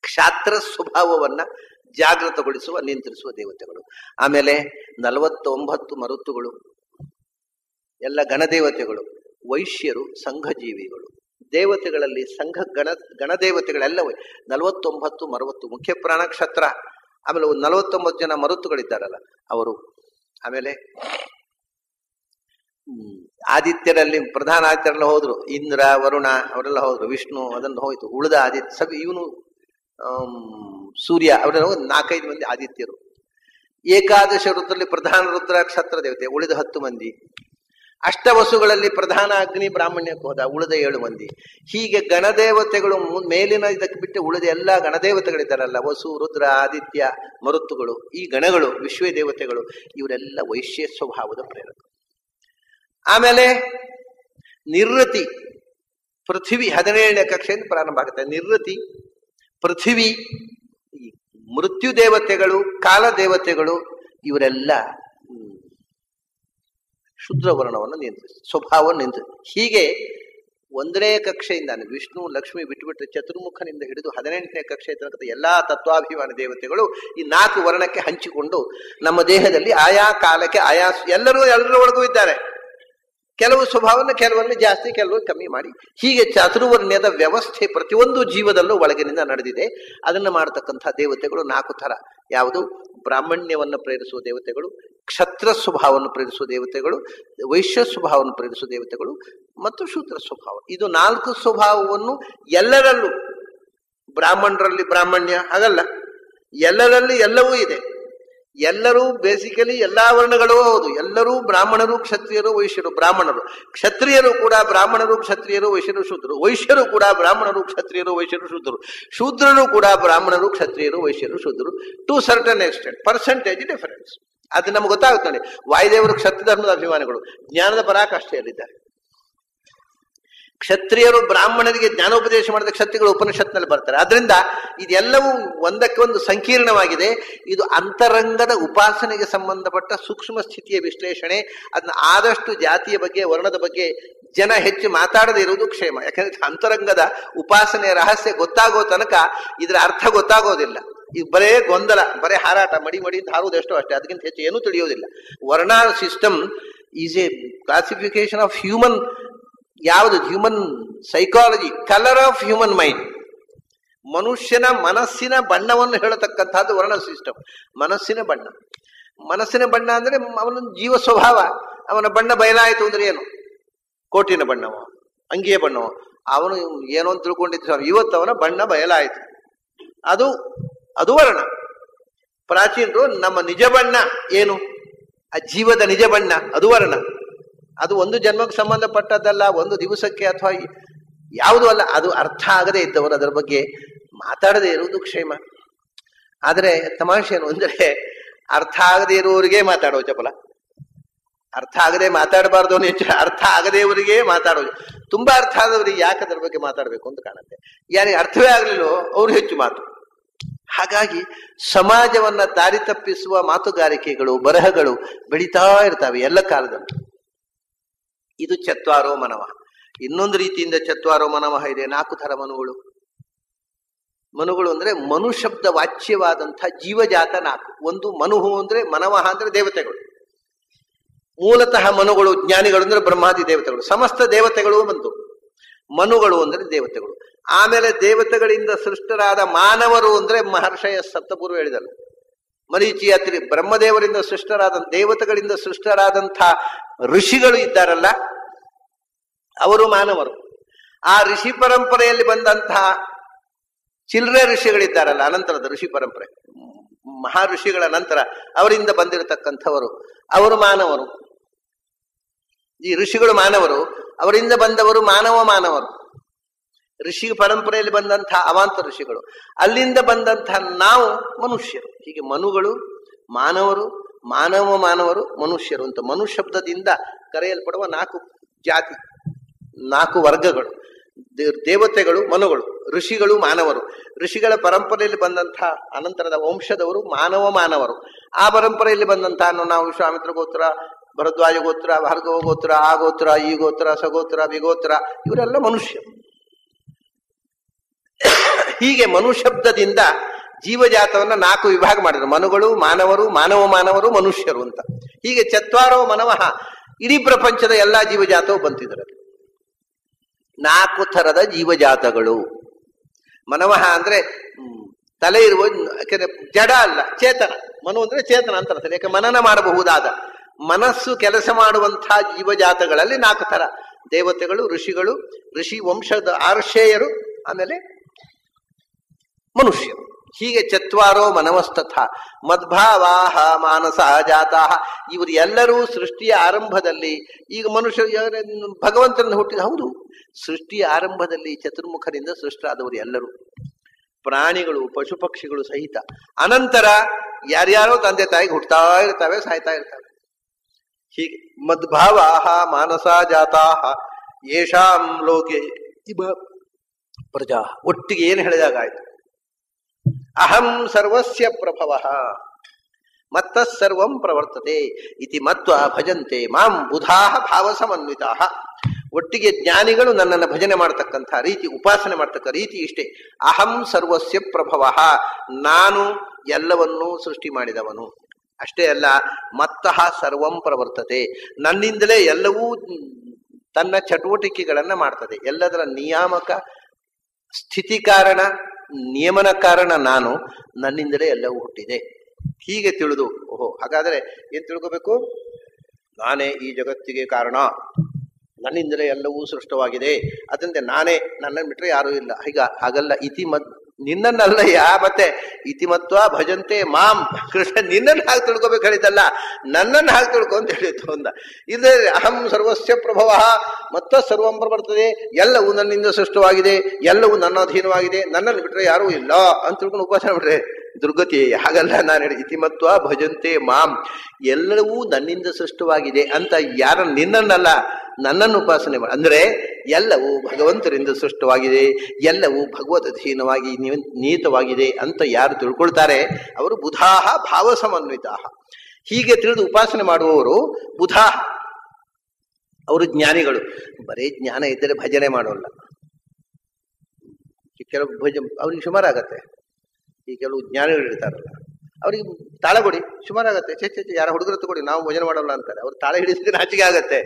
ಕ್ಷಾತ್ರ ಸ್ವಭಾವವನ್ನ ಜಾಗೃತಗೊಳಿಸುವ, ನಿಯಂತ್ರಿಸುವ ದೇವತೆಗಳು. ಆಮೇಲೆ 49 ಮರುತ್ತುಗಳು, ಎಲ್ಲ ಗಣದೇವತೆಗಳು, ವೈಶ್ಯರು, ಸಂಘಜೀವಿಗಳು. ದೇವತೆಗಳಲ್ಲಿ ಗಣದೇವತೆಗಳೆಲ್ಲ 49 ಮರುತ್ತು, ಮುಖ್ಯ ಪ್ರಾಣ ಕ್ಷತ್ರ. ಆಮೇಲೆ 49 ಜನ ಮರುತ್ತುಗಳಿದ್ದಾರಲ್ಲ ಅವರು. ಆಮೇಲೆ ಆದಿತ್ಯರಲ್ಲಿ ಪ್ರಧಾನ ಆದಿತ್ಯರೆಲ್ಲ ಹೋದ್ರು, ಇಂದ್ರ, ವರುಣ ಅವರೆಲ್ಲ ಹೋದ್ರು, ವಿಷ್ಣು ಅದನ್ನು ಹೋಯ್ತು. ಉಳಿದ ಆದಿತ್ಯ ಇವನು ಸೂರ್ಯ ಅವರೆಲ್ಲ 4-5 ಮಂದಿ ಆದಿತ್ಯರು. ಏಕಾದಶ ರುದ್ರಲ್ಲಿ ಪ್ರಧಾನ ರುದ್ರ ಕ್ಷತ್ರ ದೇವತೆ, ಉಳಿದ 10 ಮಂದಿ. ಅಷ್ಟವಸುಗಳಲ್ಲಿ ಪ್ರಧಾನ ಅಗ್ನಿ ಬ್ರಾಹ್ಮಣ್ಯಕ್ಕೆ ಹೋದ, ಉಳಿದ 7 ಮಂದಿ. ಹೀಗೆ ಗಣದೇವತೆಗಳು ಮೇಲಿನ ಇದಕ್ಕೆ ಬಿಟ್ಟು ಉಳಿದ ಎಲ್ಲ ಗಣದೇವತೆಗಳಿದ್ದಾರಲ್ಲ, ವಸು, ರುದ್ರ, ಆದಿತ್ಯ, ಮರುತ್ತುಗಳು, ಈ ಗಣಗಳು, ವಿಶ್ವ ದೇವತೆಗಳು, ಇವರೆಲ್ಲ ವೈಶ್ಯ ಸ್ವಭಾವದ ಪ್ರೇರಕರು. ಆಮೇಲೆ ನಿರ್ರತಿ, ಪೃಥ್ವಿ 17ನೇ ಕಕ್ಷೆಯಿಂದ ಪ್ರಾರಂಭ ಆಗುತ್ತೆ. ನಿರ್ರತಿ, ಪೃಥ್ವಿ, ಮೃತ್ಯು ದೇವತೆಗಳು, ಕಾಲ ದೇವತೆಗಳು, ಇವರೆಲ್ಲ ಶುದ್ರ ವರ್ಣವನ್ನು ನಿಯಂತ್ರಿಸಿ, ಸ್ವಭಾವವನ್ನು ನಿಯಂತ್ರಿಸಿ. ಹೀಗೆ 1ನೇ ಕಕ್ಷೆಯಿಂದ ವಿಷ್ಣು, ಲಕ್ಷ್ಮಿ ಬಿಟ್ಟುಬಿಟ್ರೆ ಚತುರ್ಮುಖನಿಂದ ಹಿಡಿದು 18ನೇ ಕಕ್ಷೆ ತನಕ ಎಲ್ಲಾ ತತ್ವಾಭಿಮಾನಿ ದೇವತೆಗಳು ಈ 4 ವರ್ಣಕ್ಕೆ ಹಂಚಿಕೊಂಡು ನಮ್ಮ ದೇಹದಲ್ಲಿ ಆಯಾ ಕಾಲಕ್ಕೆ ಆಯಾ ಎಲ್ಲರೊಳಗೂ ಇದ್ದಾರೆ. ಕೆಲವು ಸ್ವಭಾವವನ್ನು ಕೆಲವರಲ್ಲಿ ಜಾಸ್ತಿ, ಕೆಲವರು ಕಮ್ಮಿ ಮಾಡಿ, ಹೀಗೆ ಚಾತುರ್ವರ್ಣ್ಯದ ವ್ಯವಸ್ಥೆ ಪ್ರತಿಯೊಂದು ಜೀವದಲ್ಲೂ ಒಳಗಿನಿಂದ ನಡೆದಿದೆ. ಅದನ್ನು ಮಾಡತಕ್ಕಂಥ ದೇವತೆಗಳು 4 ಥರ. ಯಾವುದು? ಬ್ರಾಹ್ಮಣ್ಯವನ್ನು ಪ್ರೇರಿಸುವ ದೇವತೆಗಳು, ಕ್ಷತ್ರ ಸ್ವಭಾವವನ್ನು ಪ್ರೇರಿಸುವ ದೇವತೆಗಳು, ವೈಶ್ಯ ಸ್ವಭಾವವನ್ನು ಪ್ರೇರಿಸುವ ದೇವತೆಗಳು ಮತ್ತು ಶೂದ್ರ ಸ್ವಭಾವ. ಇದು 4 ಸ್ವಭಾವವನ್ನು ಎಲ್ಲರಲ್ಲೂ, ಬ್ರಾಹ್ಮಣರಲ್ಲಿ ಬ್ರಾಹ್ಮಣ್ಯ ಹಾಗಲ್ಲ, ಎಲ್ಲರಲ್ಲಿ ಎಲ್ಲವೂ ಇದೆ. ಎಲ್ಲರೂ ಬೇಸಿಕಲಿ ಎಲ್ಲಾ ವರ್ಣಗಳೂ ಹೌದು. ಎಲ್ಲರೂ ಬ್ರಾಹ್ಮಣರು, ಕ್ಷತ್ರಿಯರು, ವೈಶ್ಯರು. ಬ್ರಾಹ್ಮಣರು, ಕ್ಷತ್ರಿಯರು ಕೂಡ ಬ್ರಾಹ್ಮಣರು, ಕ್ಷತ್ರಿಯರು, ವೈಶ್ಯರು, ಶೂದ್ರರು. ವೈಶ್ಯರು ಕೂಡ ಬ್ರಾಹ್ಮಣರು, ಕ್ಷತ್ರಿಯರು, ವೈಶ್ಯರು, ಶೂದ್ರರು. ಶೂದ್ರರು ಕೂಡ ಬ್ರಾಹ್ಮಣರು, ಕ್ಷತ್ರಿಯರು, ವೈಶ್ಯರು, ಶೂದ್ರರು. To certain extent, percentage difference. ಅದು ನಮ್ಗೆ ಗೊತ್ತಾಗುತ್ತೆ ನೋಡಿ. ವಾಯುದೇವರು ಕ್ಷತ್ರಿಯ ಧರ್ಮದ ಅಭಿಮಾನಿಗಳು, ಜ್ಞಾನದ ಪರಾಕಾಷ್ಠೆಯಲ್ಲಿದ್ದಾರೆ. ಕ್ಷತ್ರಿಯರು ಬ್ರಾಹ್ಮಣರಿಗೆ ಜ್ಞಾನೋಪದೇಶ ಮಾಡಿದ ಕ್ಷತ್ರಿಯಗಳು ಉಪನಿಷತ್ನಲ್ಲಿ ಬರ್ತಾರೆ. ಆದ್ರಿಂದ ಇದೆಲ್ಲವೂ ಒಂದಕ್ಕೆ ಒಂದು ಸಂಕೀರ್ಣವಾಗಿದೆ. ಇದು ಅಂತರಂಗದ ಉಪಾಸನೆಗೆ ಸಂಬಂಧಪಟ್ಟ ಸೂಕ್ಷ್ಮ ಸ್ಥಿತಿಯ ವಿಶ್ಲೇಷಣೆ. ಅದನ್ನ ಆದಷ್ಟು ಜಾತಿಯ ಬಗ್ಗೆ, ವರ್ಣದ ಬಗ್ಗೆ ಜನ ಹೆಚ್ಚು ಮಾತಾಡದೇ ಇರುವುದು ಕ್ಷೇಮ. ಯಾಕಂದ್ರೆ ಅಂತರಂಗದ ಉಪಾಸನೆಯ ರಹಸ್ಯ ಗೊತ್ತಾಗೋ ತನಕ ಇದರ ಅರ್ಥ ಗೊತ್ತಾಗೋದಿಲ್ಲ. ಇದು ಬರೇ ಗೊಂದಲ, ಬರೇ ಹಾರಾಟ, ಮಡಿ ಅಂತ ಹಾರುವುದು ಎಷ್ಟೋ ಅಷ್ಟೇ, ಅದಕ್ಕಿಂತ ಹೆಚ್ಚು ಏನೂ ತಿಳಿಯೋದಿಲ್ಲ. Varna system is a classification of human, ಯಾವುದು human psychology, colour of human mind, ಮನುಷ್ಯನ ಮನಸ್ಸಿನ ಬಣ್ಣವನ್ನು ಹೇಳತಕ್ಕಂಥದ್ದು ವರ್ಣ ಸಿಸ್ಟಮ್. ಮನಸ್ಸಿನ ಬಣ್ಣ, ಮನಸ್ಸಿನ ಬಣ್ಣ ಅಂದ್ರೆ ಅವನ ಜೀವ ಸ್ವಭಾವ. ಅವನ ಬಣ್ಣ ಬಯಲಾಯಿತು ಅಂದ್ರೆ ಏನು? ಕೋಟಿನ ಬಣ್ಣವ, ಅಂಗಿಯ ಬಣ್ಣವ, ಅವನು ಏನೋ ಅಂತ ತಿಳ್ಕೊಂಡಿದ್ದ, ಇವತ್ತು ಅವನ ಬಣ್ಣ ಬಯಲಾಯಿತು, ಅದು ವರ್ಣ. ಪ್ರಾಚೀನರು ನಮ್ಮ ನಿಜ ಬಣ್ಣ ಏನು, ಆ ಜೀವದ ನಿಜ ಬಣ್ಣ, ಅದು ವರ್ಣ. ಅದು ಒಂದು ಜನ್ಮಕ್ಕೆ ಸಂಬಂಧಪಟ್ಟದ್ದಲ್ಲ, ಒಂದು ದಿವಸಕ್ಕೆ ಅಥವಾ ಯಾವುದೂ ಅಲ್ಲ. ಅದು ಅರ್ಥ ಆಗದೆ ಇದ್ದವರು ಅದರ ಬಗ್ಗೆ ಮಾತಾಡದೆ ಇರುವುದು ಕ್ಷೇಮ. ಆದರೆ ತಮಾಷೆ ಏನು ಅಂದರೆ, ಅರ್ಥ ಆಗದೆ ಇರುವವರಿಗೆ ಮಾತಾಡೋ ಚಪಲ, ಅರ್ಥ ಆಗದೆ ಮಾತಾಡಬಾರ್ದು ಅನ್ನೋ ಹೆಚ್ಚು, ಅರ್ಥ ಆಗದೆಯವರಿಗೆ ಮಾತಾಡೋದು. ತುಂಬಾ ಅರ್ಥ ಆದವರಿಗೆ ಯಾಕೆ ಅದರ ಬಗ್ಗೆ ಮಾತಾಡಬೇಕು ಅಂತ ಕಾಣುತ್ತೆ. ಯಾರಿಗೆ ಅರ್ಥವೇ ಆಗಲಿಲ್ಲೋ ಅವರು ಹೆಚ್ಚು ಮಾತು. ಹಾಗಾಗಿ ಸಮಾಜವನ್ನ ದಾರಿ ತಪ್ಪಿಸುವ ಮಾತುಗಾರಿಕೆಗಳು, ಬರಹಗಳು ಬೆಳೀತಾ ಇರ್ತವೆ ಎಲ್ಲ ಕಾಲದಲ್ಲೂ. ಇದು ಚತ್ವಾರೋ ಮನವ. ಇನ್ನೊಂದು ರೀತಿಯಿಂದ ಚತ್ವಾರೋ ಮನವ ಇದೆ. 4 ಥರ ಮನುಗಳು. ಮನುಗಳು ಅಂದ್ರೆ ಮನುಶಬ್ದ ವಾಚ್ಯವಾದಂಥ ಜೀವಜಾತ 4. ಒಂದು ಮನುಹು ಅಂದ್ರೆ, ಮನವಹ ಅಂದ್ರೆ ದೇವತೆಗಳು. ಮೂಲತಃ ಮನುಗಳು ಜ್ಞಾನಿಗಳು ಅಂದ್ರೆ ಬ್ರಹ್ಮಾದಿ ದೇವತೆಗಳು. ಸಮಸ್ತ ದೇವತೆಗಳು ಬಂತು. ಮನುಗಳು ಅಂದ್ರೆ ದೇವತೆಗಳು. ಆಮೇಲೆ ದೇವತೆಗಳಿಂದ ಸೃಷ್ಟರಾದ ಮಾನವರು ಅಂದ್ರೆ ಮಹರ್ಷಯ ಸಪ್ತಪೂರ್ವ ಹೇಳಿದರು. ಮರೀಚಿ ಅತ್ರಿ ಬ್ರಹ್ಮದೇವರಿಂದ ಸೃಷ್ಟರಾದ, ದೇವತೆಗಳಿಂದ ಸೃಷ್ಟರಾದಂಥ ಋಷಿಗಳು ಇದ್ದಾರಲ್ಲ, ಅವರು ಮಾನವರು. ಆ ಋಷಿ ಪರಂಪರೆಯಲ್ಲಿ ಬಂದಂತಹ ಚಿಲ್ಲರೆ ಋಷಿಗಳಿದ್ದಾರಲ್ಲ, ಅನಂತರದ ಋಷಿ ಪರಂಪರೆ, ಮಹಾಋಷಿಗಳ ನಂತರ ಅವರಿಂದ ಬಂದಿರತಕ್ಕಂಥವರು, ಅವರು ಮಾನವರು. ಈ ಋಷಿಗಳು ಮಾನವರು, ಅವರಿಂದ ಬಂದವರು ಮಾನವರು. ಋಷಿ ಪರಂಪರೆಯಲ್ಲಿ ಬಂದಂತಹ ಅವಾಂತ ಋಷಿಗಳು, ಅಲ್ಲಿಂದ ಬಂದಂತಹ ನಾವು ಮನುಷ್ಯರು. ಹೀಗೆ ಮನುಗಳು, ಮಾನವರು, ಮಾನವರು, ಮನುಷ್ಯರು ಅಂತ ಮನುಶಬ್ದದಿಂದ ಕರೆಯಲ್ಪಡುವ 4 ಜಾತಿ, 4 ವರ್ಗಗಳು. ದೇವತೆಗಳು ಮನುಗಳು, ಋಷಿಗಳು ಮಾನವರು. ಋಷಿಗಳ ಪರಂಪರೆಯಲ್ಲಿ ಬಂದಂತಹ ಅನಂತರದ ವಂಶದವರು ಮಾನವರು. ಆ ಪರಂಪರೆಯಲ್ಲಿ ಬಂದಂತಹ ನಾವು ವಿಶ್ವಾಮಿತ್ರ ಗೋತ್ರ, ಭರದ್ವಾಜ ಗೋತ್ರ, ಭಾರ್ಗವ ಗೋತ್ರ, ಆ ಗೋತ್ರ, ಈ ಗೋತ್ರ, ಸಗೋತ್ರ, ವಿಗೋತ್ರ, ಇವರೆಲ್ಲ ಮನುಷ್ಯರು. ಹೀಗೆ ಮನುಶಬ್ದದಿಂದ ಜೀವಜಾತವನ್ನ 4 ವಿಭಾಗ ಮಾಡಿದ್ರು. ಮನುಗಳು, ಮಾನವರು, ಮಾನವರು, ಮನುಷ್ಯರು ಅಂತ. ಹೀಗೆ ಚತ್ವಾರೋ ಮನವಃ, ಇಡೀ ಪ್ರಪಂಚದ ಎಲ್ಲಾ ಜೀವಜಾತವು ಬಂತಿದ್ರಲ್ಲಿ. 4 ಥರದ ಜೀವಜಾತಗಳು. ಮನವಃ ಅಂದ್ರೆ ತಲೆ ಇರುವ, ಯಾಕಂದ್ರೆ ಜಡ ಅಲ್ಲ, ಚೇತನ. ಮನು ಅಂದ್ರೆ ಚೇತನ ಅಂತ ಅರ್ಥ. ಯಾಕೆ ಮನನ ಮಾಡಬಹುದಾದ, ಮನಸ್ಸು ಕೆಲಸ ಮಾಡುವಂತಹ ಜೀವಜಾತಗಳಲ್ಲಿ 4 ಥರ: ದೇವತೆಗಳು, ಋಷಿಗಳು, ಋಷಿ ವಂಶದ ಆರ್ಷೇಯರು, ಆಮೇಲೆ ಮನುಷ್ಯರು. ಹೀಗೆ ಚತ್ವಾರೋ ಮನವಸ್ತಥ ಮದ್ಭಾವಾಹ ಮಾನಸ ಜಾತಾಹ. ಇವರು ಎಲ್ಲರೂ ಸೃಷ್ಟಿಯ ಆರಂಭದಲ್ಲಿ, ಈಗ ಮನುಷ್ಯರು ಭಗವಂತನ ಹುಟ್ಟಿದ, ಹೌದು, ಸೃಷ್ಟಿಯ ಆರಂಭದಲ್ಲಿ ಚತುರ್ಮುಖರಿಂದ ಸೃಷ್ಟರಾದವರು ಎಲ್ಲರೂ, ಪ್ರಾಣಿಗಳು, ಪಶು ಪಕ್ಷಿಗಳು ಸಹಿತ. ಅನಂತರ ಯಾರ್ಯಾರೋ ತಂದೆ ತಾಯಿಗೆ ಹುಟ್ಟುತ್ತಾ ಇರ್ತವೆ, ಸಾಯ್ತಾ ಇರ್ತವೆ. ಹೀಗೆ ಮದ್ಭಾವಾಹ ಮಾನಸ ಜಾತಾಹ ಯೇಷಾಂ ಲೋಕೆ ಇವ ಪ್ರಜಾ. ಒಟ್ಟಿಗೆ ಏನು ಹೇಳಿದಾಗಾಯ್ತು? ಅಹಂ ಸರ್ವಸ್ಯ ಪ್ರಭವಃ ಮತ್ತಃ ಸರ್ವಂ ಪ್ರವರ್ತತೆ ಇತಿ ಮತ್ವ ಭಜಂತೆ ಮಾಂ ಬುಧಾಃ ಭಾವಸಮನ್ವಿತಾಃ. ಒಟ್ಟಿಗೆ ಜ್ಞಾನಿಗಳು ನನ್ನನ್ನು ಭಜನೆ ಮಾಡತಕ್ಕಂಥ ರೀತಿ, ಉಪಾಸನೆ ಮಾಡತಕ್ಕ ರೀತಿ ಇಷ್ಟೇ. ಅಹಂ ಸರ್ವಸ್ಯ ಪ್ರಭವಃ, ನಾನು ಎಲ್ಲವನ್ನೂ ಸೃಷ್ಟಿ ಮಾಡಿದವನು. ಅಷ್ಟೇ ಅಲ್ಲ, ಮತ್ತಃ ಸರ್ವಂ ಪ್ರವರ್ತತೆ, ನನ್ನಿಂದಲೇ ಎಲ್ಲವೂ ತನ್ನ ಚಟುವಟಿಕೆಗಳನ್ನ ಮಾಡ್ತದೆ. ಎಲ್ಲದರ ನಿಯಾಮಕ, ಸ್ಥಿತಿ ಕಾರಣ, ನಿಯಮನ ಕಾರಣ ನಾನು, ನನ್ನಿಂದಲೇ ಎಲ್ಲವೂ ಹುಟ್ಟಿದೆ. ಹೀಗೆ ತಿಳಿದು, ಓಹೋ, ಹಾಗಾದರೆ ಏನ್ ತಿಳ್ಕೋಬೇಕು? ನಾನೇ ಈ ಜಗತ್ತಿಗೆ ಕಾರಣ, ನನ್ನಿಂದಲೇ ಎಲ್ಲವೂ ಸೃಷ್ಟವಾಗಿದೆ, ಅದರಿಂದ ನಾನೇ, ನನ್ನನ್ನು ಬಿಟ್ಟರೆ ಯಾರೂ ಇಲ್ಲ. ಹಾಗಲ್ಲ. ನಿನ್ನನ್ನಲ್ಲಯ್ಯ, ಮತ್ತೆ ಇತಿಮತ್ವ ಭಜಂತೆ ಮಾಂ. ಕೃಷ್ಣ ನಿನ್ನನ್ನು ಹಾಗೆ ತಿಳ್ಕೊಬೇಕು ಹೇಳಿದ್ದಲ್ಲ, ನನ್ನನ್ನು ಹಾಗೆ ತಿಳ್ಕೊ ಅಂತ ಹೇಳಿತ್ತು ಅಂದ. ಇಲ್ಲೇ ಅಹಂ ಸರ್ವಸ್ಯ ಪ್ರಭವ ಮತ್ತ ಸರ್ವಂ ಪ್ರವರ್ತದೆ, ಎಲ್ಲವೂ ನನ್ನಿಂದ ಸೃಷ್ಟವಾಗಿದೆ, ಎಲ್ಲವೂ ನನ್ನ ಅಧೀನವಾಗಿದೆ, ನನ್ನನ್ನು ಬಿಟ್ಟರೆ ಯಾರೂ ಇಲ್ಲ ಅಂತ ತಿಳ್ಕೊಂಡು ಉಪಾಸನೆ ಬಿಟ್ರೆ ದುರ್ಗತಿ. ಹಾಗಲ್ಲ, ನಾನು ಹೇಳಿ ಇತಿಮತ್ವ ಭಜಂತೆ ಮಾಂ, ಎಲ್ಲವೂ ನನ್ನಿಂದ ಸೃಷ್ಟವಾಗಿದೆ ಅಂತ ಯಾರ ನಿನ್ನನ್ನಲ್ಲ ನನ್ನನ್ನು ಉಪಾಸನೆ ಮಾಡಿ, ಅಂದ್ರೆ ಎಲ್ಲವೂ ಭಗವಂತರಿಂದ ಸೃಷ್ಟವಾಗಿದೆ, ಎಲ್ಲವೂ ಭಗವದ್ ಅಧೀನವಾಗಿ ನಿಯತವಾಗಿದೆ ಅಂತ ಯಾರು ತಿಳ್ಕೊಳ್ತಾರೆ ಅವರು ಬುಧಾಹ ಭಾವ ಸಮನ್ವಿತಾಹ. ಹೀಗೆ ತಿಳಿದು ಉಪಾಸನೆ ಮಾಡುವವರು ಬುಧಾಹ, ಅವರು ಜ್ಞಾನಿಗಳು. ಬರೀ ಜ್ಞಾನ ಇದ್ದರೆ ಭಜನೆ ಮಾಡೋಲ್ಲ. ಕೆಲವು ಅವ್ರಿಗೆ ಸುಮಾರಾಗತ್ತೆ. ಈ ಕೆಲವು ಜ್ಞಾನಿಗಳು ಇರ್ತಾರಲ್ಲ, ಅವ್ರಿಗೆ ತಾಳ ಕೊಡಿ ಸುಮಾರಾಗತ್ತೆ. ಚೆ ಯಾರ ಹುಡುಗರ ತಗೊಡಿ, ನಾವು ಭಜನೆ ಮಾಡೋಲ್ಲ ಅಂತಾರೆ. ಅವ್ರು ತಾಳ ಹಿಡಿಸಿದ್ರೆ ನಾಚಿಕೆ ಆಗತ್ತೆ.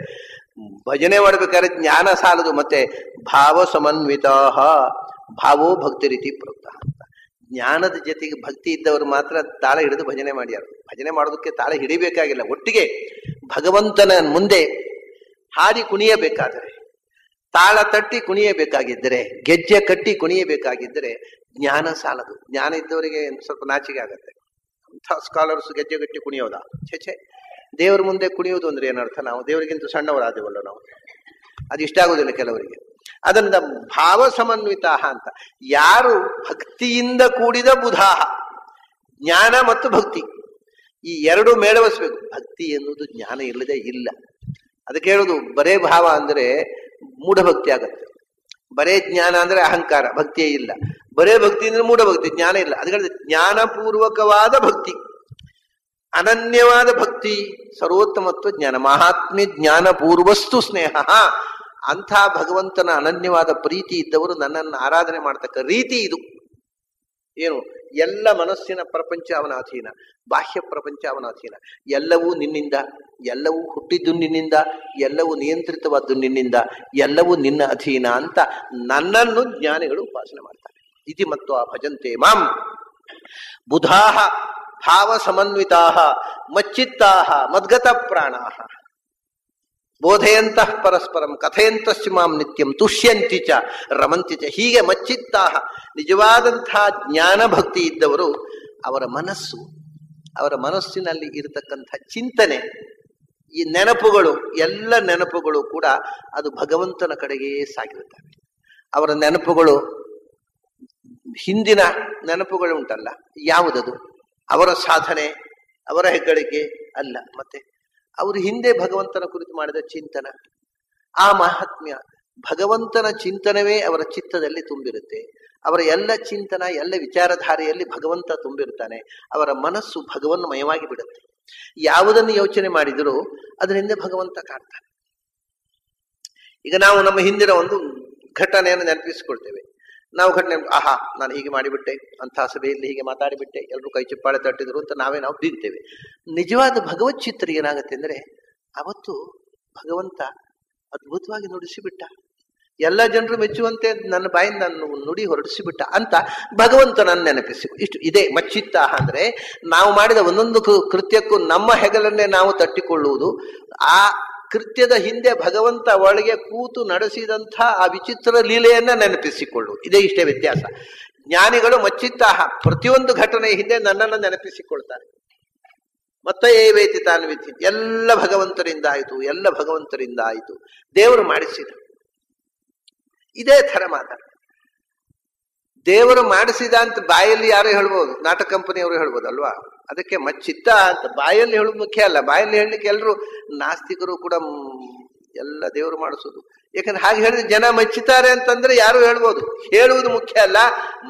ಭಜನೆ ಮಾಡ್ಬೇಕಾದ್ರೆ ಜ್ಞಾನ ಸಾಲದು. ಮತ್ತೆ ಭಾವ ಸಮನ್ವಿತ, ಭಾವೋ ಭಕ್ತಿ ರೀತಿ ಪ್ರೋಕ್ತ ಅಂತ. ಜ್ಞಾನದ ಜೊತೆಗೆ ಭಕ್ತಿ ಇದ್ದವರು ಮಾತ್ರ ತಾಳ ಹಿಡಿದು ಭಜನೆ ಮಾಡ್ಯಾರ. ಭಜನೆ ಮಾಡೋದಕ್ಕೆ ತಾಳ ಹಿಡಿಬೇಕಾಗಿಲ್ಲ, ಒಟ್ಟಿಗೆ ಭಗವಂತನ ಮುಂದೆ ಹಾಡಿ ಕುಣಿಯಬೇಕಾದರೆ, ತಾಳ ತಟ್ಟಿ ಕುಣಿಯಬೇಕಾಗಿದ್ದರೆ, ಗೆಜ್ಜೆ ಕಟ್ಟಿ ಕುಣಿಯಬೇಕಾಗಿದ್ದರೆ ಜ್ಞಾನ ಸಾಲದು. ಜ್ಞಾನ ಇದ್ದವರಿಗೆ ಸ್ವಲ್ಪ ನಾಚಿಕೆ ಆಗತ್ತೆ. ಅಂಥ ಸ್ಕಾಲರ್ಸ್ ಗೆಜ್ಜೆ ಕಟ್ಟಿ ಕುಣಿಯೋದಾ? ಛೆ, ದೇವರ ಮುಂದೆ ಕುಣಿಯೋದು ಅಂದ್ರೆ ಏನರ್ಥ? ನಾವು ದೇವರಿಗಿಂತ ಸಣ್ಣವರಾದೇವಲ್ಲ ನಾವು. ಅದು ಇಷ್ಟ ಆಗೋದಿಲ್ಲ ಕೆಲವರಿಗೆ. ಅದರಿಂದ ಭಾವ ಸಮನ್ವಿತ ಅಂತ. ಯಾರು ಭಕ್ತಿಯಿಂದ ಕೂಡಿದ ಬುಧಾಹ, ಜ್ಞಾನ ಮತ್ತು ಭಕ್ತಿ ಈ ಎರಡು ಮೇಳವಿಸ್ಬೇಕು. ಭಕ್ತಿ ಎನ್ನುವುದು ಜ್ಞಾನ ಇಲ್ಲದೆ ಇಲ್ಲ. ಅದಕ್ಕೆ ಹೇಳುದು ಬರೇ ಭಾವ ಅಂದ್ರೆ ಮೂಢಭಕ್ತಿ ಆಗತ್ತೆ, ಬರೇ ಜ್ಞಾನ ಅಂದ್ರೆ ಅಹಂಕಾರ, ಭಕ್ತಿಯೇ ಇಲ್ಲ. ಬರೇ ಭಕ್ತಿ ಅಂದ್ರೆ ಮೂಢಭಕ್ತಿ, ಜ್ಞಾನ ಇಲ್ಲ. ಅದಕ್ಕೆ ಜ್ಞಾನಪೂರ್ವಕವಾದ ಭಕ್ತಿ, ಅನನ್ಯವಾದ ಭಕ್ತಿ, ಸರ್ವೋತ್ತಮತ್ವ ಜ್ಞಾನ, ಮಹಾತ್ಮ್ಯ ಜ್ಞಾನ ಪೂರ್ವಸ್ತು ಸ್ನೇಹ. ಅಂಥ ಭಗವಂತನ ಅನನ್ಯವಾದ ಪ್ರೀತಿ ಇದ್ದವರು ನನ್ನನ್ನು ಆರಾಧನೆ ಮಾಡ್ತಕ್ಕ ರೀತಿ ಇದು. ಏನು? ಎಲ್ಲ ಮನಸ್ಸಿನ ಪ್ರಪಂಚ ಅವನ ಅಧೀನ, ಬಾಹ್ಯ ಪ್ರಪಂಚ ಅವನ ಅಧೀನ. ಎಲ್ಲವೂ ನಿನ್ನಿಂದ, ಎಲ್ಲವೂ ಹುಟ್ಟಿದ್ದು ನಿನ್ನಿಂದ, ಎಲ್ಲವೂ ನಿಯಂತ್ರಿತವಾದ್ದು ನಿನ್ನಿಂದ, ಎಲ್ಲವೂ ನಿನ್ನ ಅಧೀನ ಅಂತ ನನ್ನನ್ನು ಜ್ಞಾನಿಗಳು ಉಪಾಸನೆ ಮಾಡ್ತಾರೆ. ಇತಿ ಮತ್ವ ಭಜಂತೆ ಮಾಂ ಬುಧಾಹ ಭಾವ ಸಮನ್ವಿತಾಹ ಮಚ್ಚಿತ್ತಾಹ ಮದ್ಗತ ಪ್ರಾಣಾಹ ಬೋಧೆಯಂತಹ ಪರಸ್ಪರಂ ಕಥೆಯಂತಸ್ಯ ಮಾಂ ನಿತ್ಯಂ ತುಷ್ಯಂತಿ ಚ ರಮಂತಿ ಚ. ಹೀಗೆ ಮಚ್ಚಿತ್ತಾಹ, ನಿಜವಾದಂತಹ ಜ್ಞಾನ ಭಕ್ತಿ ಇದ್ದವರು, ಅವರ ಮನಸ್ಸು, ಅವರ ಮನಸ್ಸಿನಲ್ಲಿ ಇರತಕ್ಕಂಥ ಚಿಂತನೆ, ಈ ನೆನಪುಗಳು, ಎಲ್ಲ ನೆನಪುಗಳು ಕೂಡ ಅದು ಭಗವಂತನ ಕಡೆಗೆ ಸಾಗಿರುತ್ತವೆ. ಅವರ ನೆನಪುಗಳು ಹಿಂದಿನ ನೆನಪುಗಳು ಉಂಟಲ್ಲ, ಯಾವುದದು? ಅವರ ಸಾಧನೆ, ಅವರ ಹೆಗ್ಗಳಿಕೆ ಅಲ್ಲ. ಮತ್ತೆ ಅವರು ಹಿಂದೆ ಭಗವಂತನ ಕುರಿತು ಮಾಡಿದ ಚಿಂತನ, ಆ ಮಹಾತ್ಮ್ಯ, ಭಗವಂತನ ಚಿಂತನವೇ ಅವರ ಚಿತ್ತದಲ್ಲಿ ತುಂಬಿರುತ್ತೆ. ಅವರ ಎಲ್ಲ ಚಿಂತನ, ಎಲ್ಲ ವಿಚಾರಧಾರೆಯಲ್ಲಿ ಭಗವಂತ ತುಂಬಿರ್ತಾನೆ. ಅವರ ಮನಸ್ಸು ಭಗವನ್ಮಯವಾಗಿ ಬಿಡುತ್ತೆ. ಯಾವುದನ್ನು ಯೋಚನೆ ಮಾಡಿದರೂ ಅದರಿಂದ ಭಗವಂತ ಕಾಣ್ತಾನೆ. ಈಗ ನಾವು ನಮ್ಮ ಹಿಂದಿನ ಒಂದು ಘಟನೆಯನ್ನು ನೆನಪಿಸಿಕೊಳ್ತೇವೆ. ನಾವು ಘಟನೆ, ಆಹಾ ನಾನು ಹೀಗೆ ಮಾಡಿಬಿಟ್ಟೆ, ಅಂತಹ ಸಭೆಯಲ್ಲಿ ಹೀಗೆ ಮಾತಾಡಿಬಿಟ್ಟೆ, ಎಲ್ಲರೂ ಕೈ ಚಿಪ್ಪಾಳೆ ತಟ್ಟಿದ್ರು ಅಂತ ನಾವು ಬೀಗ್ತೇವೆ. ನಿಜವಾದ ಭಗವತ್ ಚಿತ್ರ ಏನಾಗುತ್ತೆ ಅಂದ್ರೆ, ಅವತ್ತು ಭಗವಂತ ಅದ್ಭುತವಾಗಿ ನುಡಿಸಿಬಿಟ್ಟ, ಎಲ್ಲ ಜನರು ಮೆಚ್ಚುವಂತೆ ನನ್ನ ಬಾಯಿಂದ ನುಡಿ ಹೊರಡಿಸಿಬಿಟ್ಟ ಅಂತ ಭಗವಂತನನ್ನು ನೆನಪಿಸಿ. ಇಷ್ಟು ಇದೇ ಮಚ್ಚಿತ್ತಾಹ ಅಂದ್ರೆ, ನಾವು ಮಾಡಿದ ಒಂದೊಂದು ಕೃತ್ಯಕ್ಕೂ ನಮ್ಮ ಹೆಗಲನ್ನೇ ನಾವು ತಟ್ಟಿಕೊಳ್ಳುವುದು. ಆ ಕೃತ್ಯದ ಹಿಂದೆ ಭಗವಂತ ಒಳಗೆ ಕೂತು ನಡೆಸಿದಂಥ ಆ ವಿಚಿತ್ರ ಲೀಲೆಯನ್ನ ನೆನಪಿಸಿಕೊಳ್ಳುವುದು. ಇದೇ ಇಷ್ಟೇ ವ್ಯತ್ಯಾಸ. ಜ್ಞಾನಿಗಳು ಮಚ್ಚಿತ್ತಾಹ, ಪ್ರತಿಯೊಂದು ಘಟನೆಯ ಹಿಂದೆ ನನ್ನನ್ನು ನೆನಪಿಸಿಕೊಳ್ತಾರೆ. ಮತ್ತೆ ಏವೇತಿ ತಾನು ವಿಧಿ, ಎಲ್ಲ ಭಗವಂತರಿಂದ ಆಯಿತು, ಎಲ್ಲ ಭಗವಂತರಿಂದ ಆಯಿತು, ದೇವರು ಮಾಡಿಸಿದ. ಇದೇ ಥರ ಮಾತಾಡ. ದೇವರು ಮಾಡಿಸಿದ ಅಂತ ಬಾಯಲ್ಲಿ ಯಾರು ಹೇಳ್ಬೋದು, ನಾಟಕ ಕಂಪನಿಯವರು ಹೇಳ್ಬೋದಲ್ವಾ? ಅದಕ್ಕೆ ಮಚ್ಚಿತ್ತ ಅಂತ ಬಾಯಲ್ಲಿ ಹೇಳೋದು ಮುಖ್ಯ ಅಲ್ಲ. ಬಾಯಲ್ಲಿ ಹೇಳಲಿಕ್ಕೆ ಎಲ್ಲರೂ ನಾಸ್ತಿಕರು ಕೂಡ ಎಲ್ಲ ದೇವರು ಮಾಡಿಸೋದು. ಯಾಕಂದ್ರೆ ಹಾಗೆ ಹೇಳಿದ್ರೆ ಜನ ಮೆಚ್ಚುತ್ತಾರೆ ಅಂತಂದ್ರೆ ಯಾರು ಹೇಳ್ಬೋದು. ಹೇಳುವುದು ಮುಖ್ಯ ಅಲ್ಲ,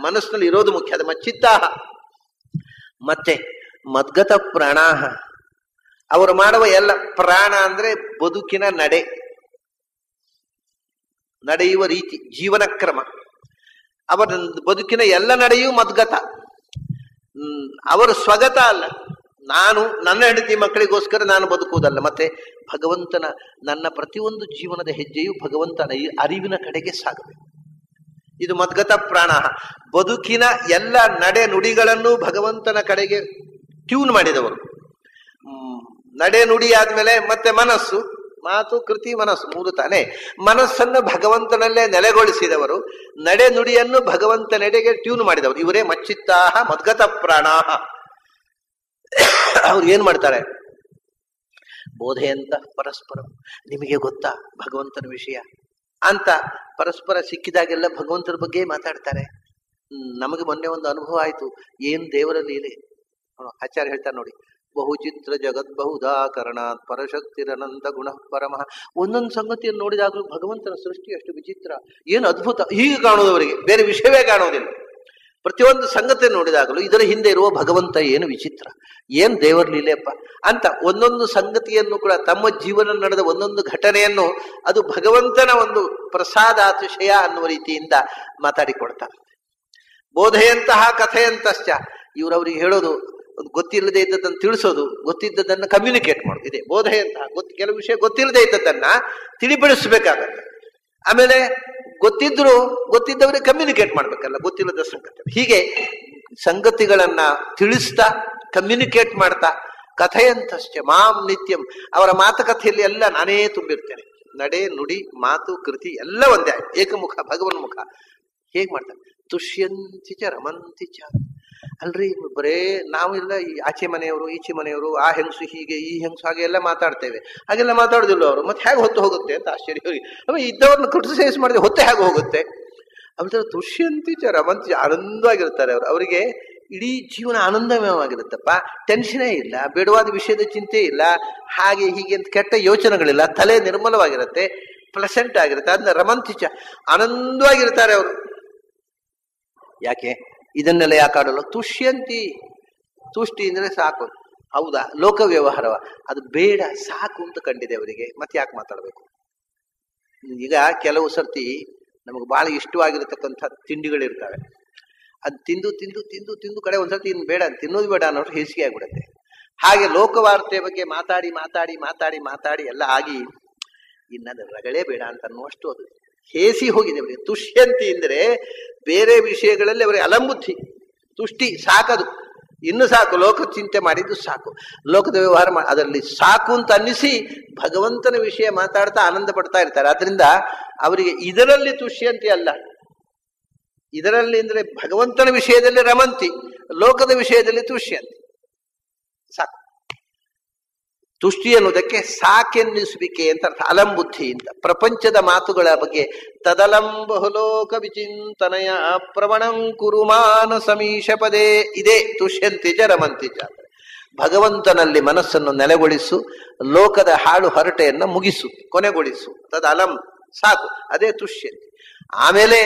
ಮನಸ್ಸಿನಲ್ಲಿ ಇರೋದು ಮುಖ್ಯ. ಅದು ಮಚ್ಚಿತ್ತಾಹ. ಮತ್ತೆ ಮದ್ಗತ ಪ್ರಾಣಾಹ, ಅವರು ಮಾಡುವ ಎಲ್ಲ, ಪ್ರಾಣ ಅಂದ್ರೆ ಬದುಕಿನ ನಡೆ, ನಡೆಯುವ ರೀತಿ, ಜೀವನ ಕ್ರಮ, ಅವರ ಬದುಕಿನ ಎಲ್ಲ ನಡೆಯೂ ಮದ್ಗತ. ಅವರು ಸ್ವಗತ ಅಲ್ಲ. ನಾನು ನನ್ನ ಹೆಂಡತಿ ಮಕ್ಕಳಿಗೋಸ್ಕರ ನಾನು ಬದುಕುವುದಲ್ಲ. ಮತ್ತೆ ಭಗವಂತನ, ನನ್ನ ಪ್ರತಿಯೊಂದು ಜೀವನದ ಹೆಜ್ಜೆಯು ಭಗವಂತನ ಅರಿವಿನ ಕಡೆಗೆ ಸಾಗಬೇಕು. ಇದು ಮದ್ಗತ ಪ್ರಾಣ. ಬದುಕಿನ ಎಲ್ಲ ನಡೆ ನುಡಿಗಳನ್ನು ಭಗವಂತನ ಕಡೆಗೆ ಟ್ಯೂನ್ ಮಾಡಿದವರು. ನಡೆ ನುಡಿ ಆದ್ಮೇಲೆ ಮತ್ತೆ ಮನಸ್ಸು, ಮಾತು ಕೃತಿ ಮನಸ್ಸು, ಮೂರು ತಾನೆ. ಮನಸ್ಸನ್ನು ಭಗವಂತನಲ್ಲೇ ನೆಲೆಗೊಳಿಸಿದವರು, ನಡೆ ನುಡಿಯನ್ನು ಭಗವಂತನೆಡೆಗೆ ಟ್ಯೂನ್ ಮಾಡಿದವರು. ಇವರೇ ಮಚ್ಚಿತ್ತಾಹ ಮದ್ಗತ ಪ್ರಾಣಾಹ. ಅವ್ರು ಏನ್ ಮಾಡ್ತಾರೆ? ಬೋಧೆಯಂತ ಪರಸ್ಪರ, ನಿಮಗೆ ಗೊತ್ತಾ ಭಗವಂತನ ವಿಷಯ ಅಂತ ಪರಸ್ಪರ ಸಿಕ್ಕಿದಾಗೆಲ್ಲ ಭಗವಂತನ ಬಗ್ಗೆ ಮಾತಾಡ್ತಾರೆ. ನಮಗೆ ಮೊನ್ನೆ ಒಂದು ಅನುಭವ ಆಯ್ತು. ಏನ್ ದೇವರ ಲೀಲೆ. ಆಚಾರ್ಯ ಹೇಳ್ತಾರೆ ನೋಡಿ, ಬಹುಚಿತ್ರ ಜಗದ್ಬಹುದಾಕರಣಾತ್ ಪರಶಕ್ತಿರನಂತ ಗುಣ ಪರಮಃ. ಒಂದೊಂದು ಸಂಗತಿಯನ್ನು ನೋಡಿದಾಗಲೂ ಭಗವಂತನ ಸೃಷ್ಟಿ ಎಷ್ಟು ವಿಚಿತ್ರ, ಏನು ಅದ್ಭುತ, ಹೀಗೆ ಕಾಣುವುದವರಿಗೆ ಬೇರೆ ವಿಷಯವೇ ಕಾಣುವುದಿಲ್ಲ. ಪ್ರತಿಯೊಂದು ಸಂಗತಿ ನೋಡಿದಾಗಲೂ ಇದರ ಹಿಂದೆ ಇರುವ ಭಗವಂತ ಏನು ವಿಚಿತ್ರ, ಏನ್ ದೇವರ ಲೀಲೆಯಪ್ಪ ಅಂತ ಒಂದೊಂದು ಸಂಗತಿಯನ್ನು ಕೂಡ ತಮ್ಮ ಜೀವನ ನಡೆದ ಒಂದೊಂದು ಘಟನೆಯನ್ನು ಅದು ಭಗವಂತನ ಒಂದು ಪ್ರಸಾದಾತಿಶಯ ಅನ್ನುವ ರೀತಿಯಿಂದ ಮಾತಾಡಿಕೊಡ್ತಾರೆ. ಬೋಧೆಯಂತಹ ಕಥೆಯಂತಶ್ಚ, ಇವರವರಿಗೆ ಹೇಳೋದು, ಗೊತ್ತಿಲ್ಲದೆ ಇದ್ದದನ್ನು ತಿಳಿಸೋದು, ಗೊತ್ತಿದ್ದದನ್ನು ಕಮ್ಯುನಿಕೇಟ್ ಮಾಡೋದು, ಇದೆ ಬೋಧೆಯಂತಹ. ಕೆಲವು ವಿಷಯ ಗೊತ್ತಿಲ್ಲದೆ ಇದ್ದದನ್ನ ತಿಳಿಪಡಿಸಬೇಕಾಗತ್ತೆ. ಆಮೇಲೆ ಗೊತ್ತಿದ್ದವರಿಗೆ ಕಮ್ಯುನಿಕೇಟ್ ಮಾಡ್ಬೇಕಲ್ಲ, ಗೊತ್ತಿಲ್ಲದ ಸಂಗತಿ. ಹೀಗೆ ಸಂಗತಿಗಳನ್ನ ತಿಳಿಸ್ತಾ ಕಮ್ಯುನಿಕೇಟ್ ಮಾಡ್ತಾ, ಕಥೆಯಂತಶ್ಚ ಮಾಂ ನಿತ್ಯಂ, ಅವರ ಮಾತುಕಥೆಯಲ್ಲಿ ಎಲ್ಲ ನಾನೇ ತುಂಬಿರ್ತೇನೆ. ನಡೆ ನುಡಿ ಮಾತು ಕೃತಿ ಎಲ್ಲ ಒಂದೇ, ಏಕಮುಖ ಭಗವನ್ ಮುಖ. ಹೇಗ್ ಮಾಡ್ತಾರೆ? ತುಷ್ಯಂತಿ ಚ ರಮಂತಿ ಚ. ಅಲ್ರಿ, ಬರೇ ನಾವೆಲ್ಲ ಆಚೆ ಮನೆಯವರು ಈಚೆ ಮನೆಯವರು, ಆ ಹೆಂಗಸು ಹೀಗೆ ಈ ಹೆಂಗಸು ಹಾಗೆ ಎಲ್ಲ ಮಾತಾಡ್ತೇವೆ. ಹಾಗೆಲ್ಲ ಮಾತಾಡುದಿಲ್ಲ ಅವರು. ಮತ್ತೆ ಹೇಗೆ ಹೊತ್ತು ಹೋಗುತ್ತೆ ಅಂತ ಆಶ್ಚರ್ಯ ಅವರಿಗೆ. ಆಮೇಲೆ ಇದ್ದವ್ರನ್ನ ಕ್ರಿಟಿಸೈಸ್ ಮಾಡಿದ್ರೆ ಹೊತ್ತೆ ಹೇಗೆ ಹೋಗುತ್ತೆ? ಅವ್ರ ತುಷ್ಯಂತಿ ಚ ರಮಂತಿ, ಆನಂದವಾಗಿರ್ತಾರೆ ಅವರು. ಅವರಿಗೆ ಇಡೀ ಜೀವನ ಆನಂದಮಯವಾಗಿರುತ್ತಪ್ಪ. ಟೆನ್ಷನೇ ಇಲ್ಲ, ಬೇಡವಾದ ವಿಷಯದ ಚಿಂತೆ ಇಲ್ಲ, ಹಾಗೆ ಹೀಗೆ ಅಂತ ಕೆಟ್ಟ ಯೋಚನೆಗಳಿಲ್ಲ, ತಲೆ ನಿರ್ಮಲವಾಗಿರುತ್ತೆ, ಪ್ಲೆಸೆಂಟ್ ಆಗಿರುತ್ತೆ. ಅದನ್ನ ರಮಂತಿಚ, ಆನಂದವಾಗಿರ್ತಾರೆ ಅವರು. ಯಾಕೆ ಇದನ್ನೆಲ್ಲ ಯಾಕಾಡಲು? ತುಷ್ಯಂತಿ, ತುಷ್ಟಿ ಅಂದ್ರೆ ಸಾಕು. ಹೌದಾ, ಲೋಕ ವ್ಯವಹಾರವ, ಅದು ಬೇಡ, ಸಾಕು ಅಂತ ಕಂಡಿದೆ ಅವರಿಗೆ. ಮತ್ತೆ ಯಾಕೆ ಮಾತಾಡ್ಬೇಕು? ಈಗ ಕೆಲವು ಸರ್ತಿ ನಮಗೆ ಬಹಳ ಇಷ್ಟವಾಗಿರತಕ್ಕಂಥ ತಿಂಡಿಗಳಿರ್ತವೆ. ಅದು ತಿಂದು ತಿಂದು ತಿಂದು ತಿಂದು ಕಡೆ ಒಂದ್ಸರ್ತಿ ಇನ್ನು ಬೇಡ, ತಿನ್ನೋದು ಬೇಡ ಅನ್ನೋರು ಹೇಸಿಗೆ ಆಗ್ಬಿಡುತ್ತೆ. ಹಾಗೆ ಲೋಕವಾರ್ತೆ ಬಗ್ಗೆ ಮಾತಾಡಿ ಮಾತಾಡಿ ಮಾತಾಡಿ ಮಾತಾಡಿ ಎಲ್ಲ ಆಗಿ ಇನ್ನದು ರಗಳೇ ಬೇಡ ಅಂತ ಅನ್ನುವಷ್ಟು ಅದು ಹೇಸಿ ಹೋಗಿದೆ ಅವರಿಗೆ. ತುಷ್ಯಂತಿ ಅಂದ್ರೆ ಬೇರೆ ವಿಷಯಗಳಲ್ಲಿ ಅವರಿಗೆ ಅಲಂಬುದ್ಧಿ, ತುಷ್ಟಿ ಸಾಕದು, ಇನ್ನು ಸಾಕು, ಲೋಕ ಚಿಂತೆ ಮಾಡಿದ್ದು ಸಾಕು, ಲೋಕದ ವ್ಯವಹಾರ ಅದರಲ್ಲಿ ಸಾಕು ಅಂತ ಅನ್ನಿಸಿ ಭಗವಂತನ ವಿಷಯ ಮಾತಾಡ್ತಾ ಆನಂದ ಪಡ್ತಾ ಇರ್ತಾರೆ. ಆದ್ರಿಂದ ಅವರಿಗೆ ಇದರಲ್ಲಿ ತುಷ್ಯಂತಿ ಅಲ್ಲ, ಇದರಲ್ಲಿ ಅಂದ್ರೆ ಭಗವಂತನ ವಿಷಯದಲ್ಲಿ ರಮಂತಿ, ಲೋಕದ ವಿಷಯದಲ್ಲಿ ತುಷ್ಯಂತಿ. ಸಾಕು. ತುಷ್ಟಿ ಅನ್ನುವುದಕ್ಕೆ ಸಾಕೆನ್ನಿಸುವಿಕೆ ಅಂತ ಅರ್ಥ, ಅಲಂಬುದ್ಧಿ ಅಂತ. ಪ್ರಪಂಚದ ಮಾತುಗಳ ಬಗ್ಗೆ ತದಲಂ ಬಹುಲೋಕ ವಿಚಿಂತನಯ ಪ್ರವಣಂ ಕುರುಮಾನ ಸಮೀಶ ಪದೇ, ಇದೇ ತುಷ್ಯಂತಿ ಚ ರಮಂತಿ ಚ. ಭಗವಂತನಲ್ಲಿ ಮನಸ್ಸನ್ನು ನೆಲೆಗೊಳಿಸು, ಲೋಕದ ಹಾಳು ಹರಟೆಯನ್ನ ಮುಗಿಸು, ಕೊನೆಗೊಳಿಸು. ತದಲಂ, ಸಾಕು, ಅದೇ ತುಷ್ಯಂತಿ. ಆಮೇಲೆ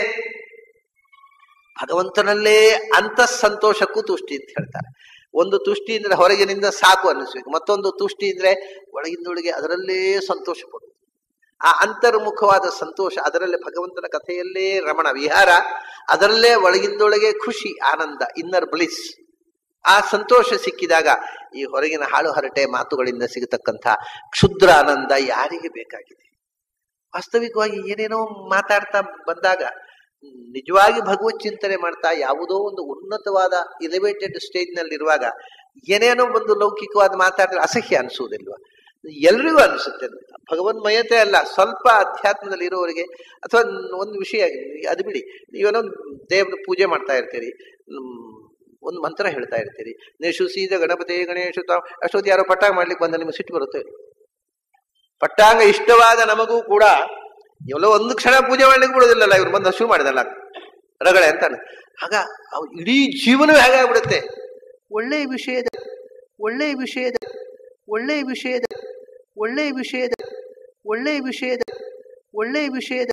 ಭಗವಂತನಲ್ಲೇ ಅಂತಃ ಸಂತೋಷಕ್ಕೂ ತುಷ್ಟಿ ಅಂತ ಹೇಳ್ತಾರೆ. ಒಂದು ತುಷ್ಟಿ ಅಂದ್ರೆ ಹೊರಗಿನಿಂದ ಸಾಕು ಅನ್ನಿಸ್ಬೇಕು, ಮತ್ತೊಂದು ತುಷ್ಟಿ ಅಂದ್ರೆ ಒಳಗಿಂದೊಳಗೆ ಅದರಲ್ಲೇ ಸಂತೋಷ ಪಡು. ಆ ಅಂತರ್ಮುಖವಾದ ಸಂತೋಷ, ಅದರಲ್ಲೇ ಭಗವಂತನ ಕಥೆಯಲ್ಲೇ ರಮಣ ವಿಹಾರ, ಅದರಲ್ಲೇ ಒಳಗಿಂದೊಳಗೆ ಖುಷಿ, ಆನಂದ, ಇನ್ನರ್ ಬ್ಲಿಸ್. ಆ ಸಂತೋಷ ಸಿಕ್ಕಿದಾಗ ಈ ಹೊರಗಿನ ಹಾಳು ಹರಟೆ ಮಾತುಗಳಿಂದ ಸಿಗತಕ್ಕಂಥ ಕ್ಷುದ್ರ ಆನಂದ ಯಾರಿಗೆ ಬೇಕಾಗಿದೆ? ವಾಸ್ತವಿಕವಾಗಿ ಏನೇನೋ ಮಾತಾಡ್ತಾ ಬಂದಾಗ ನಿಜವಾಗಿ ಭಗವತ್ ಚಿಂತನೆ ಮಾಡ್ತಾ ಯಾವುದೋ ಒಂದು ಉನ್ನತವಾದ ಎಲಿವೇಟೆಡ್ ಸ್ಟೇಜ್ ನಲ್ಲಿ ಇರುವಾಗ ಏನೇನೋ ಒಂದು ಲೌಕಿಕವಾದ ಮಾತಾಡಿದ್ರೆ ಅಸಹ್ಯ ಅನಿಸುವುದಿಲ್ವಾ? ಎಲ್ರಿಗೂ ಅನಿಸುತ್ತೆ. ಭಗವನ್ಮಯತೆ ಅಲ್ಲ, ಸ್ವಲ್ಪ ಅಧ್ಯಾತ್ಮದಲ್ಲಿ ಇರೋವರಿಗೆ, ಅಥವಾ ಒಂದು ವಿಷಯ ಅದು ಬಿಡಿ, ನೀವೇನೋ ದೇವ್ರ ಪೂಜೆ ಮಾಡ್ತಾ ಇರ್ತೀರಿ, ಒಂದು ಮಂತ್ರ ಹೇಳ್ತಾ ಇರ್ತೀರಿ, ನೇಶು ಸೀದ ಗಣಪತಿ ಗಣೇಶ ಅಷ್ಟೊತ್ತು ಯಾರೋ ಪಟ್ಟಾಂಗ ಮಾಡ್ಲಿಕ್ಕೆ ಬಂದ ನಿಮ್ಗೆ ಸಿಟ್ಟು ಬರುತ್ತೆ. ಪಟ್ಟಾಂಗ ಇಷ್ಟವಾದ ನಮಗೂ ಕೂಡ ಎಲ್ಲೋ ಒಂದು ಕ್ಷಣ ಪೂಜೆ ಮಾಡ್ಲಿಕ್ಕೆ ಬಿಡೋದಿಲ್ಲಲ್ಲ, ಇವ್ರು ಬಂದು ಶುರು ಮಾಡಿದಲ್ಲ ರಗಳೆ ಅಂತಾನೆ. ಆಗ ಇಡೀ ಜೀವನವೇ ಹಾಗೆ ಆಗ್ಬಿಡುತ್ತೆ. ಒಳ್ಳೆಯ ವಿಷಯದ ಒಳ್ಳೆಯ ವಿಷಯದ ಒಳ್ಳೆಯ ವಿಷಯದ ಒಳ್ಳೆಯ ವಿಷಯದ ಒಳ್ಳೆಯ ವಿಷಯದ ಒಳ್ಳೆಯ ವಿಷಯದ